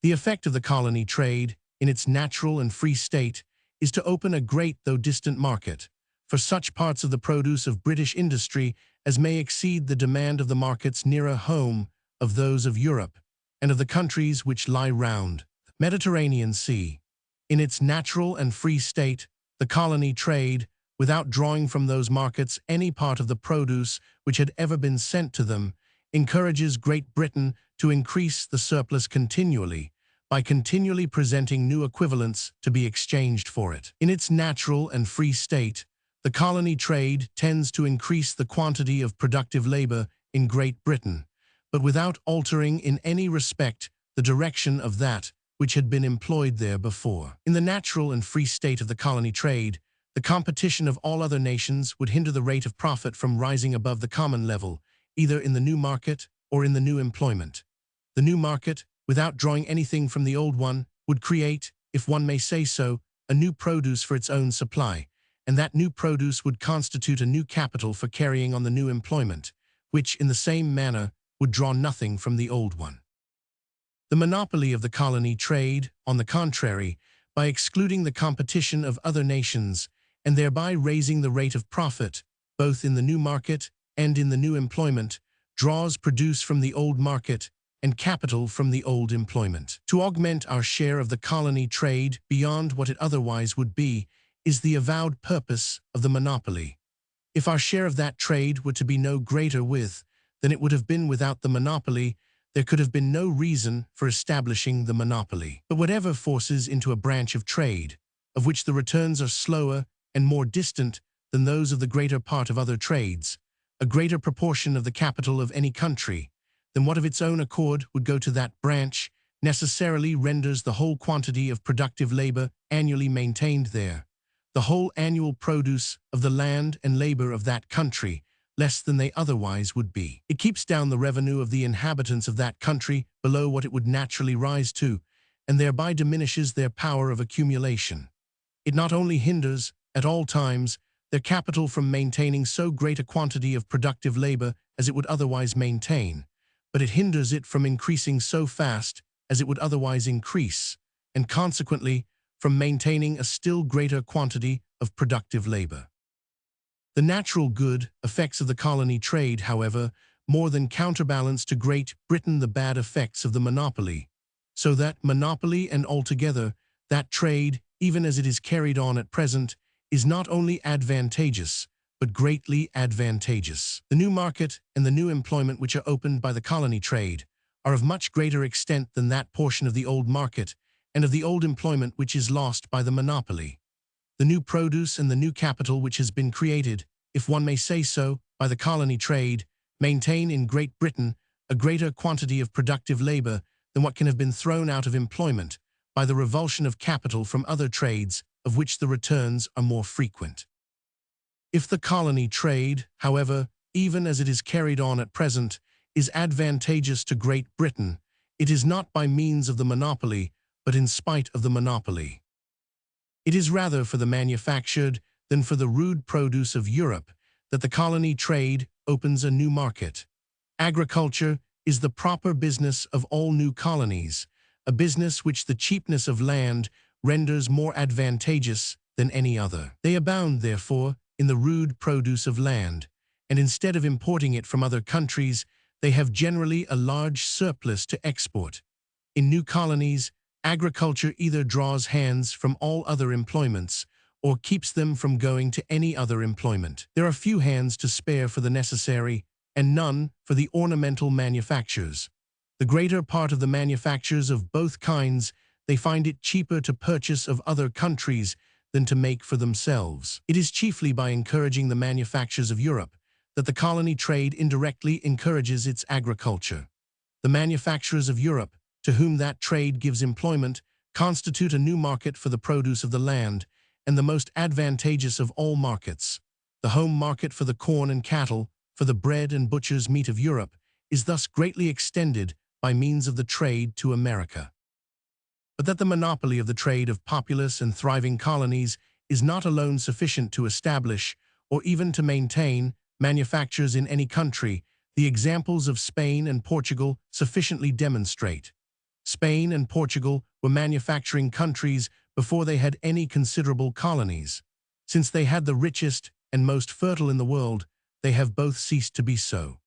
The effect of the colony trade, in its natural and free state, is to open a great though distant market for such parts of the produce of British industry as may exceed the demand of the markets nearer home of those of Europe and of the countries which lie round the Mediterranean Sea. In its natural and free state, the colony trade, without drawing from those markets any part of the produce which had ever been sent to them, encourages Great Britain to increase the surplus continually, by continually presenting new equivalents to be exchanged for it. In its natural and free state, the colony trade tends to increase the quantity of productive labor in Great Britain, but without altering in any respect the direction of that which had been employed there before. In the natural and free state of the colony trade, the competition of all other nations would hinder the rate of profit from rising above the common level, either in the new market or in the new employment. The new market, without drawing anything from the old one, would create, if one may say so, a new produce for its own supply, and that new produce would constitute a new capital for carrying on the new employment, which, in the same manner, would draw nothing from the old one. The monopoly of the colony trade, on the contrary, by excluding the competition of other nations, and thereby raising the rate of profit, both in the new market and in the new employment, draws produce from the old market and capital from the old employment. To augment our share of the colony trade beyond what it otherwise would be is the avowed purpose of the monopoly. If our share of that trade were to be no greater with than it would have been without the monopoly, there could have been no reason for establishing the monopoly. But whatever forces into a branch of trade, of which the returns are slower and more distant than those of the greater part of other trades, a greater proportion of the capital of any country than what of its own accord would go to that branch, necessarily renders the whole quantity of productive labor annually maintained there, the whole annual produce of the land and labor of that country, less than they otherwise would be. It keeps down the revenue of the inhabitants of that country below what it would naturally rise to, and thereby diminishes their power of accumulation. It not only hinders, at all times, their capital from maintaining so great a quantity of productive labor as it would otherwise maintain, but it hinders it from increasing so fast as it would otherwise increase, and consequently from maintaining a still greater quantity of productive labor. The natural good effects of the colony trade, however, more than counterbalance to Great Britain the bad effects of the monopoly, so that monopoly and altogether that trade, even as it is carried on at present, is not only advantageous, but greatly advantageous. The new market and the new employment which are opened by the colony trade are of much greater extent than that portion of the old market and of the old employment which is lost by the monopoly. The new produce and the new capital which has been created, if one may say so, by the colony trade, maintain in Great Britain a greater quantity of productive labor than what can have been thrown out of employment by the revulsion of capital from other trades of which the returns are more frequent. If the colony trade, however, even as it is carried on at present, is advantageous to Great Britain, it is not by means of the monopoly, but in spite of the monopoly. It is rather for the manufactured than for the rude produce of Europe that the colony trade opens a new market. Agriculture is the proper business of all new colonies, a business which the cheapness of land renders more advantageous than any other. They abound, therefore, in the rude produce of land, and instead of importing it from other countries, they have generally a large surplus to export. In new colonies, agriculture either draws hands from all other employments or keeps them from going to any other employment. There are few hands to spare for the necessary and none for the ornamental manufactures. The greater part of the manufactures of both kinds, they find it cheaper to purchase of other countries than to make for themselves. It is chiefly by encouraging the manufactures of Europe that the colony trade indirectly encourages its agriculture. The manufacturers of Europe, to whom that trade gives employment, constitute a new market for the produce of the land, and the most advantageous of all markets. The home market for the corn and cattle, for the bread and butcher's meat of Europe, is thus greatly extended by means of the trade to America. But that the monopoly of the trade of populous and thriving colonies is not alone sufficient to establish, or even to maintain, manufactures in any country, the examples of Spain and Portugal sufficiently demonstrate. Spain and Portugal were manufacturing countries before they had any considerable colonies. Since they had the richest and most fertile in the world, they have both ceased to be so.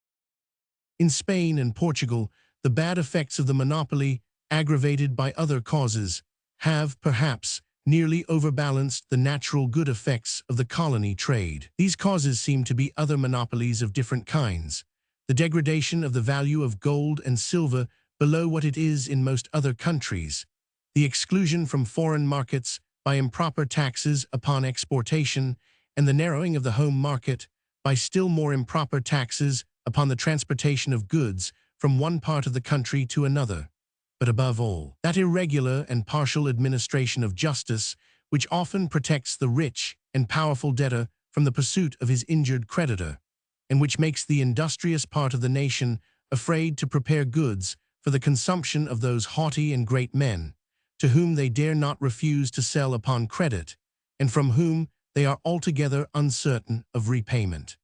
In Spain and Portugal, the bad effects of the monopoly, aggravated by other causes, have, perhaps, nearly overbalanced the natural good effects of the colony trade. These causes seem to be other monopolies of different kinds. The degradation of the value of gold and silver below what it is in most other countries, the exclusion from foreign markets by improper taxes upon exportation, and the narrowing of the home market by still more improper taxes upon the transportation of goods from one part of the country to another. But above all, that irregular and partial administration of justice which often protects the rich and powerful debtor from the pursuit of his injured creditor, and which makes the industrious part of the nation afraid to prepare goods for the consumption of those haughty and great men, to whom they dare not refuse to sell upon credit, and from whom they are altogether uncertain of repayment.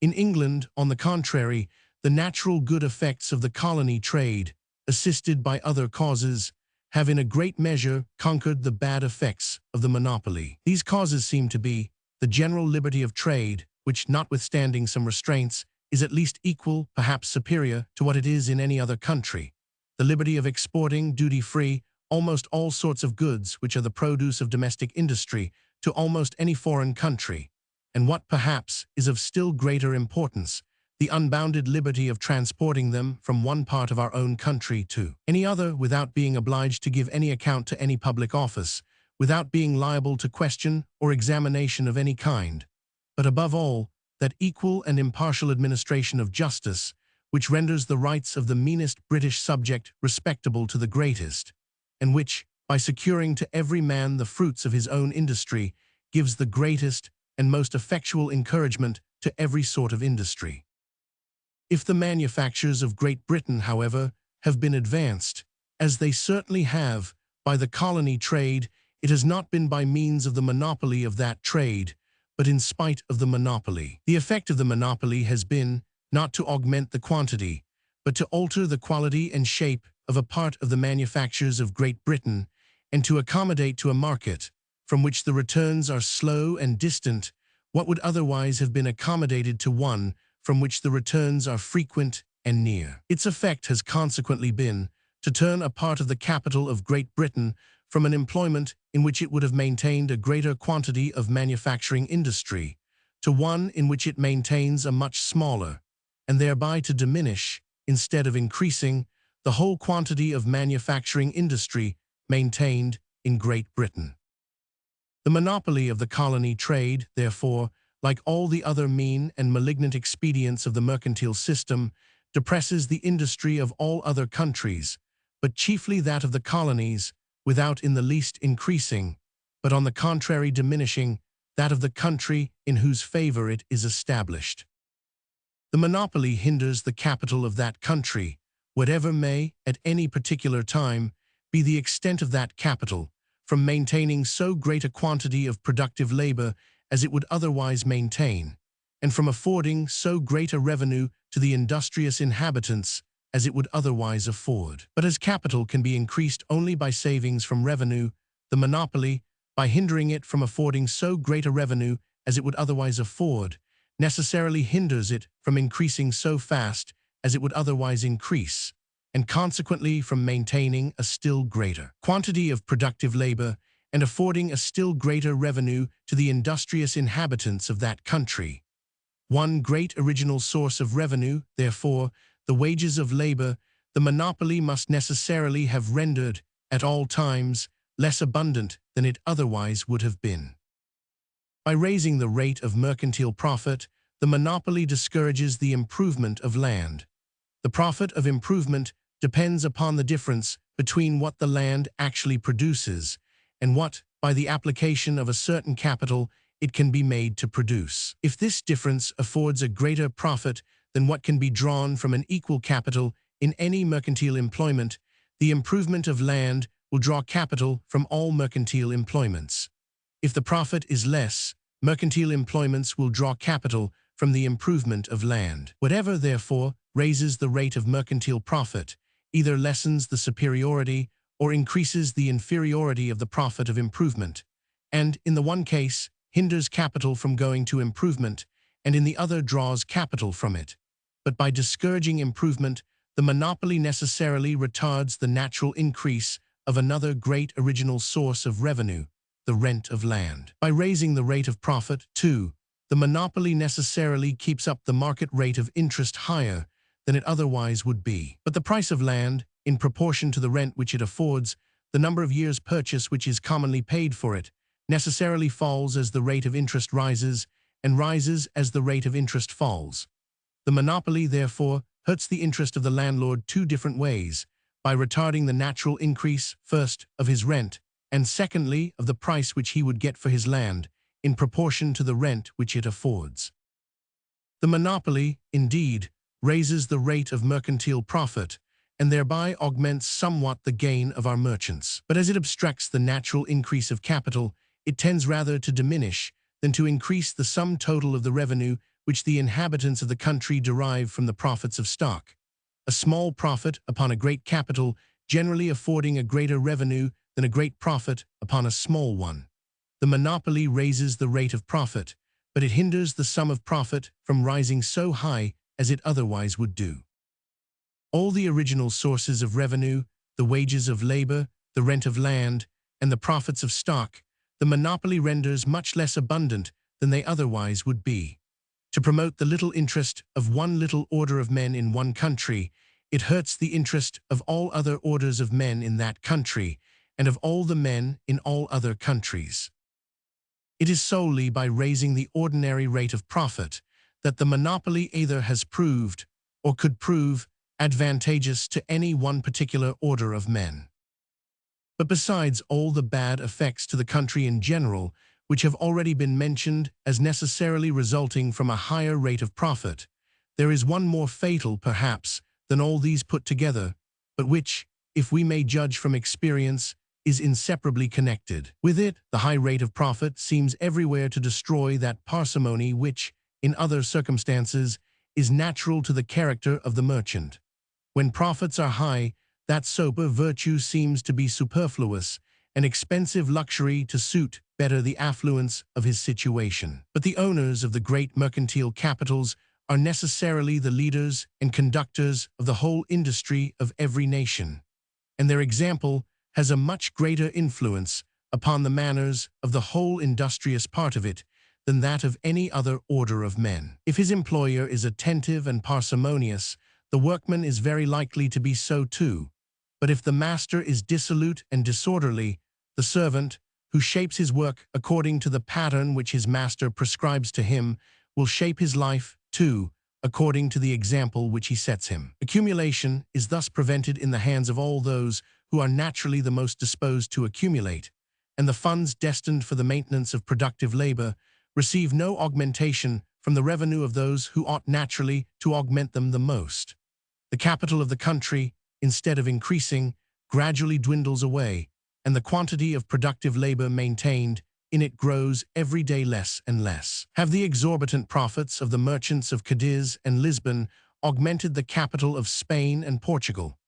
In England, on the contrary, the natural good effects of the colony trade, assisted by other causes, have in a great measure conquered the bad effects of the monopoly. These causes seem to be the general liberty of trade, which, notwithstanding some restraints, is at least equal, perhaps superior, to what it is in any other country. The liberty of exporting, duty-free, almost all sorts of goods which are the produce of domestic industry to almost any foreign country. And what, perhaps, is of still greater importance, the unbounded liberty of transporting them from one part of our own country to any other without being obliged to give any account to any public office, without being liable to question or examination of any kind. But above all, that equal and impartial administration of justice, which renders the rights of the meanest British subject respectable to the greatest, and which, by securing to every man the fruits of his own industry, gives the greatest and most effectual encouragement to every sort of industry. If the manufactures of Great Britain, however, have been advanced, as they certainly have, by the colony trade, it has not been by means of the monopoly of that trade, but in spite of the monopoly. The effect of the monopoly has been, not to augment the quantity, but to alter the quality and shape of a part of the manufactures of Great Britain, and to accommodate to a market, from which the returns are slow and distant, what would otherwise have been accommodated to one from which the returns are frequent and near. Its effect has consequently been to turn a part of the capital of Great Britain from an employment in which it would have maintained a greater quantity of manufacturing industry, to one in which it maintains a much smaller, and thereby to diminish, instead of increasing, the whole quantity of manufacturing industry maintained in Great Britain. The monopoly of the colony trade, therefore, like all the other mean and malignant expedients of the mercantile system, depresses the industry of all other countries, but chiefly that of the colonies, without in the least increasing, but on the contrary diminishing, that of the country in whose favor it is established. The monopoly hinders the capital of that country, whatever may, at any particular time, be the extent of that capital, from maintaining so great a quantity of productive labor as it would otherwise maintain, and from affording so great a revenue to the industrious inhabitants as it would otherwise afford. But as capital can be increased only by savings from revenue, the monopoly, by hindering it from affording so great a revenue as it would otherwise afford, necessarily hinders it from increasing so fast as it would otherwise increase, and consequently from maintaining a still greater quantity of productive labor and affording a still greater revenue to the industrious inhabitants of that country. One great original source of revenue, therefore, the wages of labor, the monopoly must necessarily have rendered, at all times, less abundant than it otherwise would have been. By raising the rate of mercantile profit, the monopoly discourages the improvement of land. The profit of improvement depends upon the difference between what the land actually produces and what, by the application of a certain capital, it can be made to produce. If this difference affords a greater profit than what can be drawn from an equal capital in any mercantile employment, the improvement of land will draw capital from all mercantile employments. If the profit is less, mercantile employments will draw capital from the improvement of land. Whatever, therefore, raises the rate of mercantile profit, either lessens the superiority or increases the inferiority of the profit of improvement, and, in the one case, hinders capital from going to improvement, and in the other draws capital from it. But by discouraging improvement, the monopoly necessarily retards the natural increase of another great original source of revenue, the rent of land. By raising the rate of profit, too, the monopoly necessarily keeps up the market rate of interest higher than it otherwise would be. But the price of land, in proportion to the rent which it affords, the number of years' purchase which is commonly paid for it, necessarily falls as the rate of interest rises, and rises as the rate of interest falls. The monopoly, therefore, hurts the interest of the landlord two different ways, by retarding the natural increase, first, of his rent, and secondly, of the price which he would get for his land, in proportion to the rent which it affords. The monopoly, indeed, raises the rate of mercantile profit, and thereby augments somewhat the gain of our merchants. But as it obstructs the natural increase of capital, it tends rather to diminish than to increase the sum total of the revenue which the inhabitants of the country derive from the profits of stock. A small profit upon a great capital generally affording a greater revenue than a great profit upon a small one. The monopoly raises the rate of profit, but it hinders the sum of profit from rising so high as it otherwise would do. All the original sources of revenue, the wages of labor, the rent of land, and the profits of stock, the monopoly renders much less abundant than they otherwise would be. To promote the little interest of one little order of men in one country, it hurts the interest of all other orders of men in that country, and of all the men in all other countries. It is solely by raising the ordinary rate of profit that the monopoly either has proved, or could prove, advantageous to any one particular order of men. But besides all the bad effects to the country in general, which have already been mentioned as necessarily resulting from a higher rate of profit, there is one more fatal, perhaps, than all these put together, but which, if we may judge from experience, is inseparably connected. With it, the high rate of profit seems everywhere to destroy that parsimony which, in other circumstances, is natural to the character of the merchant. When profits are high, that sober virtue seems to be superfluous, an expensive luxury to suit better the affluence of his situation. But the owners of the great mercantile capitals are necessarily the leaders and conductors of the whole industry of every nation, and their example has a much greater influence upon the manners of the whole industrious part of it than that of any other order of men. If his employer is attentive and parsimonious, the workman is very likely to be so too. But if the master is dissolute and disorderly, the servant, who shapes his work according to the pattern which his master prescribes to him, will shape his life, too, according to the example which he sets him. Accumulation is thus prevented in the hands of all those who are naturally the most disposed to accumulate, and the funds destined for the maintenance of productive labor receive no augmentation from the revenue of those who ought naturally to augment them the most. The capital of the country, instead of increasing, gradually dwindles away, and the quantity of productive labor maintained in it grows every day less and less. Have the exorbitant profits of the merchants of Cadiz and Lisbon augmented the capital of Spain and Portugal?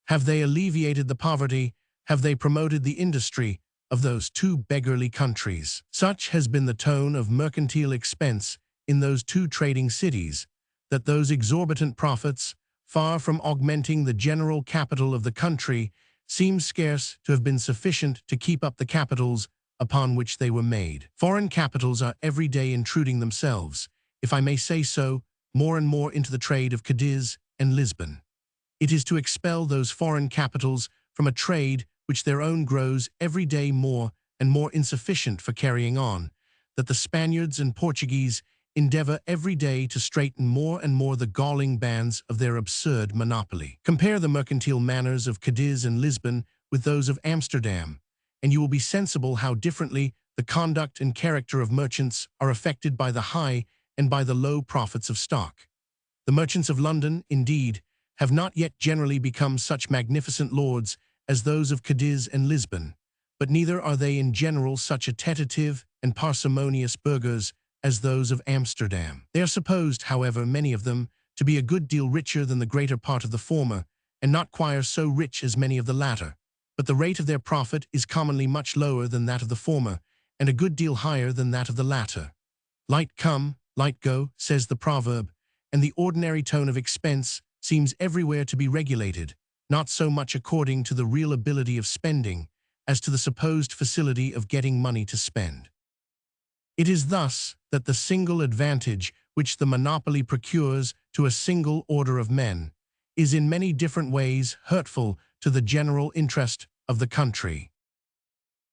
Have they alleviated the poverty? Have they promoted the industry of those two beggarly countries? Such has been the tone of mercantile expense in those two trading cities, that those exorbitant profits, far from augmenting the general capital of the country, seem scarce to have been sufficient to keep up the capitals upon which they were made. Foreign capitals are every day intruding themselves, if I may say so, more and more into the trade of Cadiz and Lisbon. It is to expel those foreign capitals from a trade which their own grows every day more and more insufficient for carrying on, that the Spaniards and Portuguese endeavor every day to straighten more and more the galling bands of their absurd monopoly. Compare the mercantile manners of Cadiz and Lisbon with those of Amsterdam, and you will be sensible how differently the conduct and character of merchants are affected by the high and by the low profits of stock. The merchants of London, indeed, have not yet generally become such magnificent lords as those of Cadiz and Lisbon, but neither are they in general such attentive and parsimonious burghers as those of Amsterdam. They are supposed, however, many of them, to be a good deal richer than the greater part of the former, and not quite so rich as many of the latter. But the rate of their profit is commonly much lower than that of the former, and a good deal higher than that of the latter. Light come, light go, says the proverb, and the ordinary tone of expense seems everywhere to be regulated, not so much according to the real ability of spending, as to the supposed facility of getting money to spend. It is thus that the single advantage which the monopoly procures to a single order of men is in many different ways hurtful to the general interest of the country.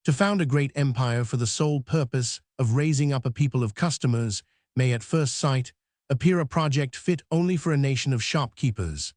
To found a great empire for the sole purpose of raising up a people of customers may at first sight appear a project fit only for a nation of shopkeepers.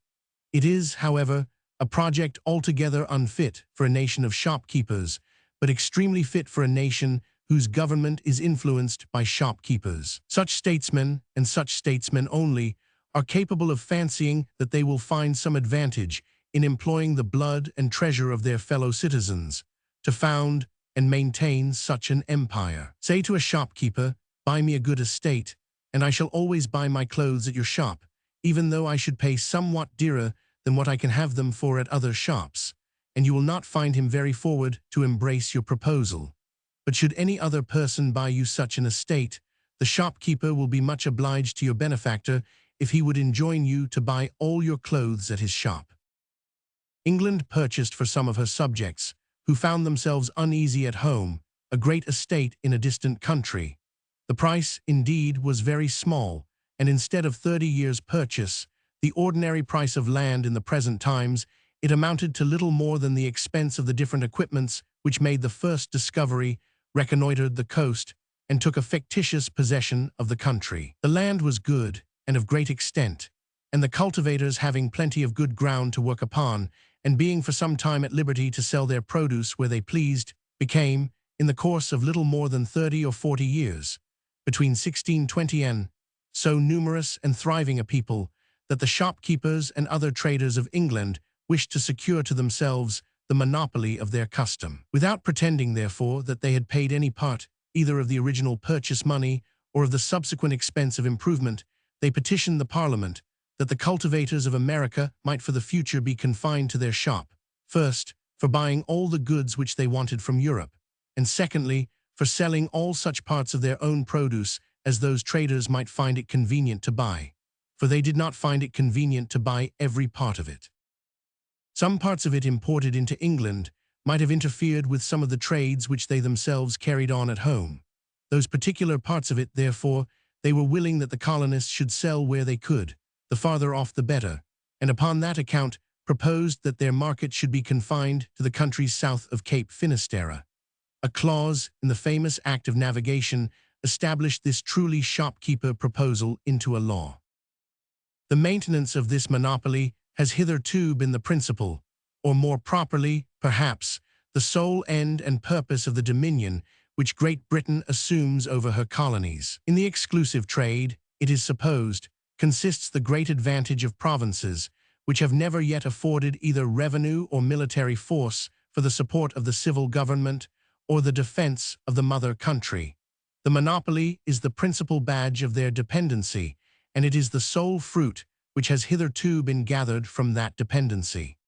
It is, however, a project altogether unfit for a nation of shopkeepers, but extremely fit for a nation whose government is influenced by shopkeepers. Such statesmen, and such statesmen only, are capable of fancying that they will find some advantage in employing the blood and treasure of their fellow citizens to found and maintain such an empire. Say to a shopkeeper, "Buy me a good estate, and I shall always buy my clothes at your shop, even though I should pay somewhat dearer than what I can have them for at other shops," and you will not find him very forward to embrace your proposal. But should any other person buy you such an estate, the shopkeeper will be much obliged to your benefactor if he would enjoin you to buy all your clothes at his shop. England purchased for some of her subjects, who found themselves uneasy at home, a great estate in a distant country. The price, indeed, was very small, and instead of 30 years' purchase, the ordinary price of land in the present times, it amounted to little more than the expense of the different equipments which made the first discovery, reconnoitered the coast, and took a fictitious possession of the country. The land was good and of great extent, and the cultivators, having plenty of good ground to work upon, and being for some time at liberty to sell their produce where they pleased, became, in the course of little more than 30 or 40 years, between 1620 and so numerous and thriving a people that the shopkeepers and other traders of England wished to secure to themselves the monopoly of their custom. Without pretending, therefore, that they had paid any part either of the original purchase money or of the subsequent expense of improvement, they petitioned the Parliament that the cultivators of America might for the future be confined to their shop, first, for buying all the goods which they wanted from Europe, and secondly, for selling all such parts of their own produce as those traders might find it convenient to buy, for they did not find it convenient to buy every part of it. Some parts of it imported into England might have interfered with some of the trades which they themselves carried on at home. Those particular parts of it, therefore, they were willing that the colonists should sell where they could, the farther off the better, and upon that account proposed that their market should be confined to the countries south of Cape Finisterre. A clause in the famous Act of Navigation established this truly shopkeeper proposal into a law. The maintenance of this monopoly has hitherto been the principal, or more properly, perhaps, the sole end and purpose of the dominion which Great Britain assumes over her colonies. In the exclusive trade, it is supposed, consists the great advantage of provinces, which have never yet afforded either revenue or military force for the support of the civil government or the defense of the mother country. The monopoly is the principal badge of their dependency, and it is the sole fruit which has hitherto been gathered from that dependency.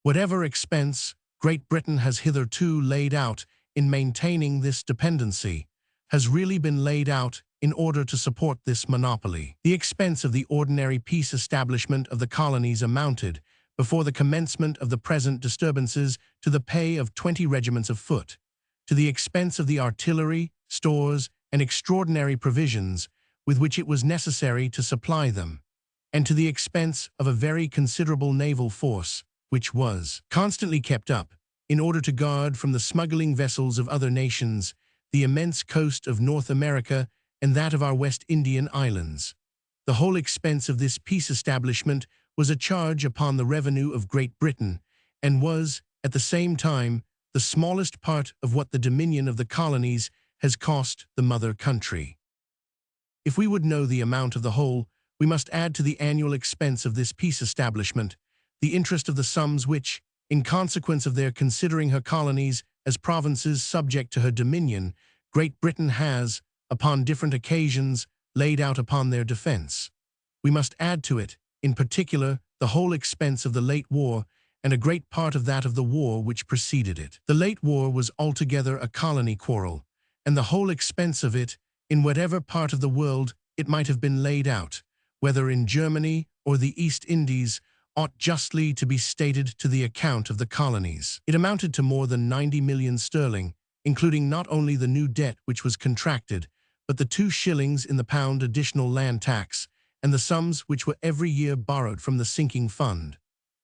Whatever expense Great Britain has hitherto laid out in maintaining this dependency has really been laid out in order to support this monopoly. The expense of the ordinary peace establishment of the colonies amounted, before the commencement of the present disturbances, to the pay of 20 regiments of foot, to the expense of the artillery, stores, and extraordinary provisions with which it was necessary to supply them, and to the expense of a very considerable naval force, which was constantly kept up, in order to guard from the smuggling vessels of other nations the immense coast of North America and that of our West Indian islands. The whole expense of this peace establishment was a charge upon the revenue of Great Britain, and was, at the same time, the smallest part of what the dominion of the colonies has cost the mother country. If we would know the amount of the whole, we must add to the annual expense of this peace establishment the interest of the sums which, in consequence of their considering her colonies as provinces subject to her dominion, Great Britain has, upon different occasions, laid out upon their defense. We must add to it, in particular, the whole expense of the late war, and a great part of that of the war which preceded it. The late war was altogether a colony quarrel, and the whole expense of it, in whatever part of the world it might have been laid out, whether in Germany or the East Indies, ought justly to be stated to the account of the colonies. It amounted to more than 90 million sterling, including not only the new debt which was contracted, but the 2 shillings in the pound additional land tax, and the sums which were every year borrowed from the sinking fund.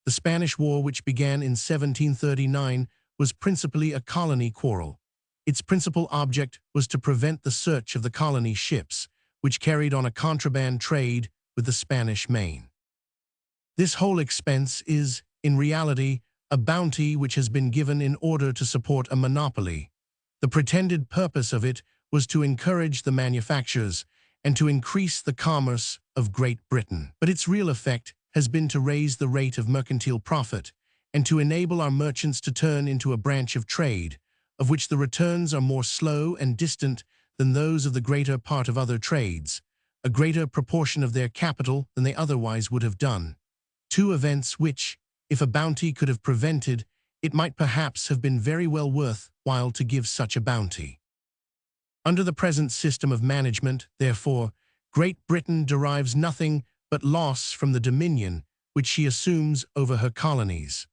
The Spanish War, which began in 1739, was principally a colony quarrel. Its principal object was to prevent the search of the colony ships, which carried on a contraband trade with the Spanish Main. This whole expense is, in reality, a bounty which has been given in order to support a monopoly. The pretended purpose of it was to encourage the manufactures and to increase the commerce of Great Britain. But its real effect has been to raise the rate of mercantile profit and to enable our merchants to turn into a branch of trade, of which the returns are more slow and distant than those of the greater part of other trades, a greater proportion of their capital than they otherwise would have done. 2 events which, if a bounty could have prevented, it might perhaps have been very well worth while to give such a bounty. Under the present system of management, therefore, Great Britain derives nothing but loss from the dominion which she assumes over her colonies.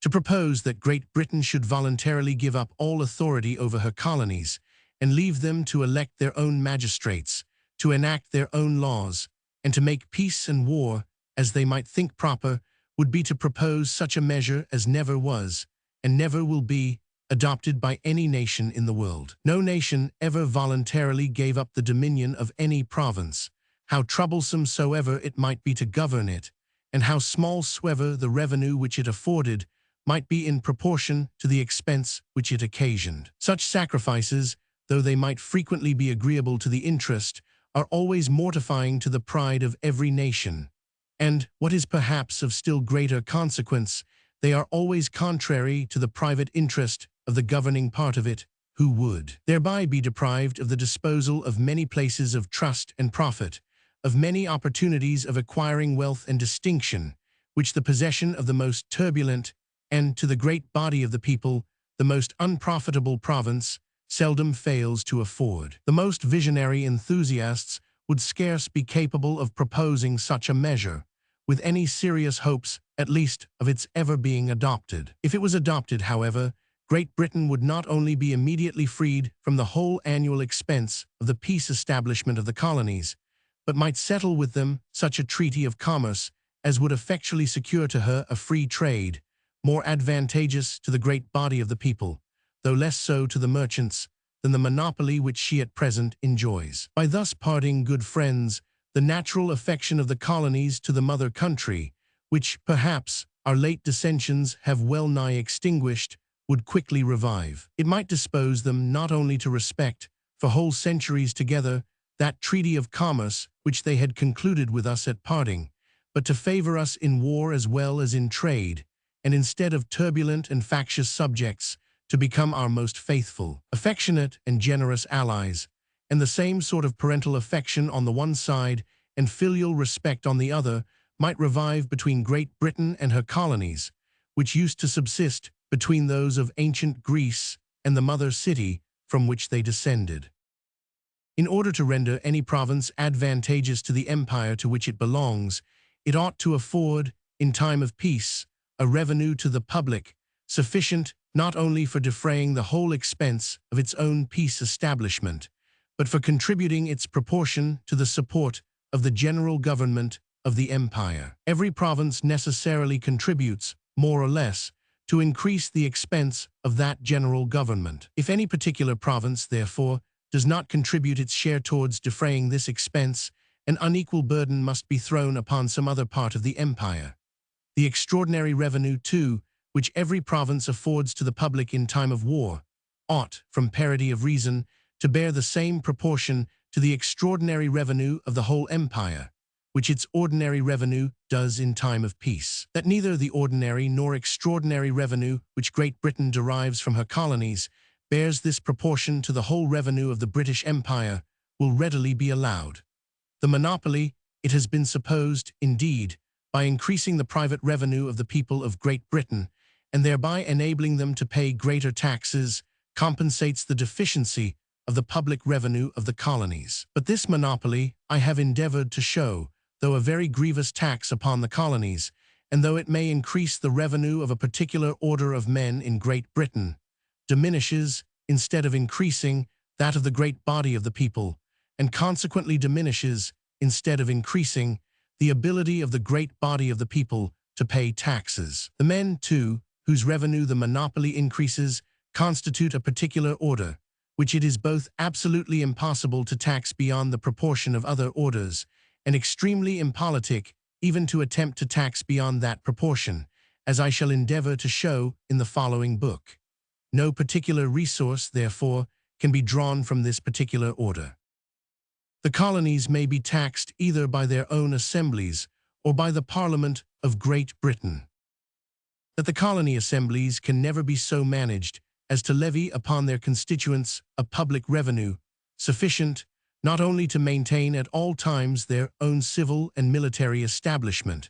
To propose that Great Britain should voluntarily give up all authority over her colonies and leave them to elect their own magistrates, to enact their own laws, and to make peace and war as they might think proper, would be to propose such a measure as never was, and never will be, adopted by any nation in the world. No nation ever voluntarily gave up the dominion of any province, how troublesome soever it might be to govern it, and how small soever the revenue which it afforded might be in proportion to the expense which it occasioned. Such sacrifices, though they might frequently be agreeable to the interest, are always mortifying to the pride of every nation. And, what is perhaps of still greater consequence, they are always contrary to the private interest of the governing part of it, who would thereby be deprived of the disposal of many places of trust and profit, of many opportunities of acquiring wealth and distinction, which the possession of the most turbulent, and, to the great body of the people, the most unprofitable province, seldom fails to afford. The most visionary enthusiasts would scarce be capable of proposing such a measure, with any serious hopes, at least, of its ever being adopted. If it was adopted, however, Great Britain would not only be immediately freed from the whole annual expense of the peace establishment of the colonies, but might settle with them such a treaty of commerce as would effectually secure to her a free trade, more advantageous to the great body of the people, though less so to the merchants, than the monopoly which she at present enjoys. By thus parting good friends, the natural affection of the colonies to the mother country, which, perhaps, our late dissensions have well nigh extinguished, would quickly revive. It might dispose them not only to respect, for whole centuries together, that treaty of commerce which they had concluded with us at parting, but to favor us in war as well as in trade, and instead of turbulent and factious subjects, to become our most faithful, affectionate, and generous allies, and the same sort of parental affection on the one side and filial respect on the other might revive between Great Britain and her colonies, which used to subsist between those of ancient Greece and the mother city from which they descended. In order to render any province advantageous to the empire to which it belongs, it ought to afford, in time of peace, a revenue to the public, sufficient not only for defraying the whole expense of its own peace establishment, but for contributing its proportion to the support of the general government of the empire. Every province necessarily contributes, more or less, to increase the expense of that general government. If any particular province, therefore, does not contribute its share towards defraying this expense, an unequal burden must be thrown upon some other part of the empire. The extraordinary revenue, too, which every province affords to the public in time of war, ought, from parity of reason, to bear the same proportion to the extraordinary revenue of the whole empire, which its ordinary revenue does in time of peace. That neither the ordinary nor extraordinary revenue which Great Britain derives from her colonies bears this proportion to the whole revenue of the British Empire will readily be allowed. The monopoly, it has been supposed, indeed, by increasing the private revenue of the people of Great Britain, and thereby enabling them to pay greater taxes, compensates the deficiency of the public revenue of the colonies. But this monopoly, I have endeavored to show, though a very grievous tax upon the colonies, and though it may increase the revenue of a particular order of men in Great Britain, diminishes, instead of increasing, that of the great body of the people, and consequently diminishes, instead of increasing, the ability of the great body of the people to pay taxes. The men, too, whose revenue the monopoly increases, constitute a particular order, which it is both absolutely impossible to tax beyond the proportion of other orders, and extremely impolitic even to attempt to tax beyond that proportion, as I shall endeavor to show in the following book. No particular resource, therefore, can be drawn from this particular order. The colonies may be taxed either by their own assemblies or by the Parliament of Great Britain. That the colony assemblies can never be so managed as to levy upon their constituents a public revenue sufficient not only to maintain at all times their own civil and military establishment,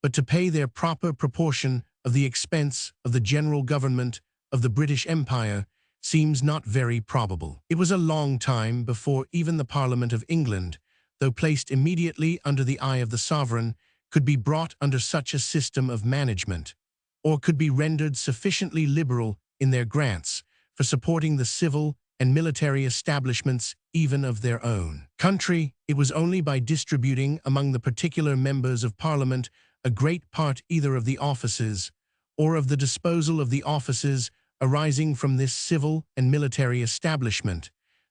but to pay their proper proportion of the expense of the general government of the British Empire, seems not very probable. It was a long time before even the Parliament of England, though placed immediately under the eye of the sovereign, could be brought under such a system of management, or could be rendered sufficiently liberal in their grants for supporting the civil and military establishments even of their own country. It was only by distributing among the particular members of Parliament a great part either of the offices or of the disposal of the offices arising from this civil and military establishment,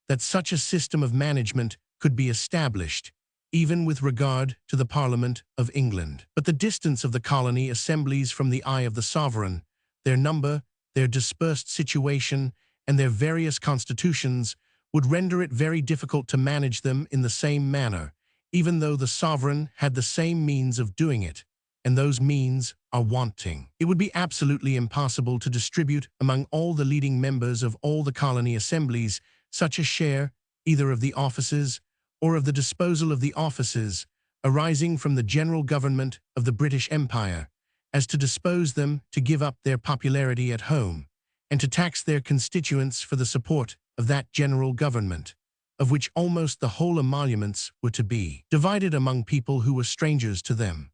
that such a system of management could be established, even with regard to the Parliament of England. But the distance of the colony assemblies from the eye of the sovereign, their number, their dispersed situation, and their various constitutions would render it very difficult to manage them in the same manner, even though the sovereign had the same means of doing it, and those means are wanting. It would be absolutely impossible to distribute among all the leading members of all the colony assemblies such a share, either of the offices or of the disposal of the offices, arising from the general government of the British Empire, as to dispose them to give up their popularity at home, and to tax their constituents for the support of that general government, of which almost the whole emoluments were to be divided among people who were strangers to them.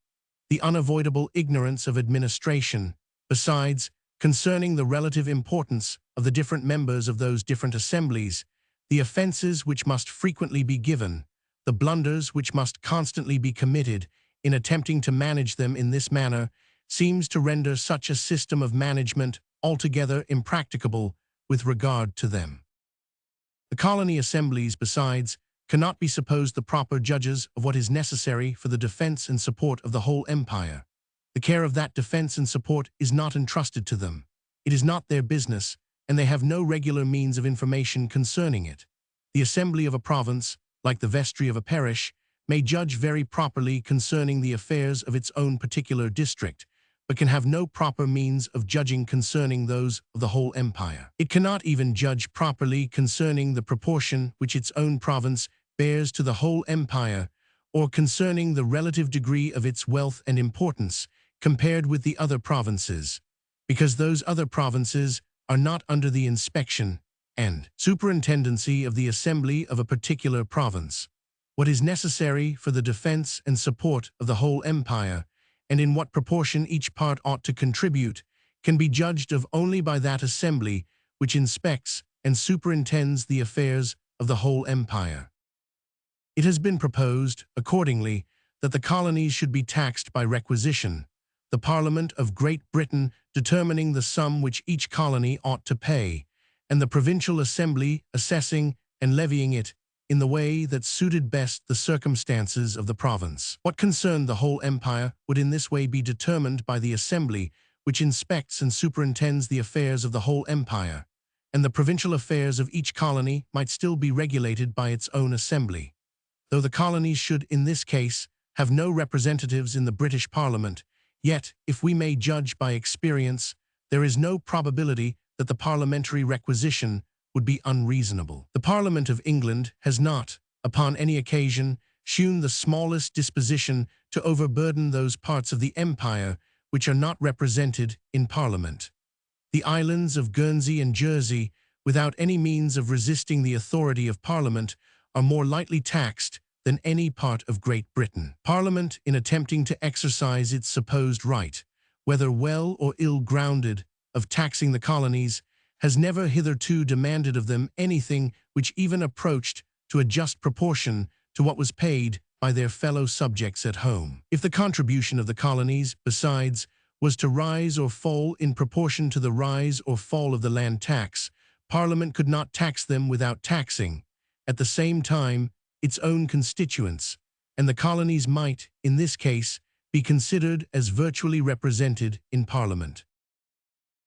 The unavoidable ignorance of administration, besides, concerning the relative importance of the different members of those different assemblies, the offenses which must frequently be given, the blunders which must constantly be committed in attempting to manage them in this manner seems to render such a system of management altogether impracticable with regard to them. The colony assemblies, besides, cannot be supposed the proper judges of what is necessary for the defense and support of the whole empire. The care of that defense and support is not entrusted to them. It is not their business, and they have no regular means of information concerning it. The assembly of a province, like the vestry of a parish, may judge very properly concerning the affairs of its own particular district, but can have no proper means of judging concerning those of the whole empire. It cannot even judge properly concerning the proportion which its own province bears to the whole empire, or concerning the relative degree of its wealth and importance compared with the other provinces, because those other provinces are not under the inspection and superintendency of the assembly of a particular province. What is necessary for the defense and support of the whole empire, and in what proportion each part ought to contribute, can be judged of only by that assembly which inspects and superintends the affairs of the whole empire. It has been proposed, accordingly, that the colonies should be taxed by requisition, the Parliament of Great Britain determining the sum which each colony ought to pay, and the provincial assembly assessing and levying it in the way that suited best the circumstances of the province. What concerned the whole empire would in this way be determined by the assembly which inspects and superintends the affairs of the whole empire, and the provincial affairs of each colony might still be regulated by its own assembly. Though the colonies should, in this case, have no representatives in the British Parliament, yet, if we may judge by experience, there is no probability that the parliamentary requisition would be unreasonable. The Parliament of England has not, upon any occasion, shewn the smallest disposition to overburden those parts of the empire which are not represented in Parliament. The islands of Guernsey and Jersey, without any means of resisting the authority of Parliament, are more lightly taxed than any part of Great Britain. Parliament, in attempting to exercise its supposed right, whether well or ill-grounded, of taxing the colonies, has never hitherto demanded of them anything which even approached to a just proportion to what was paid by their fellow subjects at home. If the contribution of the colonies, besides, was to rise or fall in proportion to the rise or fall of the land tax, Parliament could not tax them without taxing, at the same time, its own constituents, and the colonies might, in this case, be considered as virtually represented in Parliament.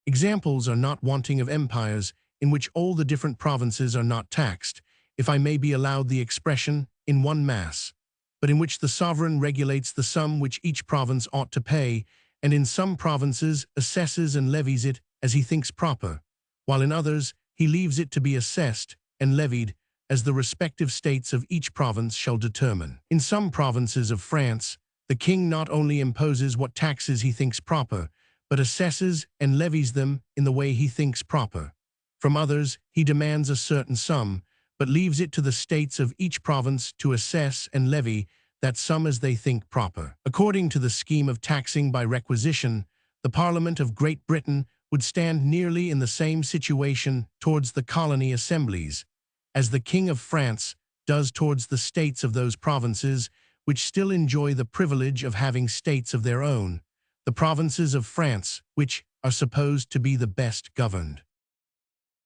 Examples are not wanting of empires in which all the different provinces are not taxed, if I may be allowed the expression, in one mass, but in which the sovereign regulates the sum which each province ought to pay, and in some provinces assesses and levies it as he thinks proper, while in others he leaves it to be assessed and levied as the respective states of each province shall determine. In some provinces of France, the king not only imposes what taxes he thinks proper, but assesses and levies them in the way he thinks proper. From others, he demands a certain sum, but leaves it to the states of each province to assess and levy that sum as they think proper. According to the scheme of taxing by requisition, the Parliament of Great Britain would stand nearly in the same situation towards the colony assemblies, as the King of France does towards the states of those provinces which still enjoy the privilege of having states of their own, the provinces of France which are supposed to be the best governed.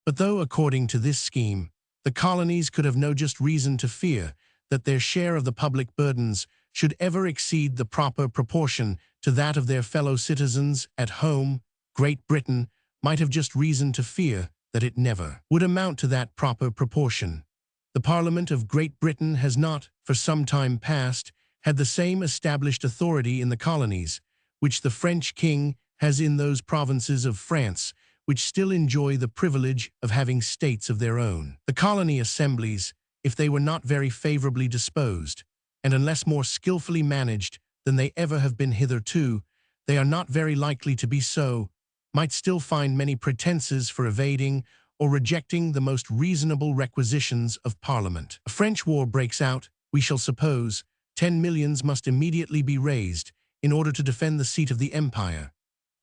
But though, according to this scheme, the colonies could have no just reason to fear that their share of the public burdens should ever exceed the proper proportion to that of their fellow citizens at home, Great Britain might have just reason to fear that it never would amount to that proper proportion. The Parliament of Great Britain has not, for some time past, had the same established authority in the colonies, which the French king has in those provinces of France, which still enjoy the privilege of having states of their own. The colony assemblies, if they were not very favorably disposed, and unless more skillfully managed than they ever have been hitherto, they are not very likely to be so, might still find many pretenses for evading or rejecting the most reasonable requisitions of Parliament. A French war breaks out, we shall suppose, 10 millions must immediately be raised in order to defend the seat of the empire.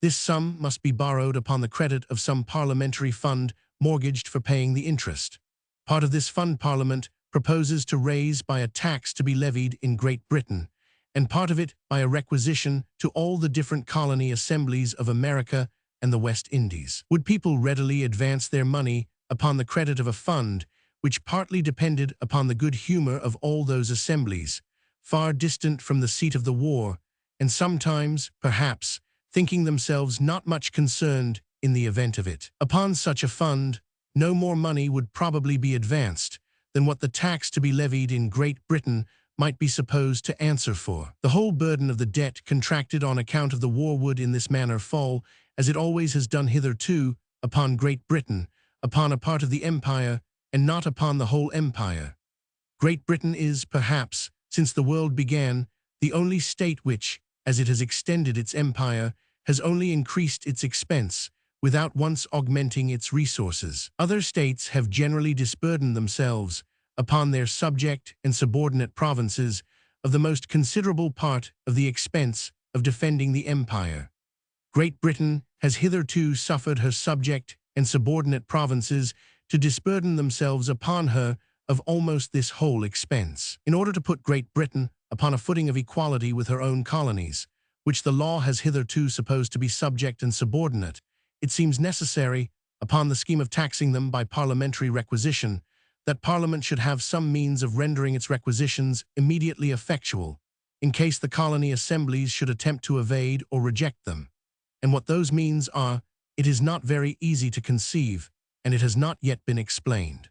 This sum must be borrowed upon the credit of some parliamentary fund mortgaged for paying the interest. Part of this fund Parliament proposes to raise by a tax to be levied in Great Britain, and part of it by a requisition to all the different colony assemblies of America and the West Indies. Would people readily advance their money upon the credit of a fund which partly depended upon the good humor of all those assemblies, far distant from the seat of the war, and sometimes, perhaps, thinking themselves not much concerned in the event of it? Upon such a fund, no more money would probably be advanced than what the tax to be levied in Great Britain might be supposed to answer for. The whole burden of the debt contracted on account of the war would in this manner fall, as it always has done hitherto, upon Great Britain, upon a part of the empire, and not upon the whole empire. Great Britain is, perhaps, since the world began, the only state which, as it has extended its empire, has only increased its expense, without once augmenting its resources. Other states have generally disburdened themselves, upon their subject and subordinate provinces, of the most considerable part of the expense of defending the empire. Great Britain has hitherto suffered her subject and subordinate provinces to disburden themselves upon her of almost this whole expense. In order to put Great Britain upon a footing of equality with her own colonies, which the law has hitherto supposed to be subject and subordinate, it seems necessary, upon the scheme of taxing them by parliamentary requisition, that Parliament should have some means of rendering its requisitions immediately effectual, in case the colony assemblies should attempt to evade or reject them. And what those means are, it is not very easy to conceive, and it has not yet been explained.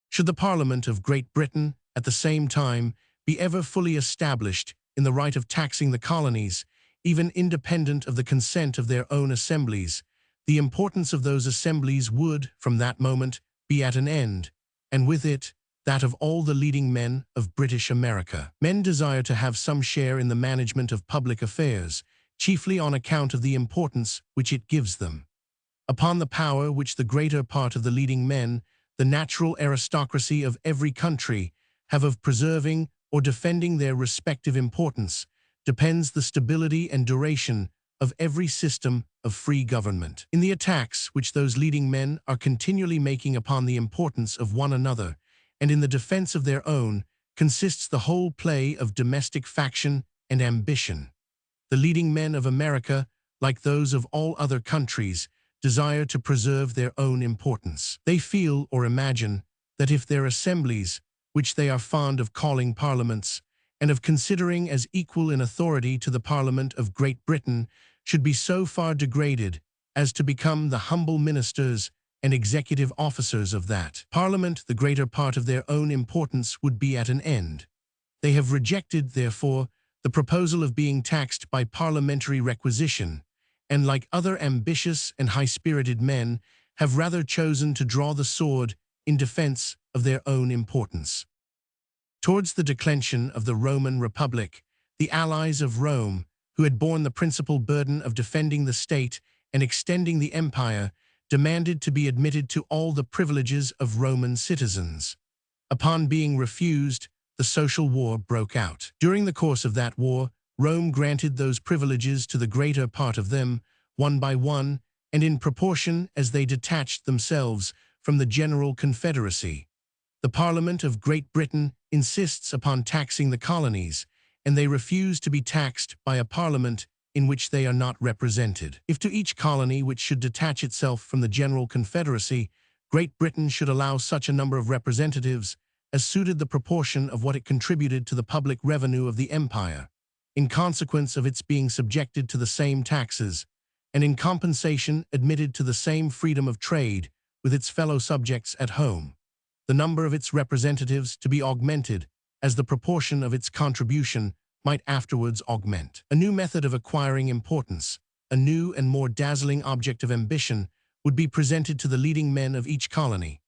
Should the Parliament of Great Britain, at the same time, be ever fully established in the right of taxing the colonies, even independent of the consent of their own assemblies, the importance of those assemblies would, from that moment, be at an end, and with it, that of all the leading men of British America. Men desire to have some share in the management of public affairs, chiefly on account of the importance which it gives them. Upon the power which the greater part of the leading men, the natural aristocracy of every country, have of preserving or defending their respective importance, depends the stability and duration of every system of free government. In the attacks which those leading men are continually making upon the importance of one another, and in the defense of their own, consists the whole play of domestic faction and ambition. The leading men of America, like those of all other countries, desire to preserve their own importance. They feel or imagine that if their assemblies, which they are fond of calling parliaments, and of considering as equal in authority to the Parliament of Great Britain, should be so far degraded as to become the humble ministers and executive officers of that Parliament, the greater part of their own importance would be at an end. They have rejected, therefore, the proposal of being taxed by parliamentary requisition, and like other ambitious and high-spirited men, have rather chosen to draw the sword in defense of their own importance. Towards the declension of the Roman Republic, the allies of Rome, who had borne the principal burden of defending the state and extending the empire, demanded to be admitted to all the privileges of Roman citizens. Upon being refused, the social war broke out. During the course of that war, Rome granted those privileges to the greater part of them, one by one, and in proportion as they detached themselves from the general confederacy. The Parliament of Great Britain insists upon taxing the colonies, and they refuse to be taxed by a parliament in which they are not represented. If to each colony which should detach itself from the general confederacy, Great Britain should allow such a number of representatives as suited the proportion of what it contributed to the public revenue of the empire, in consequence of its being subjected to the same taxes, and in compensation admitted to the same freedom of trade with its fellow subjects at home, the number of its representatives to be augmented as the proportion of its contribution might afterwards augment. A new method of acquiring importance, a new and more dazzling object of ambition, would be presented to the leading men of each colony.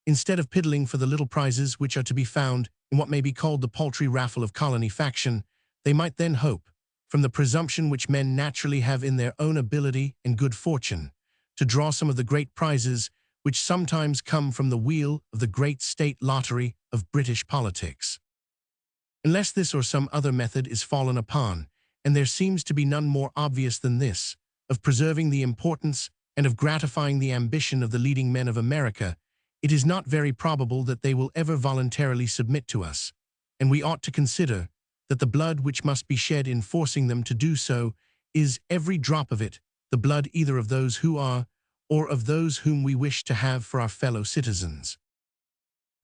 Instead of piddling for the little prizes which are to be found in what may be called the paltry raffle of colony faction, they might then hope, from the presumption which men naturally have in their own ability and good fortune, to draw some of the great prizes which sometimes come from the wheel of the great state lottery of British politics. Unless this or some other method is fallen upon, and there seems to be none more obvious than this, of preserving the importance and of gratifying the ambition of the leading men of America, it is not very probable that they will ever voluntarily submit to us, and we ought to consider that the blood which must be shed in forcing them to do so is, every drop of it, the blood either of those who are, or of those whom we wish to have for our fellow citizens.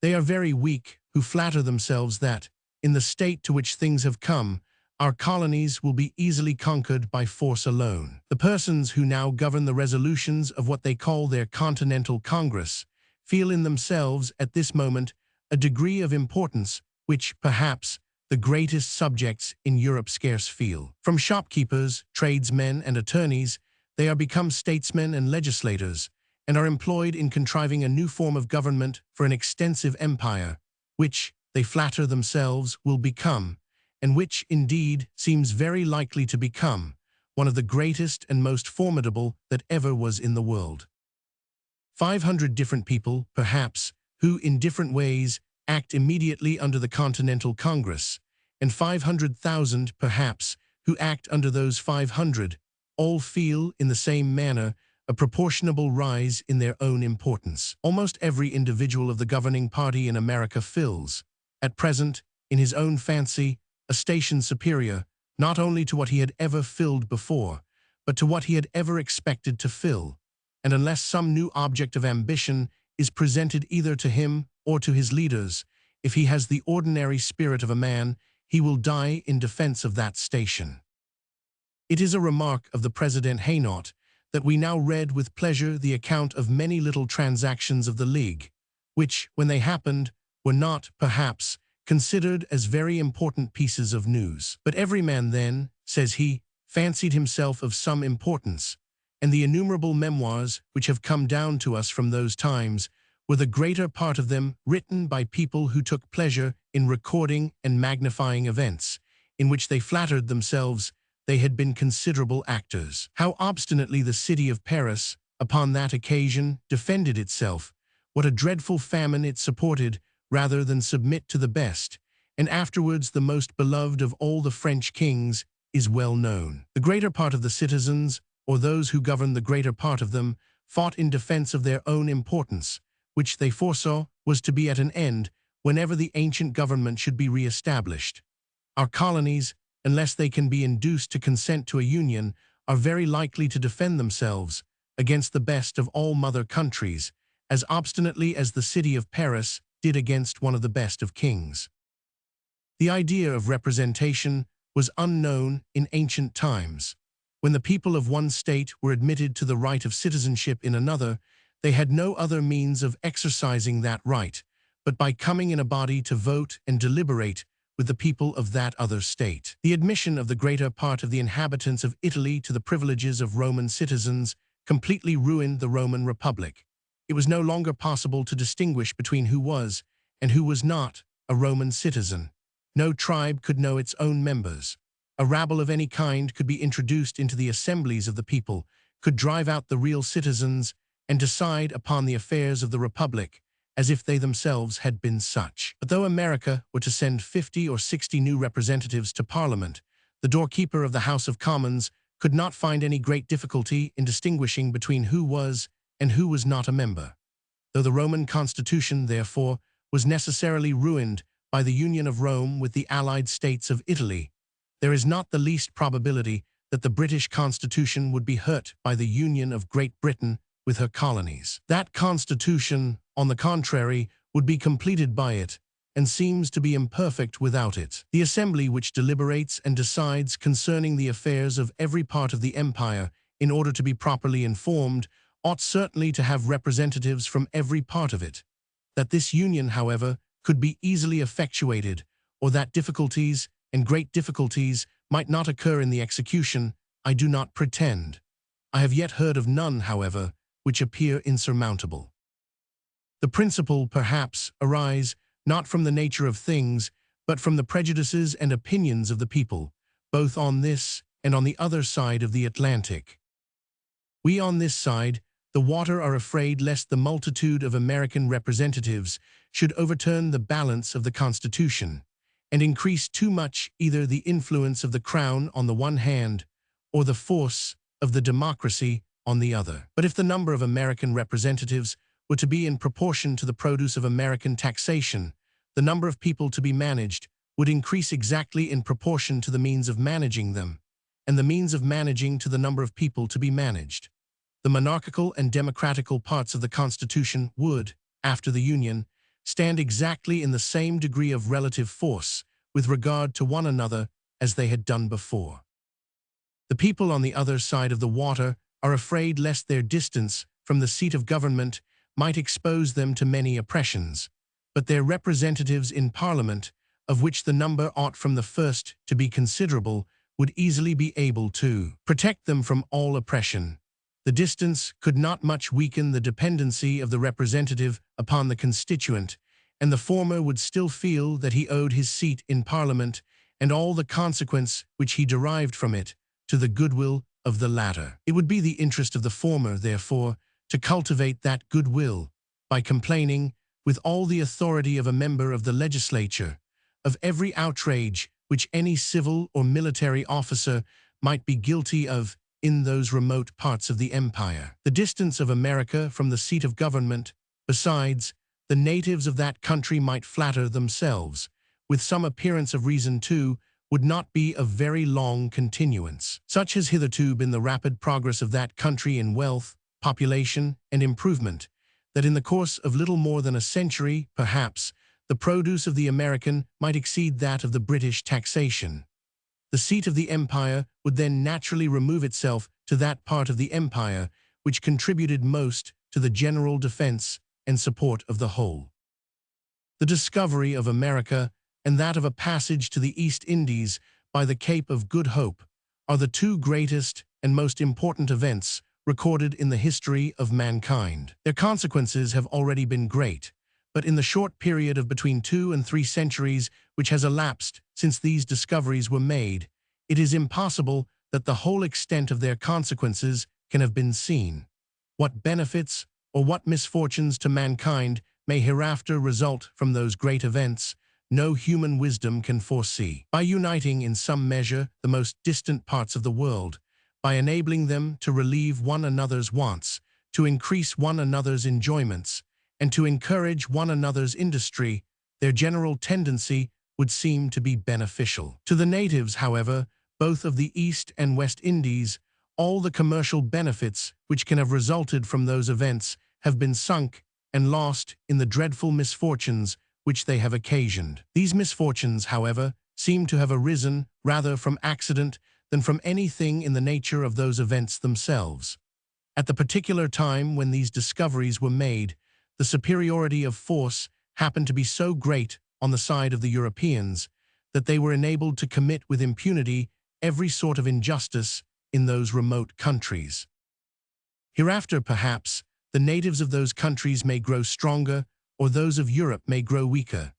They are very weak who flatter themselves that, in the state to which things have come, our colonies will be easily conquered by force alone. The persons who now govern the resolutions of what they call their Continental Congress feel in themselves at this moment a degree of importance which, perhaps, the greatest subjects in Europe scarce feel. From shopkeepers, tradesmen, and attorneys, they are become statesmen and legislators, and are employed in contriving a new form of government for an extensive empire, which, they flatter themselves, will become, and which, indeed, seems very likely to become, one of the greatest and most formidable that ever was in the world. 500 different people, perhaps, who, in different ways, act immediately under the Continental Congress, and 500,000, perhaps, who act under those 500, all feel, in the same manner, a proportionable rise in their own importance. Almost every individual of the governing party in America fills, at present, in his own fancy, a station superior, not only to what he had ever filled before, but to what he had ever expected to fill, and unless some new object of ambition is presented either to him or to his leaders, if he has the ordinary spirit of a man, he will die in defense of that station. It is a remark of the President Hainaut that we now read with pleasure the account of many little transactions of the League, which, when they happened, were not, perhaps, considered as very important pieces of news. But every man then, says he, fancied himself of some importance, and the innumerable memoirs which have come down to us from those times were the greater part of them written by people who took pleasure in recording and magnifying events, in which they flattered themselves they had been considerable actors. How obstinately the city of Paris, upon that occasion, defended itself, what a dreadful famine it supported rather than submit to the best, and afterwards the most beloved of all the French kings, is well known. The greater part of the citizens, or those who governed the greater part of them, fought in defense of their own importance, which they foresaw was to be at an end whenever the ancient government should be re-established. Our colonies, unless they can be induced to consent to a union, are very likely to defend themselves against the best of all mother countries, as obstinately as the city of Paris did against one of the best of kings. The idea of representation was unknown in ancient times. When the people of one state were admitted to the right of citizenship in another, they had no other means of exercising that right, but by coming in a body to vote and deliberate with the people of that other state. The admission of the greater part of the inhabitants of Italy to the privileges of Roman citizens completely ruined the Roman Republic. It was no longer possible to distinguish between who was, and who was not, a Roman citizen. No tribe could know its own members. A rabble of any kind could be introduced into the assemblies of the people, could drive out the real citizens, and decide upon the affairs of the Republic, as if they themselves had been such. But though America were to send 50 or 60 new representatives to Parliament, the doorkeeper of the House of Commons could not find any great difficulty in distinguishing between who was and who was not a member. Though the Roman constitution, therefore, was necessarily ruined by the union of Rome with the allied states of Italy, there is not the least probability that the British constitution would be hurt by the union of Great Britain with her colonies. That constitution, on the contrary, would be completed by it, and seems to be imperfect without it. The assembly which deliberates and decides concerning the affairs of every part of the empire, in order to be properly informed, ought certainly to have representatives from every part of it. That this union, however, could be easily effectuated, or that difficulties, and great difficulties, might not occur in the execution, I do not pretend. I have yet heard of none, however, which appear insurmountable. The principal, perhaps, arise, not from the nature of things, but from the prejudices and opinions of the people, both on this and on the other side of the Atlantic. We on this side, the water, are afraid lest the multitude of American representatives should overturn the balance of the Constitution, and increase too much either the influence of the Crown on the one hand, or the force of the democracy on the other. But if the number of American representatives were to be in proportion to the produce of American taxation, the number of people to be managed would increase exactly in proportion to the means of managing them, and the means of managing to the number of people to be managed. The monarchical and democratical parts of the Constitution would, after the Union, stand exactly in the same degree of relative force with regard to one another as they had done before. The people on the other side of the water are afraid lest their distance from the seat of government might expose them to many oppressions, but their representatives in Parliament, of which the number ought from the first to be considerable, would easily be able to protect them from all oppression. The distance could not much weaken the dependency of the representative upon the constituent, and the former would still feel that he owed his seat in Parliament and all the consequence which he derived from it to the goodwill of the latter. It would be the interest of the former, therefore, to cultivate that goodwill by complaining, with all the authority of a member of the legislature, of every outrage which any civil or military officer might be guilty of in those remote parts of the empire. The distance of America from the seat of government, besides, the natives of that country might flatter themselves, with some appearance of reason too, would not be of very long continuance. Such has hitherto been the rapid progress of that country in wealth, population, and improvement, that in the course of little more than a century, perhaps, the produce of the American might exceed that of the British taxation. The seat of the empire would then naturally remove itself to that part of the empire which contributed most to the general defense and support of the whole. The discovery of America and that of a passage to the East Indies by the Cape of Good Hope are the two greatest and most important events recorded in the history of mankind. Their consequences have already been great, but in the short period of between 2 and 3 centuries which has elapsed since these discoveries were made, it is impossible that the whole extent of their consequences can have been seen. What benefits or what misfortunes to mankind may hereafter result from those great events, no human wisdom can foresee. By uniting in some measure the most distant parts of the world, by enabling them to relieve one another's wants, to increase one another's enjoyments, and to encourage one another's industry, their general tendency would seem to be beneficial. To the natives, however, both of the East and West Indies, all the commercial benefits which can have resulted from those events have been sunk and lost in the dreadful misfortunes which they have occasioned. These misfortunes, however, seem to have arisen rather from accident than from anything in the nature of those events themselves. At the particular time when these discoveries were made, the superiority of force happened to be so great on the side of the Europeans that they were enabled to commit with impunity every sort of injustice in those remote countries. Hereafter, perhaps, the natives of those countries may grow stronger, or those of Europe may grow weaker,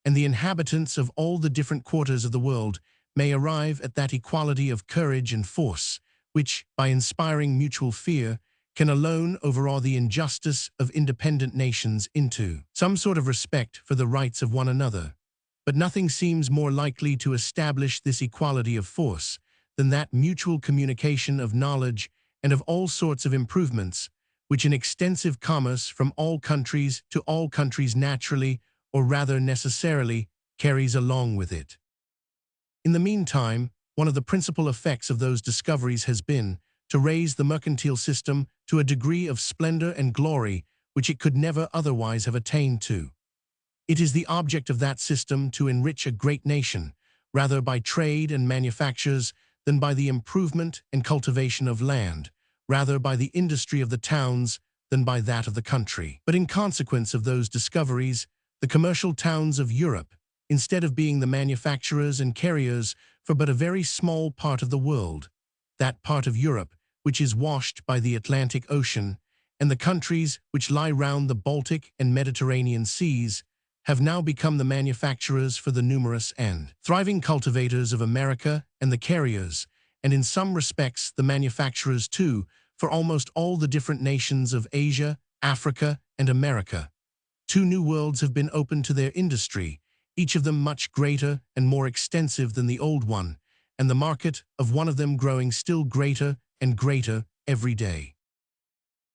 and the inhabitants of all the different quarters of the world may arrive at that equality of courage and force, which, by inspiring mutual fear, can alone overawe the injustice of independent nations into some sort of respect for the rights of one another. But nothing seems more likely to establish this equality of force than that mutual communication of knowledge and of all sorts of improvements, which an extensive commerce from all countries to all countries naturally, or rather necessarily, carries along with it. In the meantime, one of the principal effects of those discoveries has been to raise the mercantile system to a degree of splendor and glory which it could never otherwise have attained to. It is the object of that system to enrich a great nation, rather by trade and manufactures than by the improvement and cultivation of land, rather by the industry of the towns than by that of the country. But in consequence of those discoveries, the commercial towns of Europe, instead of being the manufacturers and carriers for but a very small part of the world, that part of Europe which is washed by the Atlantic Ocean, and the countries which lie round the Baltic and Mediterranean seas, have now become the manufacturers for the numerous and thriving cultivators of America and the carriers, and in some respects the manufacturers too, for almost all the different nations of Asia, Africa, and America. 2 new worlds have been opened to their industry, each of them much greater and more extensive than the old one, and the market of one of them growing still greater and greater every day.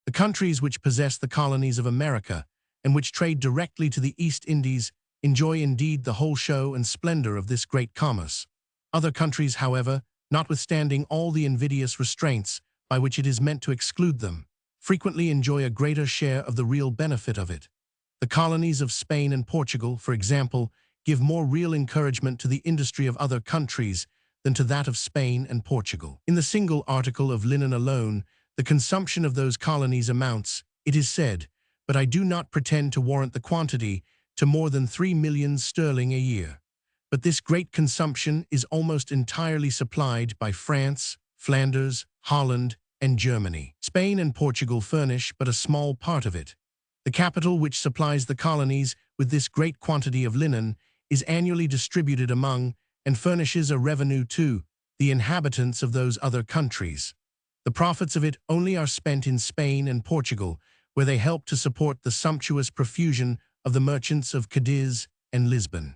The countries which possess the colonies of America, and which trade directly to the East Indies, enjoy indeed the whole show and splendor of this great commerce. Other countries, however, notwithstanding all the invidious restraints by which it is meant to exclude them, frequently enjoy a greater share of the real benefit of it. The colonies of Spain and Portugal, for example, give more real encouragement to the industry of other countries than to that of Spain and Portugal. In the single article of linen alone, the consumption of those colonies amounts, it is said, but I do not pretend to warrant the quantity, to more than 3 millions sterling a year. But this great consumption is almost entirely supplied by France, Flanders, Holland, and Germany. Spain and Portugal furnish but a small part of it. The capital which supplies the colonies with this great quantity of linen is annually distributed among, and furnishes a revenue to, the inhabitants of those other countries. The profits of it only are spent in Spain and Portugal, where they help to support the sumptuous profusion of the merchants of Cadiz and Lisbon.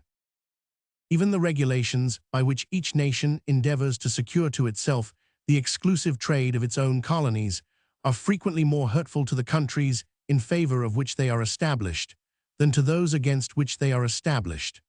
Even the regulations by which each nation endeavors to secure to itself the exclusive trade of its own colonies are frequently more hurtful to the countries in favor of which they are established than to those against which they are established.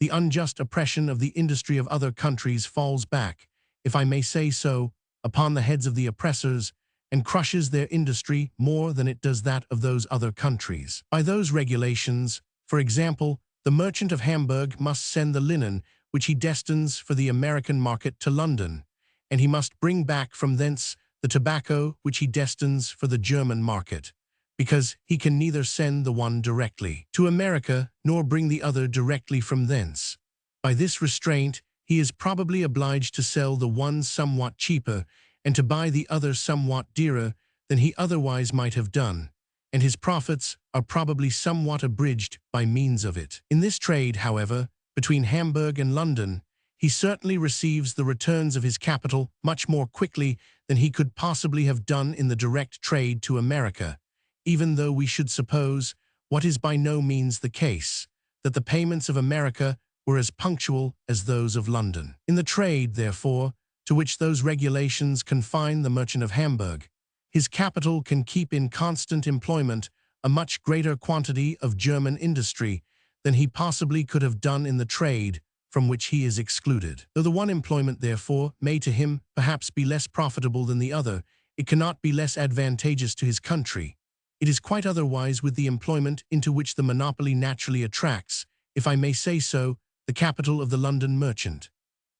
The unjust oppression of the industry of other countries falls back, if I may say so, upon the heads of the oppressors, and crushes their industry more than it does that of those other countries. By those regulations, for example, the merchant of Hamburg must send the linen which he destines for the American market to London, and he must bring back from thence the tobacco which he destines for the German market, because he can neither send the one directly to America nor bring the other directly from thence. By this restraint, he is probably obliged to sell the one somewhat cheaper and to buy the other somewhat dearer than he otherwise might have done, and his profits are probably somewhat abridged by means of it. In this trade, however, between Hamburg and London, he certainly receives the returns of his capital much more quickly than he could possibly have done in the direct trade to America, even though we should suppose, what is by no means the case, that the payments of America were as punctual as those of London. In the trade, therefore, to which those regulations confine the merchant of Hamburg, his capital can keep in constant employment a much greater quantity of German industry than he possibly could have done in the trade from which he is excluded. Though the one employment, therefore, may to him perhaps be less profitable than the other, it cannot be less advantageous to his country. It is quite otherwise with the employment into which the monopoly naturally attracts, if I may say so, the capital of the London merchant.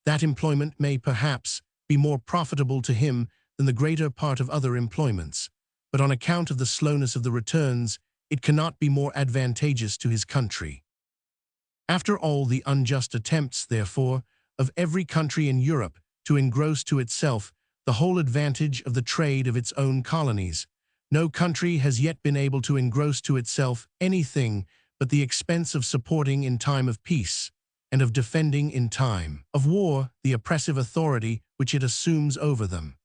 That employment may perhaps be more profitable to him than the greater part of other employments, but on account of the slowness of the returns, it cannot be more advantageous to his country. After all the unjust attempts, therefore, of every country in Europe to engross to itself the whole advantage of the trade of its own colonies, no country has yet been able to engross to itself anything but the expense of supporting in time of peace, and of defending in time of war the oppressive authority which it assumes over them.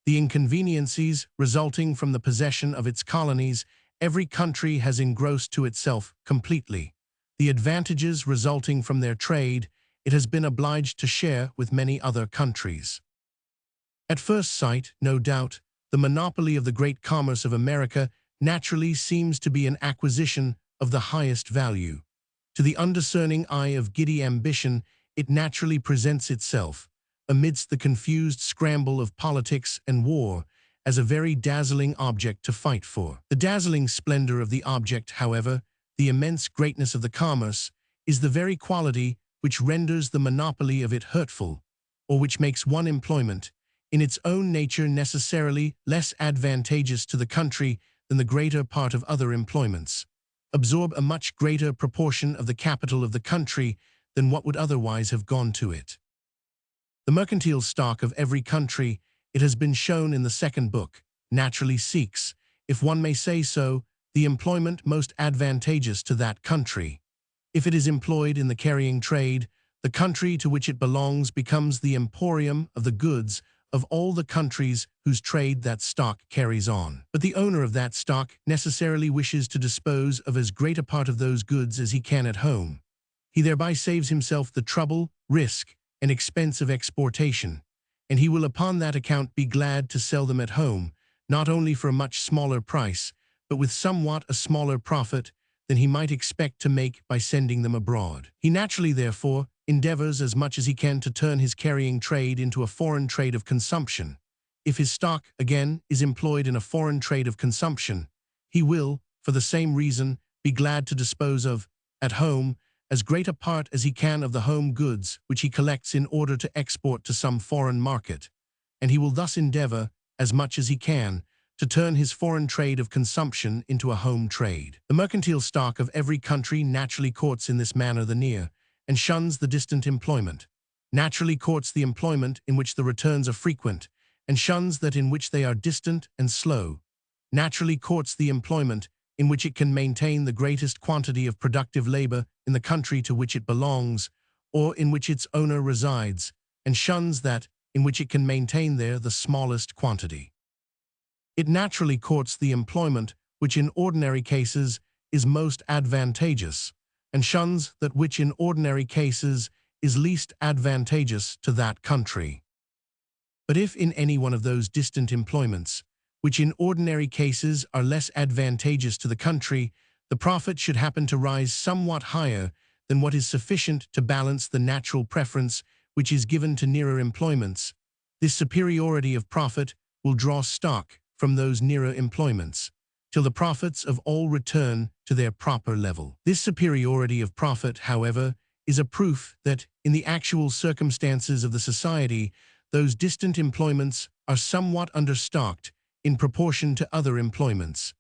The inconveniencies resulting from the possession of its colonies every country has engrossed to itself completely. The advantages resulting from their trade it has been obliged to share with many other countries. At first sight, no doubt, the monopoly of the great commerce of America naturally seems to be an acquisition of the highest value. To the undiscerning eye of giddy ambition, it naturally presents itself, amidst the confused scramble of politics and war, as a very dazzling object to fight for. The dazzling splendor of the object, however, the immense greatness of the commerce, is the very quality which renders the monopoly of it hurtful, or which makes one employment, in its own nature necessarily less advantageous to the country than the greater part of other employments, absorb a much greater proportion of the capital of the country than what would otherwise have gone to it. The mercantile stock of every country, it has been shown in the second book, naturally seeks, if one may say so, the employment most advantageous to that country. If it is employed in the carrying trade, the country to which it belongs becomes the emporium of the goods of all the countries whose trade that stock carries on. But the owner of that stock necessarily wishes to dispose of as great a part of those goods as he can at home. He thereby saves himself the trouble, risk, and expense of exportation, and he will upon that account be glad to sell them at home, not only for a much smaller price, but with somewhat a smaller profit than he might expect to make by sending them abroad. He naturally, therefore, endeavors as much as he can to turn his carrying trade into a foreign trade of consumption. If his stock, again, is employed in a foreign trade of consumption, he will, for the same reason, be glad to dispose of, at home, as great a part as he can of the home goods which he collects in order to export to some foreign market, and he will thus endeavor, as much as he can, to turn his foreign trade of consumption into a home trade. The mercantile stock of every country naturally courts in this manner the near, and shuns the distant employment, naturally courts the employment in which the returns are frequent, and shuns that in which they are distant and slow, naturally courts the employment in which it can maintain the greatest quantity of productive labor in the country to which it belongs, or in which its owner resides, and shuns that in which it can maintain there the smallest quantity. It naturally courts the employment which in ordinary cases is most advantageous, and shuns that which in ordinary cases is least advantageous to that country. But if in any one of those distant employments, which in ordinary cases are less advantageous to the country, the profit should happen to rise somewhat higher than what is sufficient to balance the natural preference which is given to nearer employments, this superiority of profit will draw stock from those nearer employments, till the profits of all return to their proper level. This superiority of profit, however, is a proof that, in the actual circumstances of the society, those distant employments are somewhat understocked in proportion to other employments,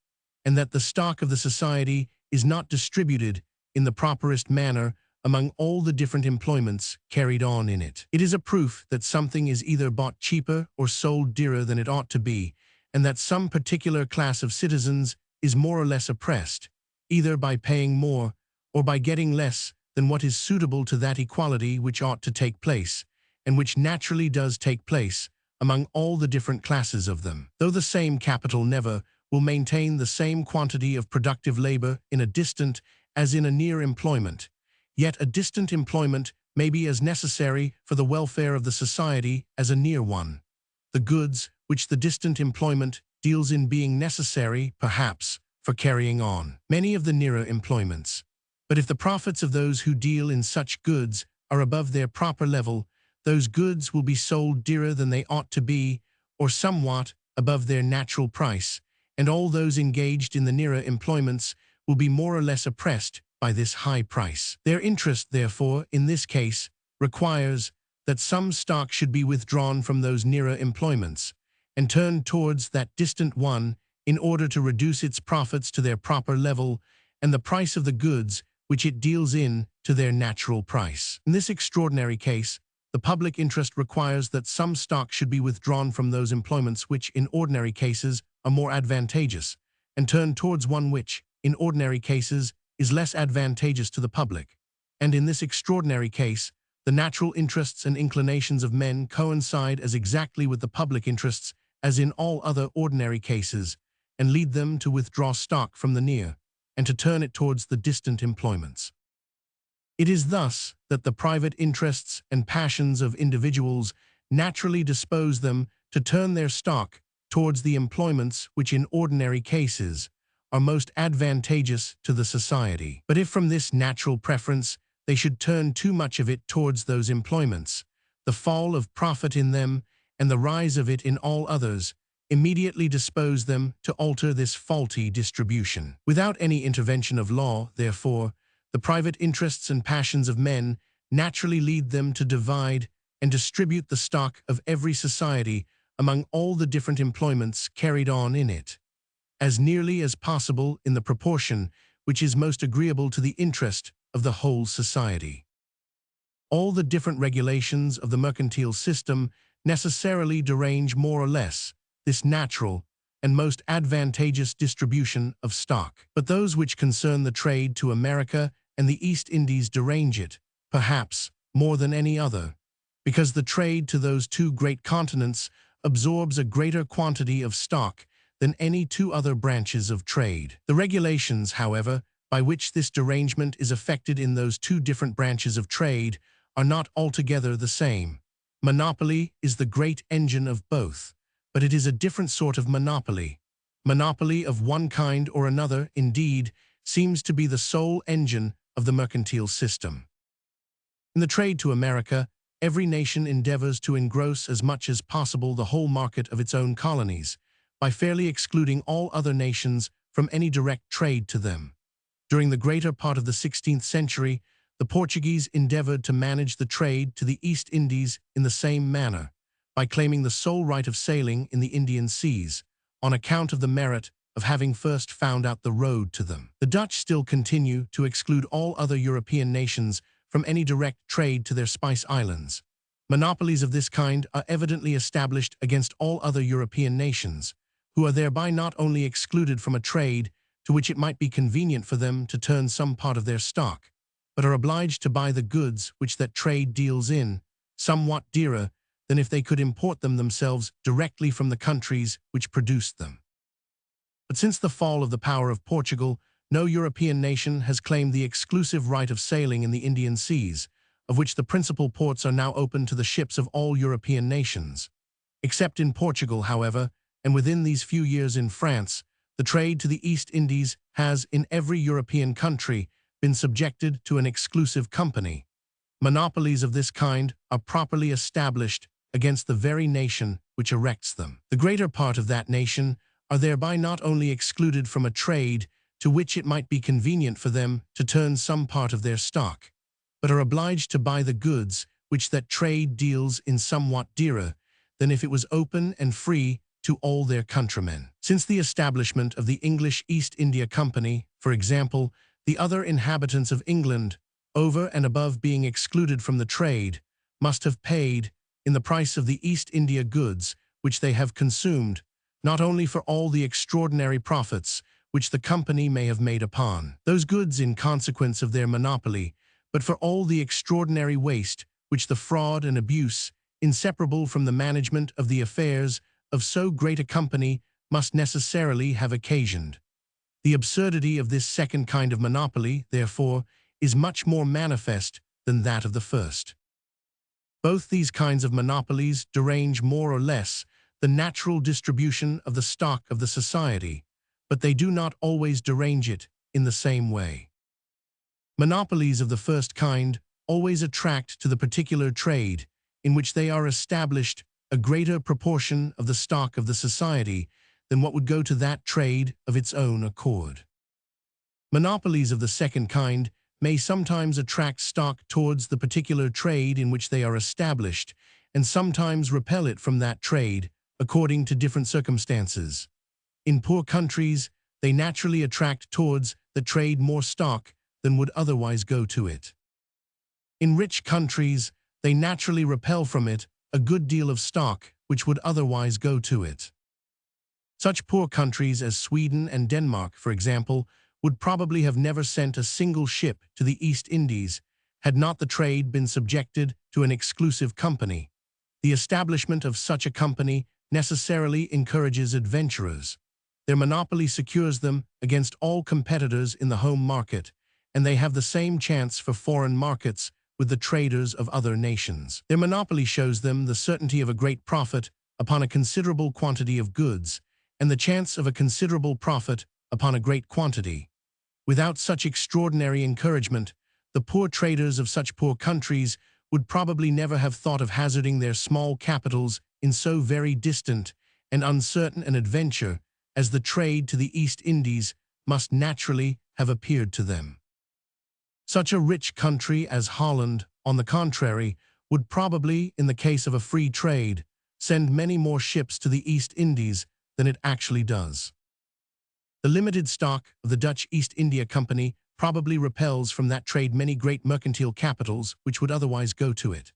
and that the stock of the society is not distributed in the properest manner among all the different employments carried on in it. It is a proof that something is either bought cheaper or sold dearer than it ought to be, and that some particular class of citizens is more or less oppressed, either by paying more or by getting less than what is suitable to that equality which ought to take place, and which naturally does take place, among all the different classes of them. Though the same capital never will maintain the same quantity of productive labor in a distant as in a near employment, yet a distant employment may be as necessary for the welfare of the society as a near one. The goods which the distant employment deals in being necessary, perhaps, for carrying on many of the nearer employments. But if the profits of those who deal in such goods are above their proper level, those goods will be sold dearer than they ought to be, or somewhat above their natural price, and all those engaged in the nearer employments will be more or less oppressed by this high price. Their interest, therefore, in this case, requires that some stock should be withdrawn from those nearer employments, and turned towards that distant one in order to reduce its profits to their proper level, and the price of the goods which it deals in to their natural price. In this extraordinary case, the public interest requires that some stock should be withdrawn from those employments which, in ordinary cases, are more advantageous, and turned towards one which, in ordinary cases, is less advantageous to the public. And in this extraordinary case, the natural interests and inclinations of men coincide as exactly with the public interests as in all other ordinary cases, and lead them to withdraw stock from the near, and to turn it towards the distant employments. It is thus that the private interests and passions of individuals naturally dispose them to turn their stock towards the employments which in ordinary cases are most advantageous to the society. But if from this natural preference they should turn too much of it towards those employments, the fall of profit in them and the rise of it in all others immediately dispose them to alter this faulty distribution. Without any intervention of law, therefore, the private interests and passions of men naturally lead them to divide and distribute the stock of every society among all the different employments carried on in it, as nearly as possible in the proportion which is most agreeable to the interest of the whole society. All the different regulations of the mercantile system necessarily derange more or less this natural and most advantageous distribution of stock. But those which concern the trade to America and the East Indies derange it, perhaps, more than any other, because the trade to those two great continents absorbs a greater quantity of stock than any two other branches of trade. The regulations, however, by which this derangement is effected in those two different branches of trade are not altogether the same. Monopoly is the great engine of both, but it is a different sort of monopoly. Monopoly of one kind or another, indeed, seems to be the sole engine of the mercantile system. In the trade to America, every nation endeavors to engross as much as possible the whole market of its own colonies, by fairly excluding all other nations from any direct trade to them. During the greater part of the 16th century, the Portuguese endeavored to manage the trade to the East Indies in the same manner, by claiming the sole right of sailing in the Indian seas, on account of the merit of having first found out the road to them. The Dutch still continue to exclude all other European nations from any direct trade to their Spice Islands. Monopolies of this kind are evidently established against all other European nations, who are thereby not only excluded from a trade to which it might be convenient for them to turn some part of their stock, but are obliged to buy the goods which that trade deals in, somewhat dearer than if they could import them themselves directly from the countries which produced them. But since the fall of the power of Portugal, no European nation has claimed the exclusive right of sailing in the Indian seas, of which the principal ports are now open to the ships of all European nations. Except in Portugal, however, and within these few years in France, the trade to the East Indies has, in every European country, been subjected to an exclusive company. Monopolies of this kind are properly established against the very nation which erects them. The greater part of that nation are thereby not only excluded from a trade to which it might be convenient for them to turn some part of their stock, but are obliged to buy the goods which that trade deals in somewhat dearer than if it was open and free to all their countrymen. Since the establishment of the English East India Company, for example, the other inhabitants of England, over and above being excluded from the trade, must have paid, in the price of the East India goods which they have consumed, not only for all the extraordinary profits which the company may have made upon those goods in consequence of their monopoly, but for all the extraordinary waste which the fraud and abuse, inseparable from the management of the affairs of so great a company, must necessarily have occasioned. The absurdity of this second kind of monopoly, therefore, is much more manifest than that of the first. Both these kinds of monopolies derange more or less the natural distribution of the stock of the society, but they do not always derange it in the same way. Monopolies of the first kind always attract to the particular trade in which they are established a greater proportion of the stock of the society than what would go to that trade of its own accord. Monopolies of the second kind may sometimes attract stock towards the particular trade in which they are established, and sometimes repel it from that trade, according to different circumstances. In poor countries, they naturally attract towards the trade more stock than would otherwise go to it. In rich countries, they naturally repel from it a good deal of stock which would otherwise go to it. Such poor countries as Sweden and Denmark, for example, would probably have never sent a single ship to the East Indies had not the trade been subjected to an exclusive company. The establishment of such a company necessarily encourages adventurers. Their monopoly secures them against all competitors in the home market, and they have the same chance for foreign markets with the traders of other nations. Their monopoly shows them the certainty of a great profit upon a considerable quantity of goods, and the chance of a considerable profit upon a great quantity. Without such extraordinary encouragement, the poor traders of such poor countries would probably never have thought of hazarding their small capitals in so very distant and uncertain an adventure as the trade to the East Indies must naturally have appeared to them. Such a rich country as Holland, on the contrary, would probably, in the case of a free trade, send many more ships to the East Indies than it actually does. The limited stock of the Dutch East India Company probably repels from that trade many great mercantile capitals which would otherwise go to it.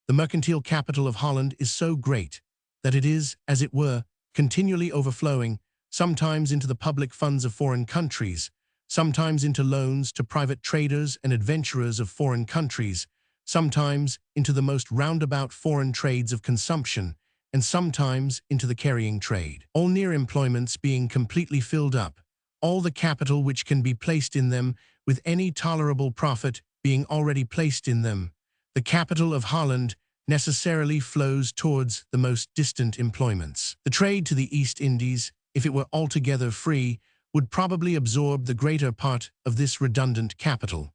The mercantile capital of Holland is so great that it is, as it were, continually overflowing, sometimes into the public funds of foreign countries, sometimes into loans to private traders and adventurers of foreign countries, sometimes into the most roundabout foreign trades of consumption, and sometimes into the carrying trade. All near employments being completely filled up, all the capital which can be placed in them with any tolerable profit being already placed in them, the capital of Holland necessarily flows towards the most distant employments. The trade to the East Indies, if it were altogether free, would probably absorb the greater part of this redundant capital.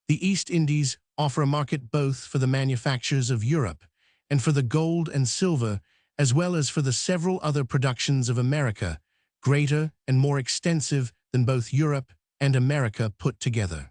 The East Indies offer a market both for the manufactures of Europe and for the gold and silver, as well as for the several other productions of America, greater and more extensive than both Europe and America put together.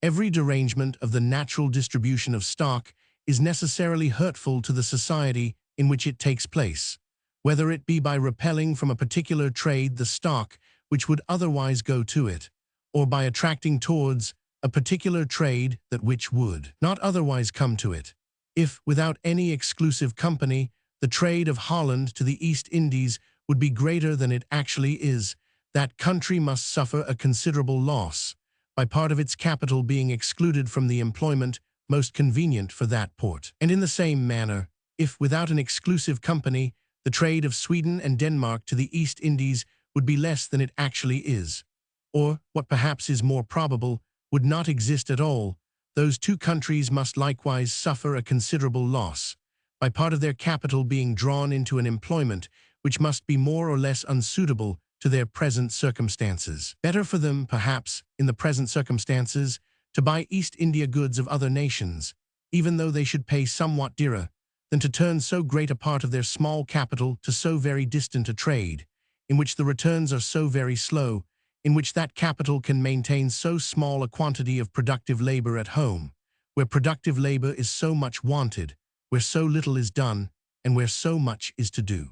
Every derangement of the natural distribution of stock is necessarily hurtful to the society in which it takes place, whether it be by repelling from a particular trade the stock which would otherwise go to it, or by attracting towards a particular trade that which would not otherwise come to it. If, without any exclusive company, the trade of Holland to the East Indies would be greater than it actually is, that country must suffer a considerable loss, by part of its capital being excluded from the employment most convenient for that port. And in the same manner, if without an exclusive company, the trade of Sweden and Denmark to the East Indies would be less than it actually is, or, what perhaps is more probable, would not exist at all, those two countries must likewise suffer a considerable loss, by part of their capital being drawn into an employment which must be more or less unsuitable to their present circumstances. Better for them, perhaps, in the present circumstances, to buy East India goods of other nations, even though they should pay somewhat dearer, than to turn so great a part of their small capital to so very distant a trade, in which the returns are so very slow, in which that capital can maintain so small a quantity of productive labor at home, where productive labor is so much wanted, where so little is done, and where so much is to do.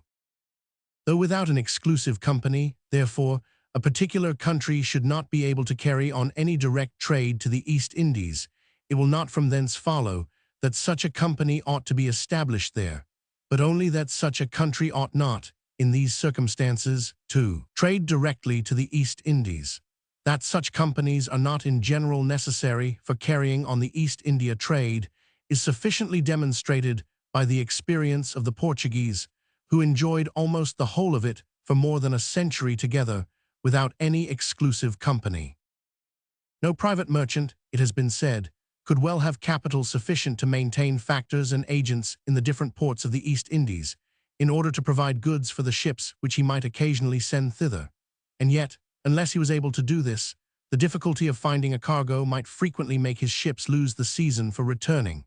Though without an exclusive company, therefore, a particular country should not be able to carry on any direct trade to the East Indies, it will not from thence follow that such a company ought to be established there, but only that such a country ought not, in these circumstances, to trade directly to the East Indies. That such companies are not in general necessary for carrying on the East India trade is sufficiently demonstrated by the experience of the Portuguese, who enjoyed almost the whole of it for more than a century together, without any exclusive company. No private merchant, it has been said, could well have capital sufficient to maintain factors and agents in the different ports of the East Indies, in order to provide goods for the ships which he might occasionally send thither. And yet, unless he was able to do this, the difficulty of finding a cargo might frequently make his ships lose the season for returning,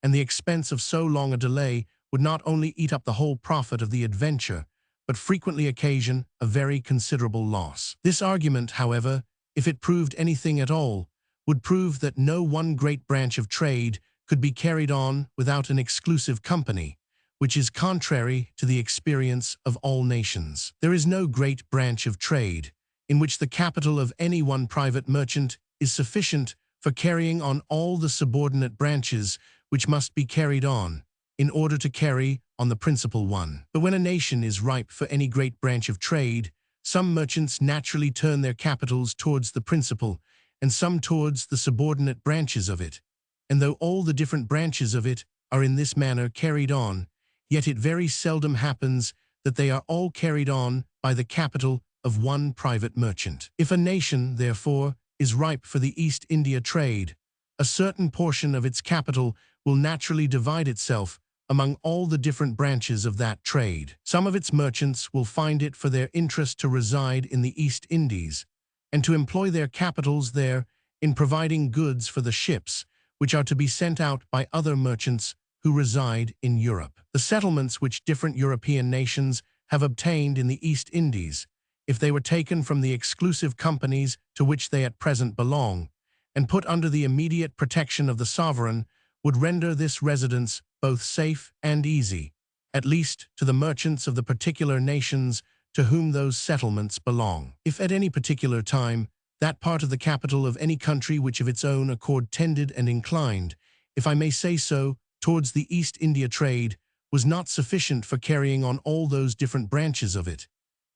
and the expense of so long a delay would not only eat up the whole profit of the adventure, but frequently occasion a very considerable loss. This argument, however, if it proved anything at all, would prove that no one great branch of trade could be carried on without an exclusive company, which is contrary to the experience of all nations. There is no great branch of trade in which the capital of any one private merchant is sufficient for carrying on all the subordinate branches which must be carried on, in order to carry on the principal one. But when a nation is ripe for any great branch of trade, some merchants naturally turn their capitals towards the principal, and some towards the subordinate branches of it. And though all the different branches of it are in this manner carried on, yet it very seldom happens that they are all carried on by the capital of one private merchant. If a nation, therefore, is ripe for the East India trade, a certain portion of its capital will naturally divide itself among all the different branches of that trade. Some of its merchants will find it for their interest to reside in the East Indies, and to employ their capitals there in providing goods for the ships, which are to be sent out by other merchants who reside in Europe. The settlements which different European nations have obtained in the East Indies, if they were taken from the exclusive companies to which they at present belong, and put under the immediate protection of the sovereign, would render this residence both safe and easy, at least to the merchants of the particular nations to whom those settlements belong. If at any particular time that part of the capital of any country which of its own accord tended and inclined, if I may say so, towards the East India trade, was not sufficient for carrying on all those different branches of it,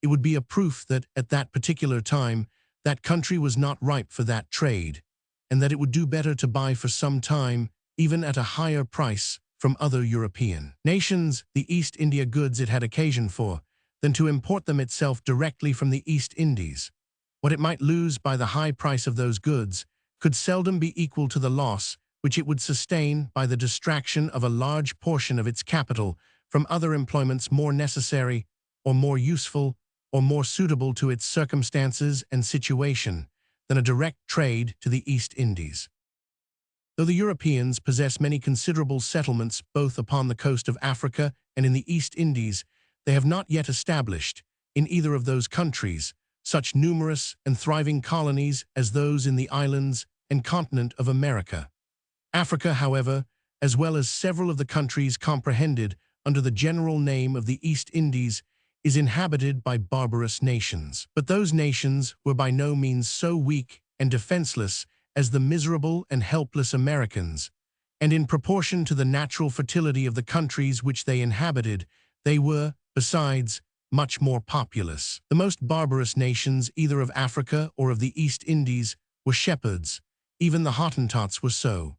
it would be a proof that at that particular time that country was not ripe for that trade, and that it would do better to buy for some time, even at a higher price, from other European nations the East India goods it had occasion for, than to import them itself directly from the East Indies. What it might lose by the high price of those goods could seldom be equal to the loss which it would sustain by the distraction of a large portion of its capital from other employments more necessary or more useful, or more suitable to its circumstances and situation than a direct trade to the East Indies. Though the Europeans possess many considerable settlements both upon the coast of Africa and in the East Indies, they have not yet established, in either of those countries, such numerous and thriving colonies as those in the islands and continent of America. Africa, however, as well as several of the countries comprehended under the general name of the East Indies, is inhabited by barbarous nations. But those nations were by no means so weak and defenseless as the miserable and helpless Americans, and in proportion to the natural fertility of the countries which they inhabited, they were, besides, much more populous. The most barbarous nations, either of Africa or of the East Indies, were shepherds. Even the Hottentots were so.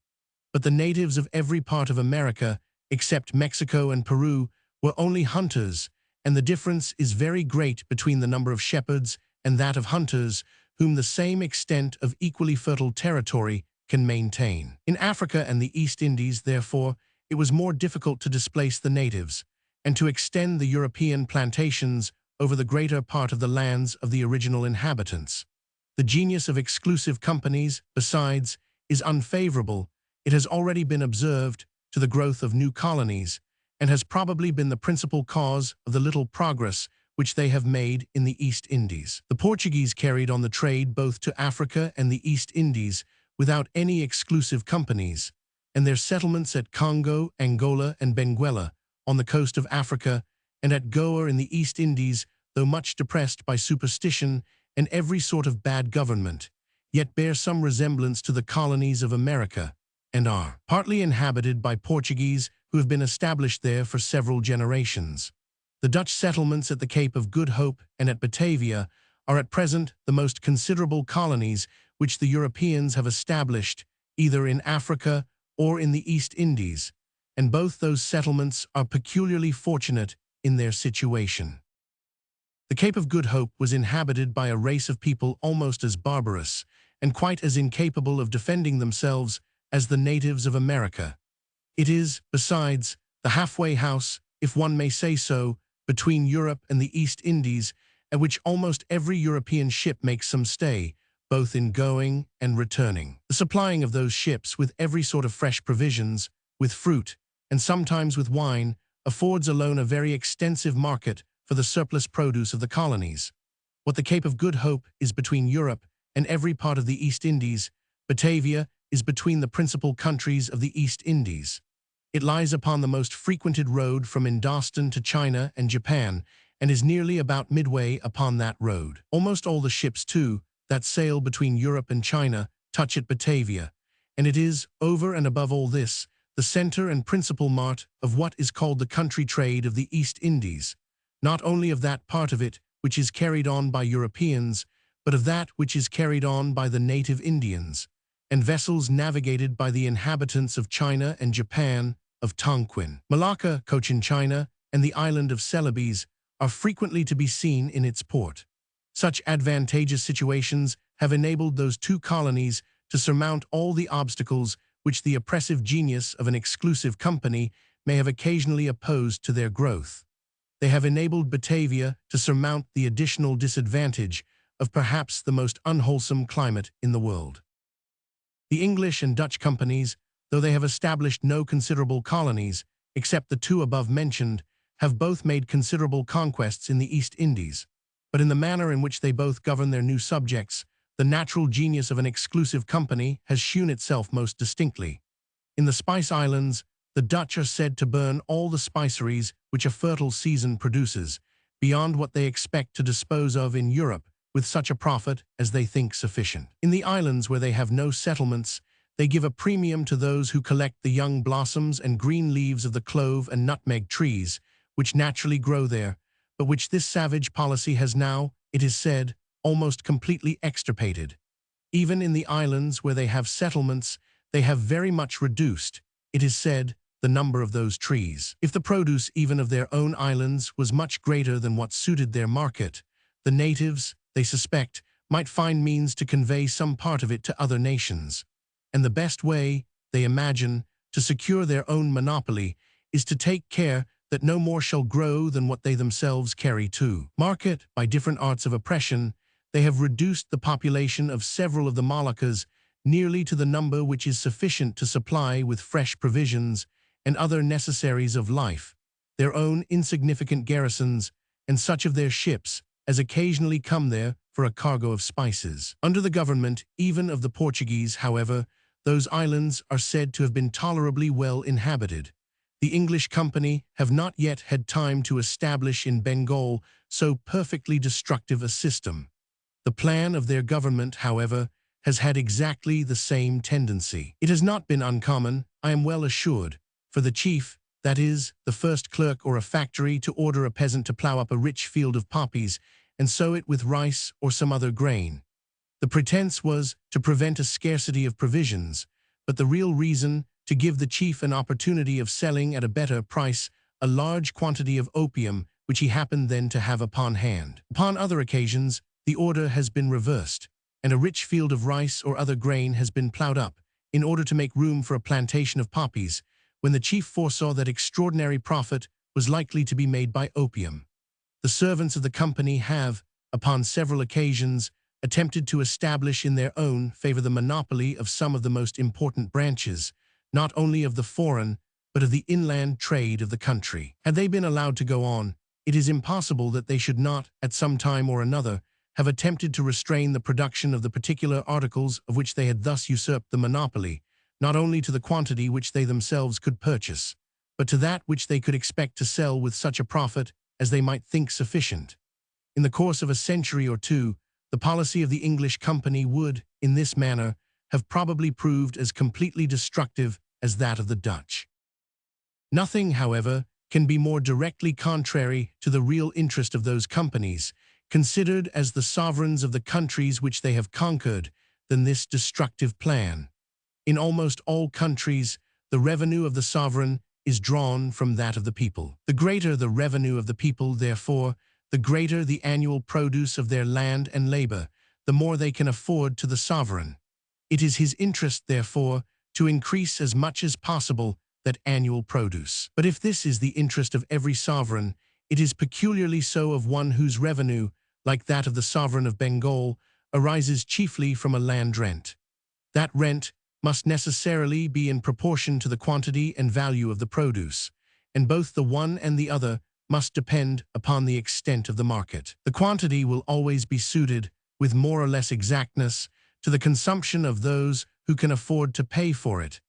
But the natives of every part of America, except Mexico and Peru, were only hunters, and the difference is very great between the number of shepherds and that of hunters, whom the same extent of equally fertile territory can maintain. In Africa and the East Indies, therefore, it was more difficult to displace the natives, and to extend the European plantations over the greater part of the lands of the original inhabitants. The genius of exclusive companies, besides, is unfavorable, it has already been observed, to the growth of new colonies, and has probably been the principal cause of the little progress which they have made in the East Indies. The Portuguese carried on the trade both to Africa and the East Indies without any exclusive companies, and their settlements at Congo, Angola, and Benguela, on the coast of Africa, and at Goa in the East Indies, though much depressed by superstition and every sort of bad government, yet bear some resemblance to the colonies of America, and are partly inhabited by Portuguese who have been established there for several generations. The Dutch settlements at the Cape of Good Hope and at Batavia are at present the most considerable colonies which the Europeans have established either in Africa or in the East Indies, and both those settlements are peculiarly fortunate in their situation. The Cape of Good Hope was inhabited by a race of people almost as barbarous and quite as incapable of defending themselves as the natives of America. It is, besides, the halfway house, if one may say so, between Europe and the East Indies, at which almost every European ship makes some stay, both in going and returning. The supplying of those ships with every sort of fresh provisions, with fruit, and sometimes with wine, affords alone a very extensive market for the surplus produce of the colonies. What the Cape of Good Hope is between Europe and every part of the East Indies, Batavia is between the principal countries of the East Indies. It lies upon the most frequented road from Indostan to China and Japan, and is nearly about midway upon that road. Almost all the ships, too, that sail between Europe and China touch at Batavia, and it is, over and above all this, the center and principal mart of what is called the country trade of the East Indies, not only of that part of it which is carried on by Europeans, but of that which is carried on by the native Indians, and vessels navigated by the inhabitants of China and Japan, of Tonquin, Malacca, Cochin China, and the island of Celebes are frequently to be seen in its port. Such advantageous situations have enabled those two colonies to surmount all the obstacles which the oppressive genius of an exclusive company may have occasionally opposed to their growth. They have enabled Batavia to surmount the additional disadvantage of perhaps the most unwholesome climate in the world. The English and Dutch companies, though they have established no considerable colonies, except the two above mentioned, have both made considerable conquests in the East Indies, but in the manner in which they both govern their new subjects, the natural genius of an exclusive company has shewn itself most distinctly. In the Spice Islands, the Dutch are said to burn all the spiceries which a fertile season produces, beyond what they expect to dispose of in Europe, with such a profit as they think sufficient. In the islands where they have no settlements, they give a premium to those who collect the young blossoms and green leaves of the clove and nutmeg trees, which naturally grow there, but which this savage policy has now, it is said, almost completely extirpated. Even in the islands where they have settlements, they have very much reduced, it is said, the number of those trees. If the produce even of their own islands was much greater than what suited their market, the natives, they suspect, might find means to convey some part of it to other nations. And the best way, they imagine, to secure their own monopoly is to take care that no more shall grow than what they themselves carry to market. By different arts of oppression, they have reduced the population of several of the Moluccas nearly to the number which is sufficient to supply with fresh provisions and other necessaries of life, their own insignificant garrisons, and such of their ships as occasionally come there for a cargo of spices. Under the government even of the Portuguese, however, those islands are said to have been tolerably well inhabited. The English company have not yet had time to establish in Bengal so perfectly destructive a system. The plan of their government, however, has had exactly the same tendency. It has not been uncommon, I am well assured, for the chief, that is, the first clerk or a factory, to order a peasant to plough up a rich field of poppies and sow it with rice or some other grain. The pretense was to prevent a scarcity of provisions, but the real reason to give the chief an opportunity of selling at a better price a large quantity of opium which he happened then to have upon hand. Upon other occasions, the order has been reversed, and a rich field of rice or other grain has been ploughed up, in order to make room for a plantation of poppies, when the chief foresaw that extraordinary profit was likely to be made by opium. The servants of the company have, upon several occasions, attempted to establish in their own favor the monopoly of some of the most important branches, not only of the foreign, but of the inland trade of the country. Had they been allowed to go on, it is impossible that they should not, at some time or another, have attempted to restrain the production of the particular articles of which they had thus usurped the monopoly, not only to the quantity which they themselves could purchase, but to that which they could expect to sell with such a profit as they might think sufficient. In the course of a century or two, the policy of the English company would, in this manner, have probably proved as completely destructive as that of the Dutch. Nothing, however, can be more directly contrary to the real interest of those companies, considered as the sovereigns of the countries which they have conquered, than this destructive plan. In almost all countries, the revenue of the sovereign is drawn from that of the people. The greater the revenue of the people, therefore, the greater the annual produce of their land and labor, the more they can afford to the sovereign. It is his interest, therefore, to increase as much as possible that annual produce. But if this is the interest of every sovereign, it is peculiarly so of one whose revenue, like that of the sovereign of Bengal, arises chiefly from a land rent. That rent must necessarily be in proportion to the quantity and value of the produce, and both the one and the other must depend upon the extent of the market. The quantity will always be suited, with more or less exactness, to the consumption of those who can afford to pay for it,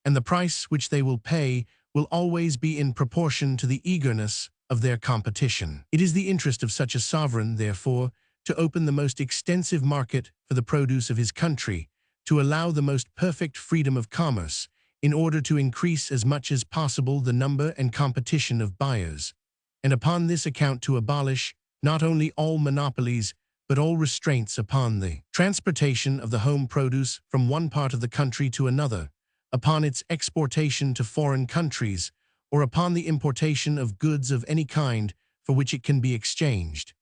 and the price which they will pay will always be in proportion to the eagerness of their competition. It is the interest of such a sovereign, therefore, to open the most extensive market for the produce of his country, to allow the most perfect freedom of commerce, in order to increase as much as possible the number and competition of buyers, and upon this account to abolish, not only all monopolies, but all restraints upon the transportation of the home produce from one part of the country to another, upon its exportation to foreign countries, or upon the importation of goods of any kind for which it can be exchanged.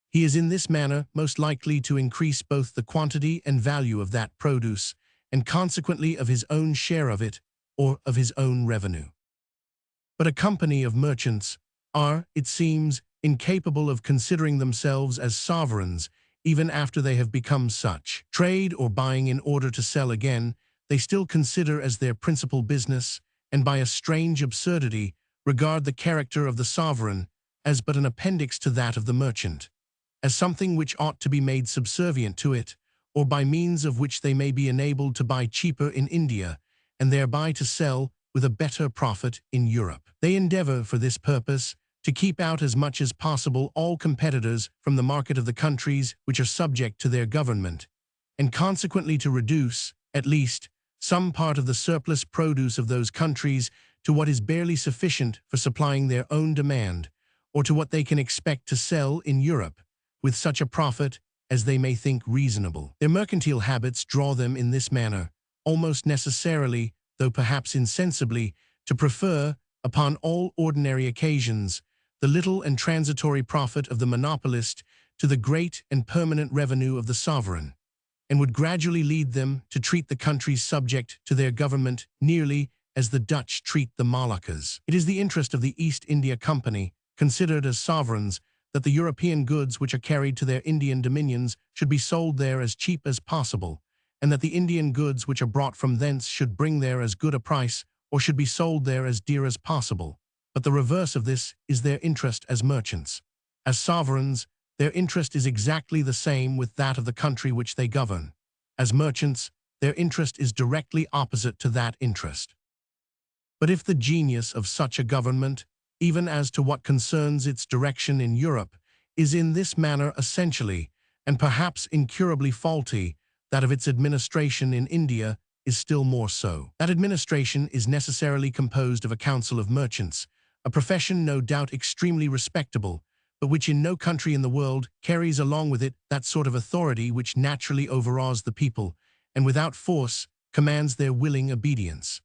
He is in this manner most likely to increase both the quantity and value of that produce, and consequently of his own share of it, or of his own revenue. But a company of merchants are, it seems, incapable of considering themselves as sovereigns even after they have become such. Trade or buying in order to sell again, they still consider as their principal business, and by a strange absurdity regard the character of the sovereign as but an appendix to that of the merchant, as something which ought to be made subservient to it, or by means of which they may be enabled to buy cheaper in India, and thereby to sell with a better profit in Europe. They endeavor for this purpose to keep out as much as possible all competitors from the market of the countries which are subject to their government, and consequently to reduce, at least, some part of the surplus produce of those countries to what is barely sufficient for supplying their own demand, or to what they can expect to sell in Europe, with such a profit as they may think reasonable. Their mercantile habits draw them in this manner, almost necessarily, though perhaps insensibly, to prefer, upon all ordinary occasions, the little and transitory profit of the monopolist to the great and permanent revenue of the sovereign, and would gradually lead them to treat the countries subject to their government nearly as the Dutch treat the Moluccas. It is the interest of the East India Company, considered as sovereigns, that the European goods which are carried to their Indian dominions should be sold there as cheap as possible, and that the Indian goods which are brought from thence should bring there as good a price, or should be sold there as dear as possible. But the reverse of this is their interest as merchants. As sovereigns, their interest is exactly the same with that of the country which they govern. As merchants, their interest is directly opposite to that interest. But if the genius of such a government, even as to what concerns its direction in Europe, is in this manner essentially, and perhaps incurably faulty, that of its administration in India is still more so. That administration is necessarily composed of a council of merchants, a profession no doubt extremely respectable, but which in no country in the world carries along with it that sort of authority which naturally overawes the people, and without force commands their willing obedience.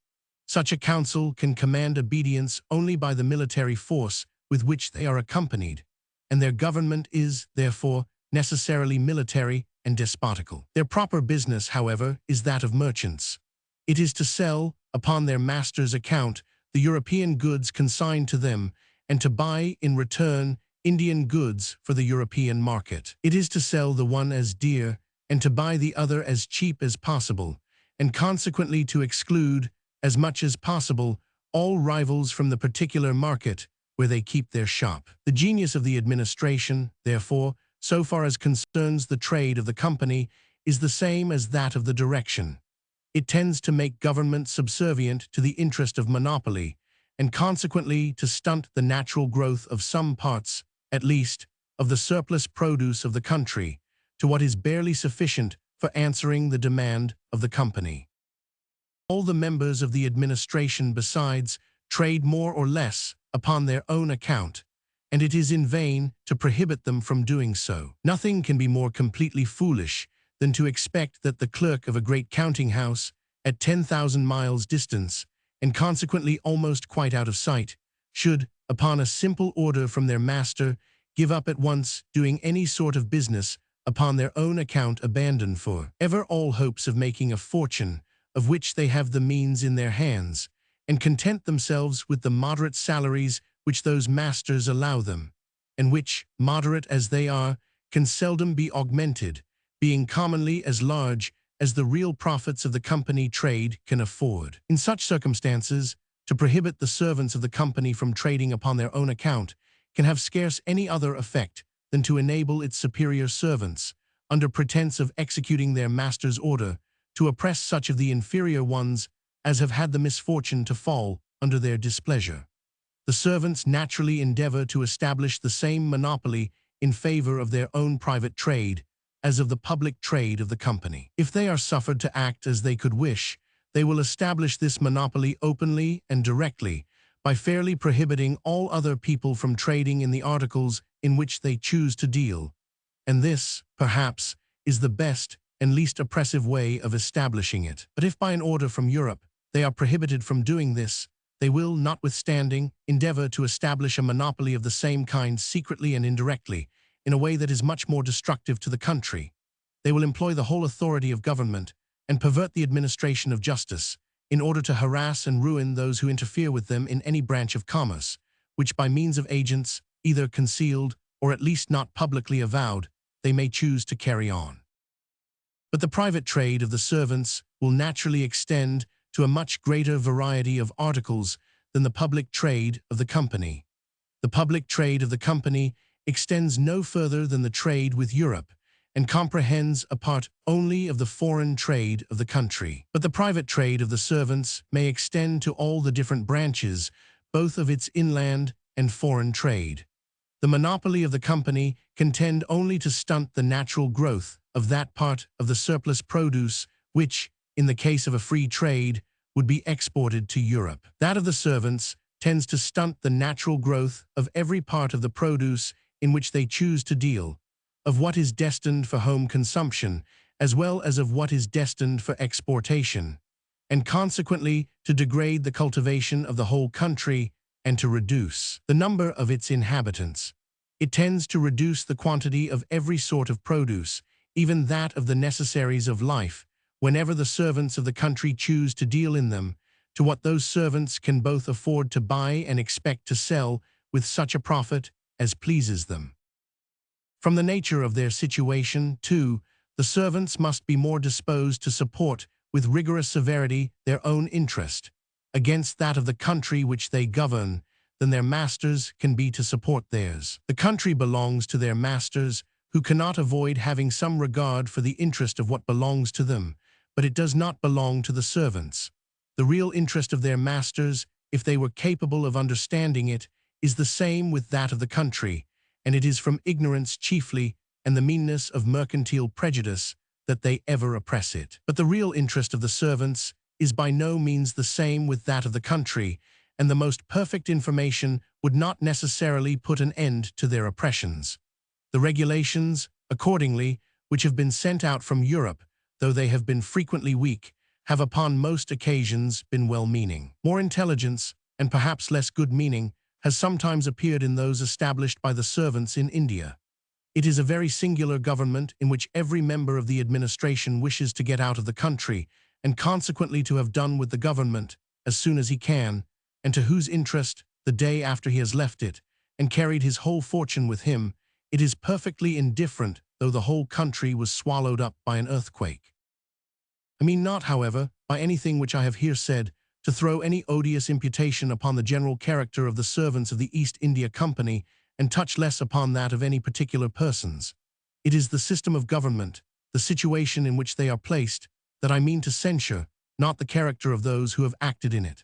Such a council can command obedience only by the military force with which they are accompanied, and their government is, therefore, necessarily military and despotical. Their proper business, however, is that of merchants. It is to sell, upon their master's account, the European goods consigned to them, and to buy, in return, Indian goods for the European market. It is to sell the one as dear, and to buy the other as cheap as possible, and consequently to exclude, as much as possible, all rivals from the particular market where they keep their shop. The genius of the administration, therefore, so far as concerns the trade of the company, is the same as that of the direction. It tends to make government subservient to the interest of monopoly, and consequently to stunt the natural growth of some parts, at least, of the surplus produce of the country, to what is barely sufficient for answering the demand of the company. All the members of the administration, besides, trade more or less upon their own account, and it is in vain to prohibit them from doing so. Nothing can be more completely foolish than to expect that the clerk of a great counting house, at 10,000 miles distance, and consequently almost quite out of sight, should, upon a simple order from their master, give up at once doing any sort of business upon their own account, abandon for ever all hopes of making a fortune of which they have the means in their hands, and content themselves with the moderate salaries which those masters allow them, and which, moderate as they are, can seldom be augmented, being commonly as large as the real profits of the company trade can afford. In such circumstances, to prohibit the servants of the company from trading upon their own account can have scarce any other effect than to enable its superior servants, under pretense of executing their master's order, to oppress such of the inferior ones as have had the misfortune to fall under their displeasure. The servants naturally endeavor to establish the same monopoly in favor of their own private trade as of the public trade of the company. If they are suffered to act as they could wish, they will establish this monopoly openly and directly by fairly prohibiting all other people from trading in the articles in which they choose to deal. And this, perhaps, is the best and least oppressive way of establishing it. But if by an order from Europe they are prohibited from doing this, they will, notwithstanding, endeavor to establish a monopoly of the same kind secretly and indirectly, in a way that is much more destructive to the country. They will employ the whole authority of government and pervert the administration of justice, in order to harass and ruin those who interfere with them in any branch of commerce, which by means of agents, either concealed or at least not publicly avowed, they may choose to carry on. But the private trade of the servants will naturally extend to a much greater variety of articles than the public trade of the company. The public trade of the company extends no further than the trade with Europe, and comprehends a part only of the foreign trade of the country. But the private trade of the servants may extend to all the different branches, both of its inland and foreign trade. The monopoly of the company can tend only to stunt the natural growth of that part of the surplus produce which, in the case of a free trade, would be exported to Europe. That of the servants tends to stunt the natural growth of every part of the produce in which they choose to deal, of what is destined for home consumption, as well as of what is destined for exportation, and consequently to degrade the cultivation of the whole country and to reduce the number of its inhabitants. It tends to reduce the quantity of every sort of produce, even that of the necessaries of life, whenever the servants of the country choose to deal in them, to what those servants can both afford to buy and expect to sell with such a profit as pleases them. From the nature of their situation, too, the servants must be more disposed to support with rigorous severity their own interest against that of the country which they govern than their masters can be to support theirs. The country belongs to their masters, who cannot avoid having some regard for the interest of what belongs to them, but it does not belong to the servants. The real interest of their masters, if they were capable of understanding it, is the same with that of the country, and it is from ignorance chiefly and the meanness of mercantile prejudice that they ever oppress it. But the real interest of the servants is by no means the same with that of the country, and the most perfect information would not necessarily put an end to their oppressions. The regulations, accordingly, which have been sent out from Europe, though they have been frequently weak, have upon most occasions been well-meaning. More intelligence, and perhaps less good meaning, has sometimes appeared in those established by the servants in India. It is a very singular government in which every member of the administration wishes to get out of the country, and consequently to have done with the government as soon as he can, and to whose interest, the day after he has left it, and carried his whole fortune with him, it is perfectly indifferent though the whole country was swallowed up by an earthquake. I mean not, however, by anything which I have here said, to throw any odious imputation upon the general character of the servants of the East India Company, and touch less upon that of any particular persons. It is the system of government, the situation in which they are placed, that I mean to censure, not the character of those who have acted in it.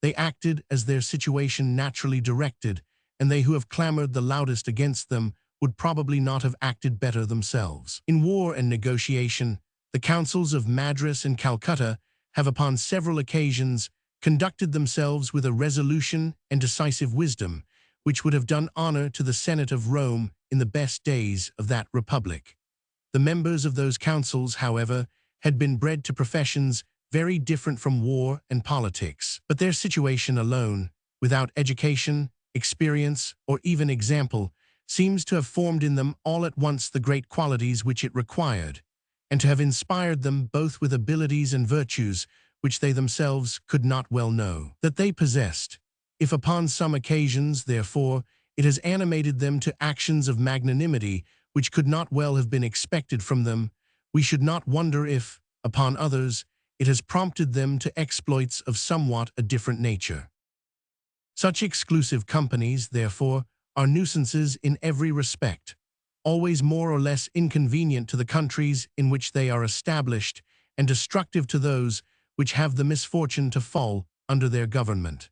They acted as their situation naturally directed, and they who have clamored the loudest against them would probably not have acted better themselves. In war and negotiation, the councils of Madras and Calcutta have upon several occasions conducted themselves with a resolution and decisive wisdom, which would have done honor to the Senate of Rome in the best days of that republic. The members of those councils, however, had been bred to professions very different from war and politics, but their situation alone, without education, experience, or even example, seems to have formed in them all at once the great qualities which it required, and to have inspired them both with abilities and virtues which they themselves could not well know that they possessed. If upon some occasions, therefore, it has animated them to actions of magnanimity which could not well have been expected from them, we should not wonder if, upon others, it has prompted them to exploits of somewhat a different nature. Such exclusive companies, therefore, are nuisances in every respect, always more or less inconvenient to the countries in which they are established, and destructive to those which have the misfortune to fall under their government.